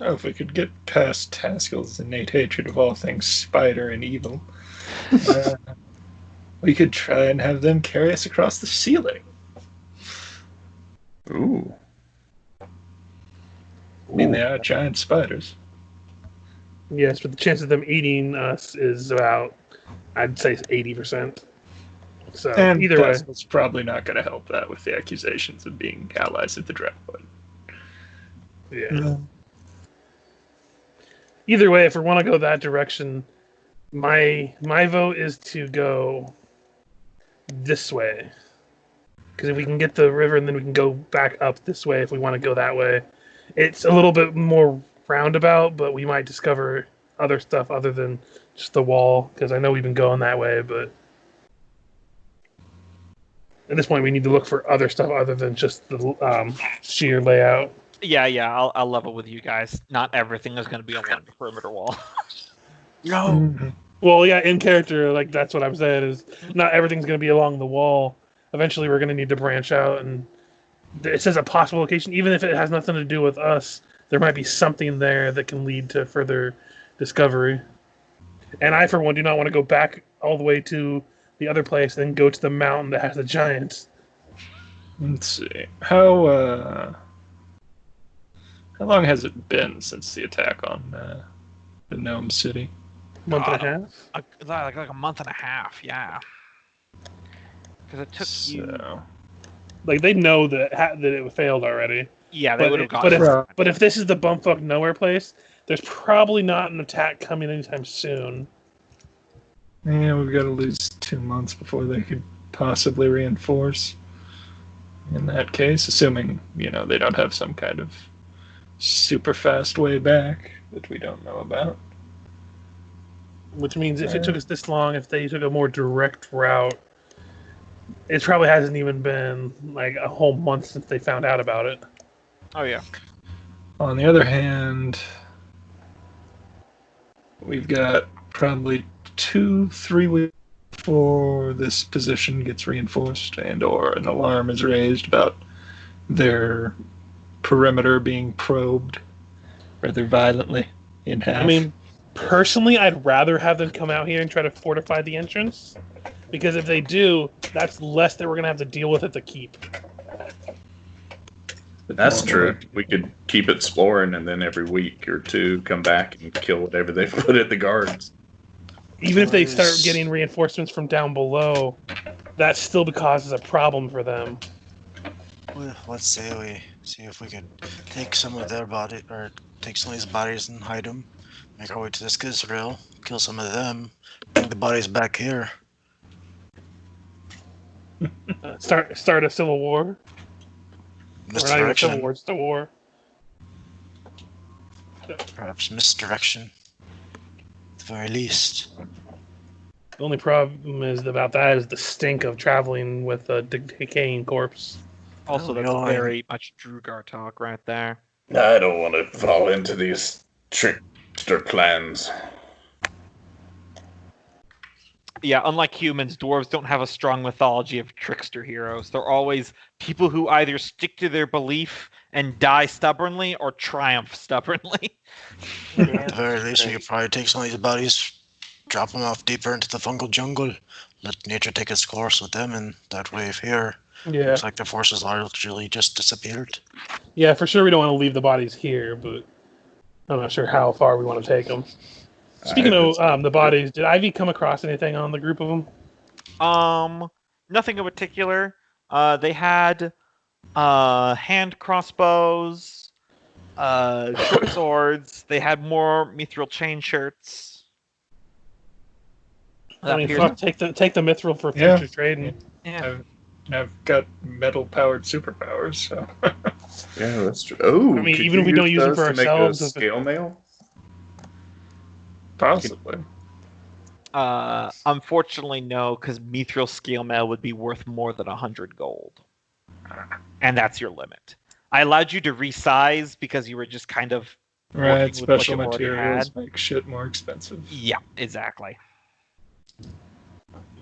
Oh, if we could get past Taskill's innate hatred of all things spider and evil, we could try and have them carry us across the ceiling. Ooh. I mean, they are giant spiders. Yes, but the chance of them eating us is about, I'd say, 80%. So And either way, Taskill's probably not going to help that with the accusations of being allies of the Drow. yeah. Either way, if we want to go that direction, my vote is to go this way. Because if we can get the river and then we can go back up this way if we want to go that way. It's a little bit more roundabout, but we might discover other stuff other than just the wall. Because I know we've been going that way, but at this point we need to look for other stuff other than just the sheer layout. Yeah, I'll level with you guys. Not everything is going to be on one perimeter wall. No. Well, yeah, in character, like, that's what I'm saying, is not everything's going to be along the wall. Eventually we're going to need to branch out, and it says a possible location. Even if it has nothing to do with us, there might be something there that can lead to further discovery. And I, for one, do not want to go back all the way to the other place and then go to the mountain that has the giants. Let's see. How long has it been since the attack on the Gnome City? Month and a half. like a month and a half, yeah. Because it took you. So, Like they know that it failed already. Yeah, they But would have it- gotten. Right. But if this is the bumfuck nowhere place, there's probably not an attack coming anytime soon. yeah, we've got to lose 2 months before they could possibly reinforce. In that case, assuming, they don't have some kind of super fast way back that we don't know about. Which means if it took us this long, if they took a more direct route, it probably hasn't even been like a whole month since they found out about it. Oh yeah. On the other hand, we've got probably 2-3 weeks before this position gets reinforced and or an alarm is raised about their perimeter being probed rather violently in half. I mean, personally, I'd rather have them come out here and try to fortify the entrance, because if they do, that's less that we're gonna have to deal with at the keep. That's true. We could keep exploring, and then every week or two come back and kill whatever they put at the guards. Even if they start getting reinforcements from down below, that still causes a problem for them. Well, let's say we see if we could take some of their body, or take some of these bodies and hide them. Make our way to this Israel, kill some of them, bring the bodies back here. Start a civil war. Or not even a civil Misdirection. war, just a war. Perhaps misdirection. At the very least. The only problem about that is the stink of traveling with a decaying corpse. Also, that's no, very much Drugar talk right there. I don't want to fall into these trickster clans. Yeah, unlike humans, dwarves don't have a strong mythology of trickster heroes. They're always people who either stick to their belief and die stubbornly or triumph stubbornly. At the very least, we could probably take some of these bodies, drop them off deeper into the fungal jungle, let nature take its course with them, and that way, if here, Yeah, looks like the forces largely just disappeared. yeah, for sure we don't want to leave the bodies here, but I'm not sure how far we want to take them. Speaking of the bodies, did Ivy come across anything on the group of them? Nothing in particular. They had hand crossbows, short swords. They had more mithril chain shirts. I mean, Here's- fuck, take the mithril for Yeah. future trading. yeah. I've got metal-powered superpowers, so... Yeah, that's true. Oh, I mean, could even if we you don't use them those for to make ourselves, a if it- scale mail? Possibly. Unfortunately, no, because mithril scale mail would be worth more than 100 gold, and that's your limit. I allowed you to resize because you were just kind of Right, working with what special you already materials had. make shit more expensive. Yeah, exactly.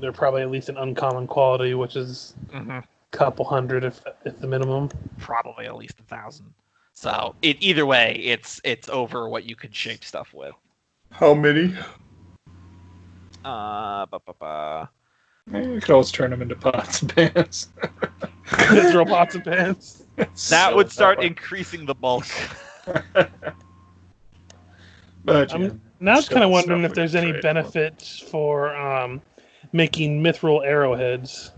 They're probably at least an uncommon quality, which is Hmm. a couple hundred if the minimum. Probably at least 1,000. So either way, it's over what you could shape stuff with. How many? You could always turn them into pots and pans. Mithril pots and pans. That would start increasing the bulk. But, yeah, I'm now just kind of wondering stuff if there's we any trade benefits for making mithril arrowheads.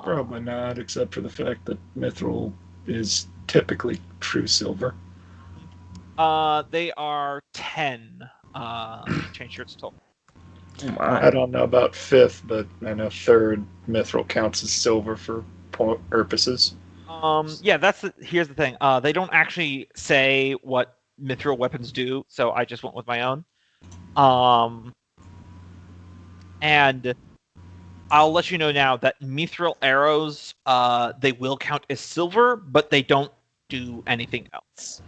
Probably not, except for the fact that mithril is typically true silver. They are 10 chain shirts total. I don't know about fifth, but I know third mithril counts as silver for purposes. Yeah, here's the thing. They don't actually say what mithril weapons do, so I just went with my own. And I'll let you know now that mithril arrows, they will count as silver, but they don't do anything else.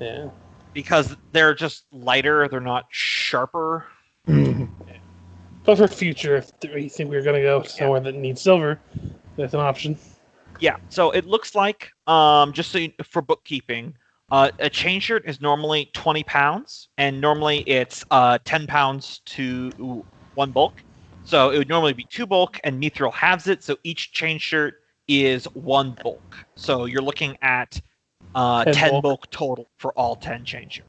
Yeah. Because they're just lighter, they're not sharper. Mm-hmm. But for future, if we think we're going to go somewhere that needs silver, that's an option. Yeah, so it looks like, just so for bookkeeping, a chain shirt is normally 20 pounds, and normally it's 10 pounds to one bulk. So it would normally be 2 bulk, and mithril halves it, so each chain shirt is 1 bulk. So you're looking at 10 bulk total for all 10 chain shirts.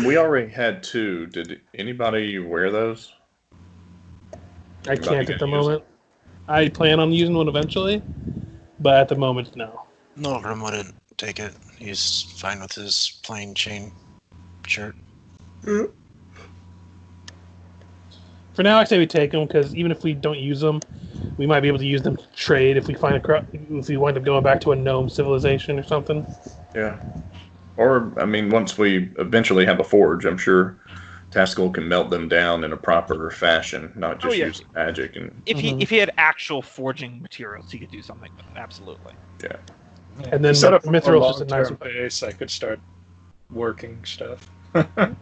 We already had 2. Did anybody wear those? I Anybody can't at the gonna use moment. I plan on using one eventually, but at the moment, no. Nolgrim wouldn't take it. He's fine with his plain chain shirt. For now, I say we take them because even if we don't use them, we might be able to use them to trade if we if we wind up going back to a gnome civilization or something. Yeah. Or, I mean, once we eventually have a forge, I'm sure Taskill can melt them down in a proper fashion, not just use magic. And If he had actual forging materials, he could do something with it. Absolutely. yeah. And then set up a Mithril's just a nice long-term base. I could start working stuff. Mhm.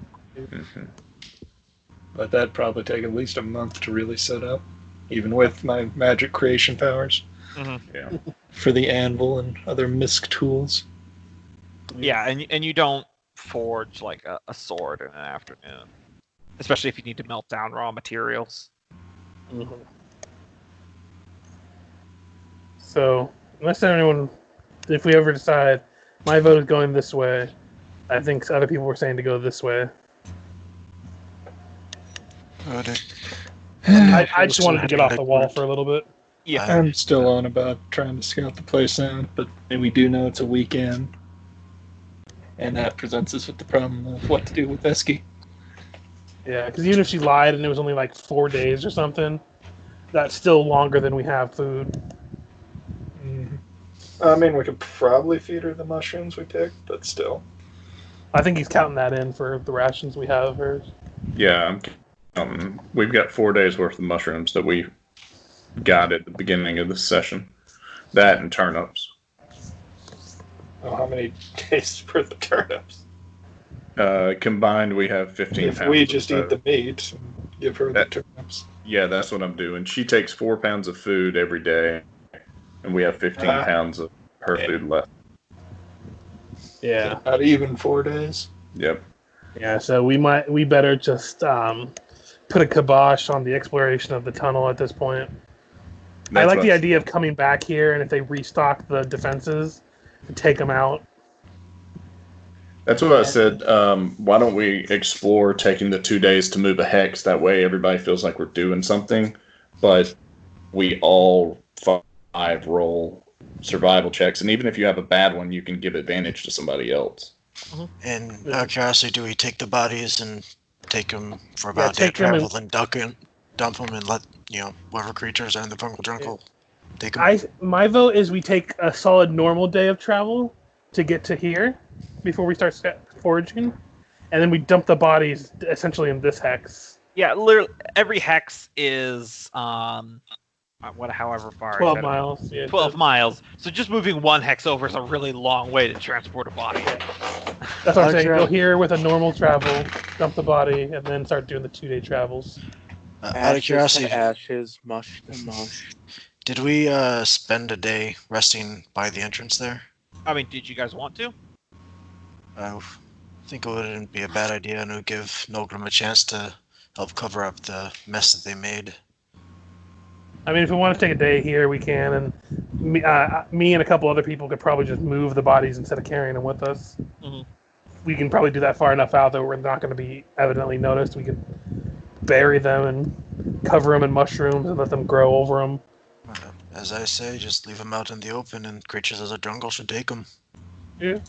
But that'd probably take at least a month to really set up, even with my magic creation powers Yeah. for the anvil and other misc tools. Yeah, and you don't forge like a sword in an afternoon, especially if you need to melt down raw materials. Mm-hmm. So, unless anyone, if we ever decide, my vote is going this way. I think other people were saying to go this way. I just wanted to get off the wall for a little bit. Yeah, I'm still on about trying to scout the place out, but we do know it's a weekend. And that presents us with the problem of what to do with Esky. Yeah, because even if she lied and it was only like 4 days or something, that's still longer than we have food. I mean, we could probably feed her the mushrooms we picked, but still. I think he's counting that in for the rations we have of hers. Yeah, we've got 4 days worth of mushrooms that we got at the beginning of this session. That and turnips. Oh, how many days worth of turnips? Combined, we have 15 If pounds. we just of eat the meat and give her the turnips. Yeah, that's what I'm doing. She takes 4 pounds of food every day, and we have 15 pounds of her food left. Yeah. Not even 4 days. Yep. Yeah, so we better just put a kibosh on the exploration of the tunnel at this point. I like the idea of coming back here, and if they restock the defenses, to take them out. That's what I said. Why don't we explore taking the 2 days to move a hex? That way everybody feels like we're doing something, but we all 5 roll survival checks. And even if you have a bad one, you can give advantage to somebody else. And out of curiosity, do we take the bodies and take them for about a day travel, then dump them and let, whatever creatures are in the jungle take them? My vote is we take a solid normal day of travel to get to here before we start foraging, and then we dump the bodies essentially in this hex. Yeah, literally every hex is however far. 12 miles. Yeah, 12 miles. So just moving one hex over is a really long way to transport a body. That's what I'm saying. Go here with a normal travel, dump the body, and then start doing the 2-day travels. Out of curiosity, ashes, mush to mush. Did we spend a day resting by the entrance there? I mean, did you guys want to? I think it wouldn't be a bad idea, and it would give Nolgrim a chance to help cover up the mess that they made. I mean, if we want to take a day here, we can, and me and a couple other people could probably just move the bodies instead of carrying them with us. Mm-hmm. We can probably do that far enough out that we're not going to be evidently noticed. We could bury them and cover them in mushrooms and let them grow over them. As I say, just leave them out in the open, and creatures of the jungle should take them. Yeah.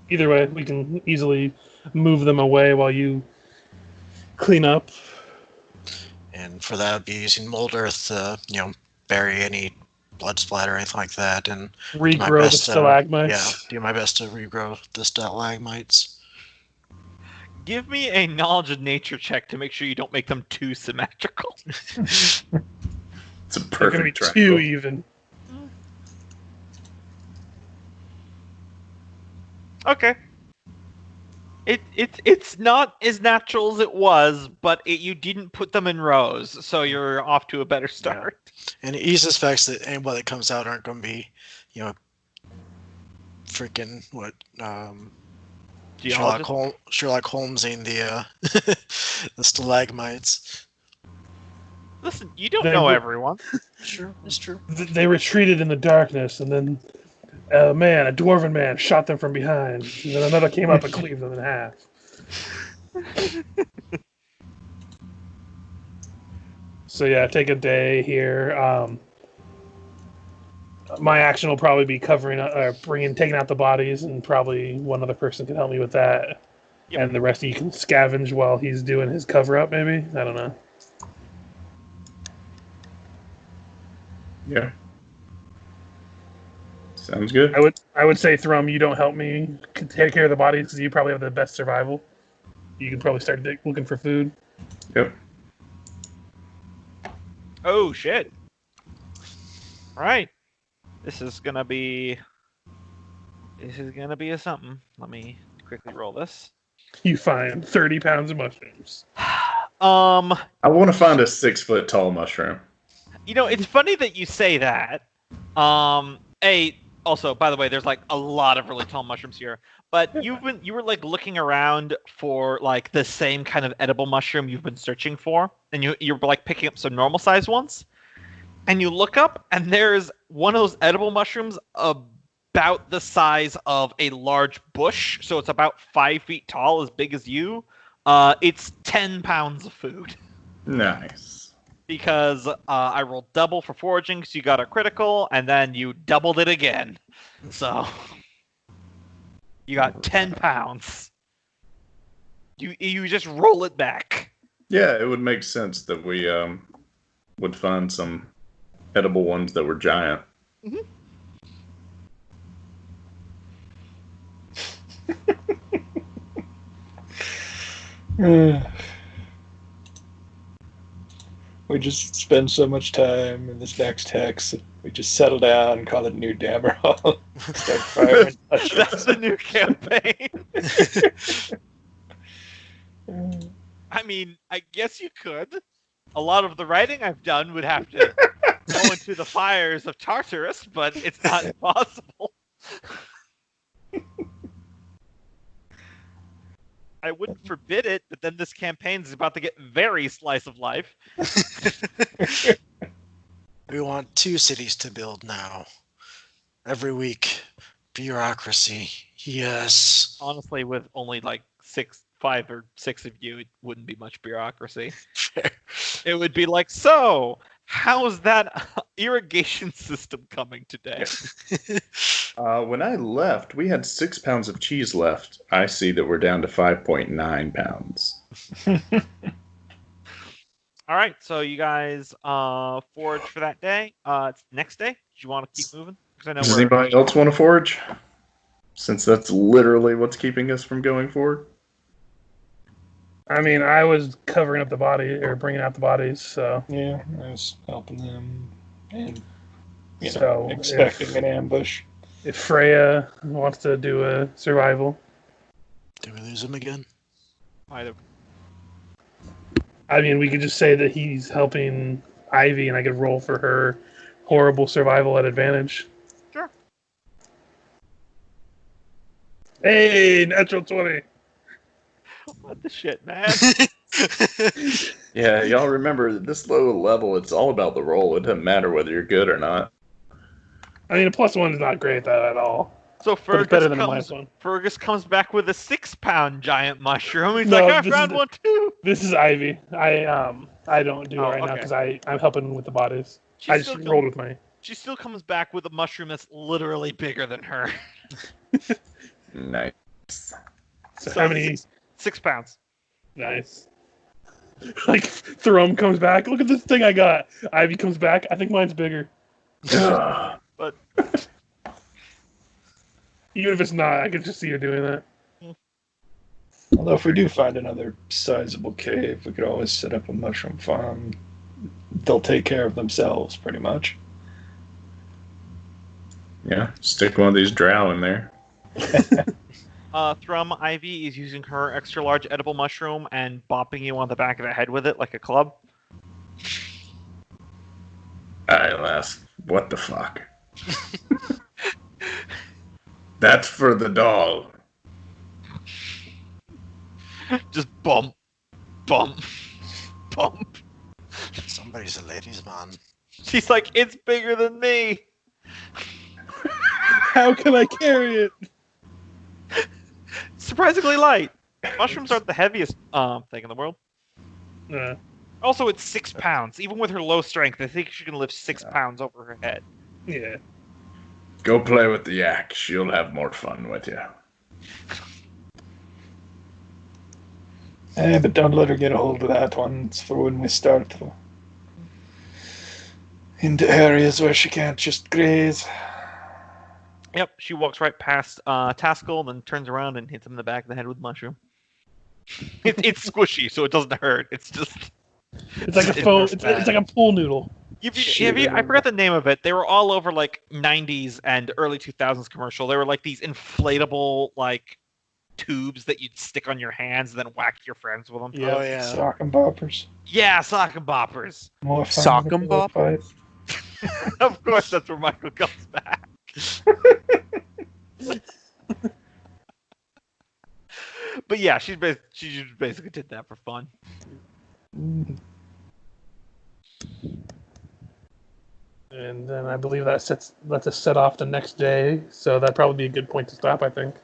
Either way, we can easily move them away while you clean up. And for that, I'd be using mold earth to, bury any blood splatter or anything like that, and regrow the stalagmites. Do my best to regrow the stalagmites. Give me a knowledge of nature check to make sure you don't make them too symmetrical. It's a They're perfect going to be triangle. 2 even. Okay. It's not as natural as it was, but you didn't put them in rows, so you're off to a better start. Yeah. And it eases facts that anybody that comes out aren't going to be, freaking Sherlock Holmes in the the stalagmites. Listen, you don't know everyone. Sure, it's true. They retreated in the darkness, and then a man, a dwarven man, shot them from behind. And then another came up and cleaved them in half. So yeah, take a day here. My action will probably be taking out the bodies, and probably one other person can help me with that. Yep. And the rest of you can scavenge while he's doing his cover up. Maybe, I don't know. Yeah. Sounds good. I would say, Thrum, you don't help me take care of the bodies because you probably have the best survival. You can probably start looking for food. Yep. Oh shit! All right, this is gonna be a something. Let me quickly roll this. You find 30 pounds of mushrooms. I want to find a 6-foot tall mushroom. You know, it's funny that you say that. Also, by the way, there's like a lot of really tall mushrooms here. But you were like looking around for like the same kind of edible mushroom you've been searching for, and you're like picking up some normal sized ones. And you look up, and there's one of those edible mushrooms about the size of a large bush, so it's about 5 feet tall, as big as you. It's 10 pounds of food. Nice. Because I rolled double for foraging, so you got a critical, and then you doubled it again. So you got 10 pounds. You just roll it back. Yeah, it would make sense that we would find some edible ones that were giant. Mm-hmm. We just spend so much time in this next hex. We just settle down and call it New Dammerhall. Start firing. That's the new campaign. I mean, I guess you could. A lot of the writing I've done would have to go into the fires of Tartarus, but it's not impossible. I wouldn't forbid it, but then this campaign is about to get very slice of life. We want 2 cities to build now. Every week. Bureaucracy. Yes. Honestly, with only like 5 or 6 of you, it wouldn't be much bureaucracy. Fair. It would be like, so, how's that irrigation system coming today? When I left, we had 6 pounds of cheese left. I see that we're down to 5.9 pounds. All right, so you guys forage for that day. It's next day. Do you want to keep moving? I know Does anybody else want to forage? Since that's literally what's keeping us from going forward. I mean, I was covering up the body or bringing out the bodies, so Yeah, I was helping them and So, expecting an ambush. if Freya wants to do a survival, Did we lose him again? either. I mean, we could just say that he's helping Ivy, and I could roll for her horrible survival at advantage. Sure. Hey, natural 20. What the shit, man? Yeah, y'all remember that this low level, it's all about the roll. It doesn't matter whether you're good or not. I mean, a +1 is not great at all. So But it's better than a -1. Fergus comes back with a 6-pound giant mushroom. He's No, like, I this found is- one too. This is Ivy. I don't do it right now okay. because I'm helping with the bodies. She I just still rolled with my. She still comes back with a mushroom that's literally bigger than her. Nice. So how many? 6 pounds. Nice. Like Thrum comes back. Look at this thing I got. Ivy comes back. I think mine's bigger. But Even if it's not, I can just see her doing that. Although if we do find another sizable cave, we could always set up a mushroom farm. They'll take care of themselves, pretty much. Yeah, stick one of these drow in there. Thrum Ivy is using her extra large edible mushroom and bopping you on the back of the head with it like a club. Alright, lass. What the fuck? That's for the dog. Just bump, bump, bump. Somebody's a ladies' man. She's like, it's bigger than me. How can I carry it? Surprisingly light. Mushrooms aren't the heaviest thing in the world. Yeah. Also, it's 6 pounds. Even with her low strength, I think she can lift 6 pounds over her head. Yeah. Go play with the axe. You'll have more fun with you. But don't let her get a hold of that one. It's for when we start into areas where she can't just graze. Yep, she walks right past Taskill, then turns around and hits him in the back of the head with mushroom. It's squishy, so it doesn't hurt. It's just... It's like a faux. It's like a pool noodle. I forgot the name of it. They were all over like 90s and early 2000s commercial. They were like these inflatable like tubes that you'd stick on your hands and then whack your friends with them. Yeah. Oh yeah. Sock and boppers. Yeah, sock and boppers. More fun Sock with and the bop? fight. Of course, that's where Michael comes back. But yeah, she just basically did that for fun. And then I believe that lets us set off the next day, so that'd probably be a good point to stop, I think.